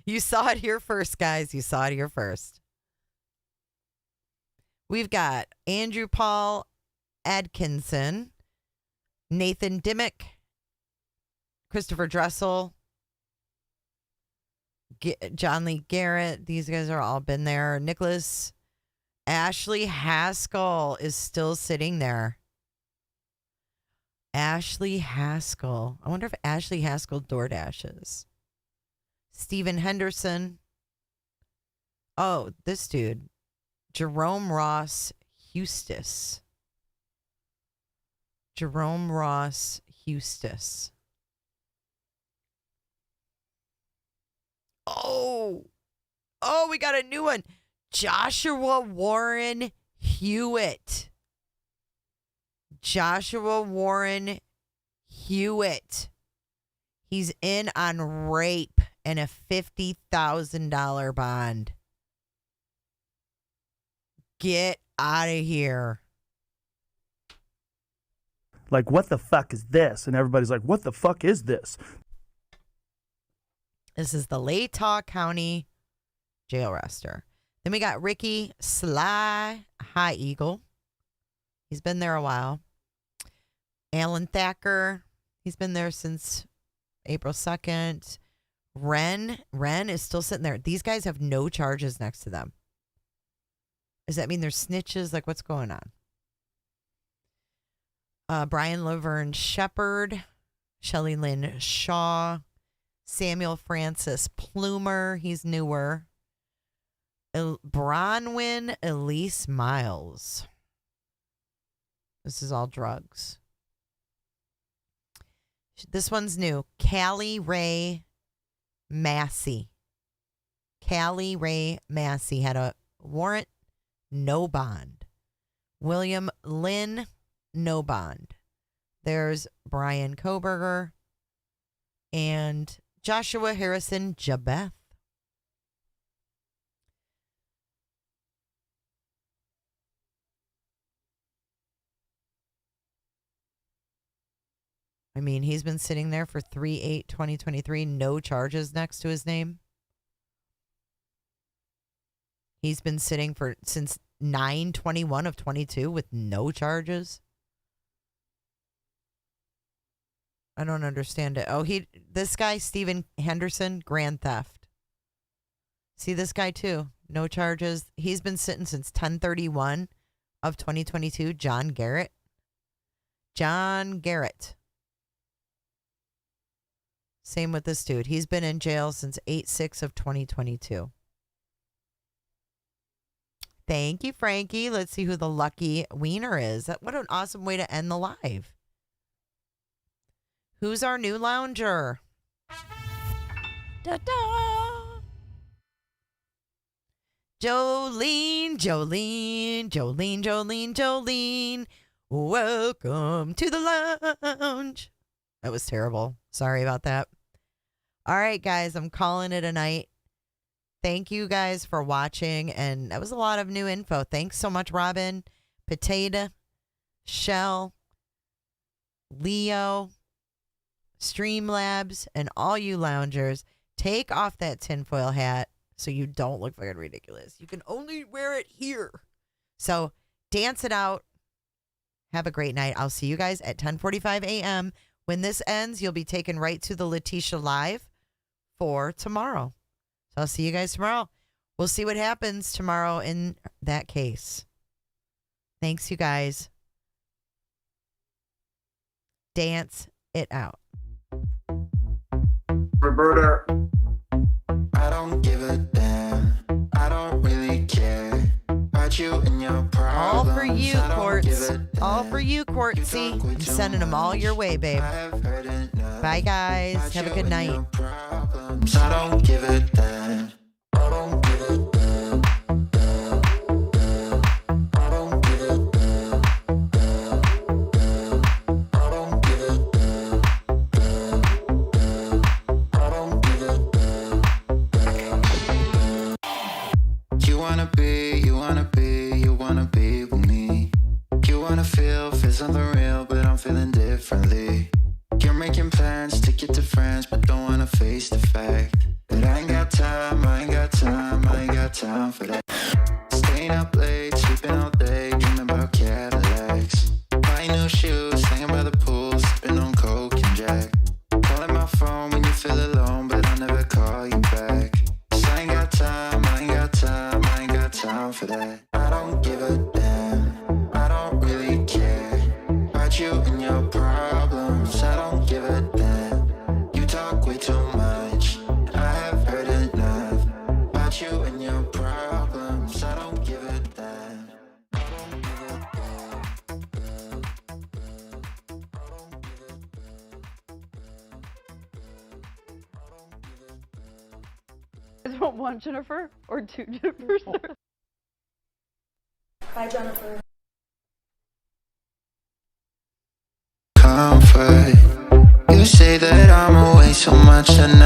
You saw it here first, guys. You saw it here first. We've got Andrew Paul Adkinson, Nathan Dimmick, Christopher Dressel, John Lee Garrett. These guys are all been there. Nicholas Ashley Haskell is still sitting there. Ashley Haskell. I wonder if Ashley Haskell DoorDashes. Stephen Henderson. Oh, this dude. Jerome Ross Hustis. Jerome Ross Hustis. Oh, we got a new one. Joshua Warren Hewitt. Joshua Warren Hewitt. He's in on rape and a $50,000 bond. Get out of here. Like, what the fuck is this? And everybody's like, what the fuck is this? This is the Latah County jail arrestor. Then we got Ricky Sly High Eagle. He's been there a while. Alan Thacker. He's been there since April 2nd. Ren is still sitting there. These guys have no charges next to them. Does that mean they're snitches? Like, what's going on? Brian Laverne Shepard. Shelley Lynn Shaw. Samuel Francis Plumer. He's newer. Bronwyn Elise Miles. This is all drugs. This one's new. Callie Ray Massey. Callie Ray Massey had a warrant, no bond. William Lynn, no bond. There's Brian Kohberger and Joshua Harrison Jabeth. I mean, he's been sitting there for 3/8/2023, no charges next to his name. He's been sitting for since 9/21 of 22 with no charges. I don't understand it. Oh, this guy, Stephen Henderson, grand theft. See this guy too, no charges. He's been sitting since 10/31 of 2022. John Garrett. Same with this dude. He's been in jail since 8/6 of 2022. Thank you, Frankie. Let's see who the lucky wiener is. What an awesome way to end the live. Who's our new lounger? Da-da! Jolene. Welcome to the lounge. That was terrible. Sorry about that. All right, guys, I'm calling it a night. Thank you guys for watching, and that was a lot of new info. Thanks so much, Robin, Potato, Shell, Leo, Streamlabs, and all you loungers. Take off that tinfoil hat so you don't look fucking ridiculous. You can only wear it here. So dance it out. Have a great night. I'll see you guys at 10:45 a.m. When this ends, you'll be taken right to the Letitia Live for tomorrow. So I'll see you guys tomorrow. We'll see what happens tomorrow in that case. Thanks, you guys. Dance it out. Roberta. I don't give a damn. I don't really care about you and your problems. All for you, Quartz. All for you, Quartzy. I'm sending them all your way, babe. Bye, guys. Have a good night. I don't give a damn. I don't give a damn. I don't give a damn. I don't give a damn. I don't give a damn. You wanna be with me. You wanna feel something real, but I'm feeling differently. You're making plans to get to friends, but don't wanna face the fact that I ain't got time for that. Staying up late, sleeping all day, dreaming about Cadillacs. Buying new shoes, hanging by the pool, sipping on Coke and Jack. Calling my phone when you feel alone, but I'll never call you back. 'Cause I ain't got time for that. I don't give a damn, I don't really care about you and your problems, I don't give a damn. You talk way too much, I have heard enough about you and your problems, I don't give a damn. You guys want one Jennifer or two Jennifers? Bye, Jennifer. Comfort. You say that I'm away so much and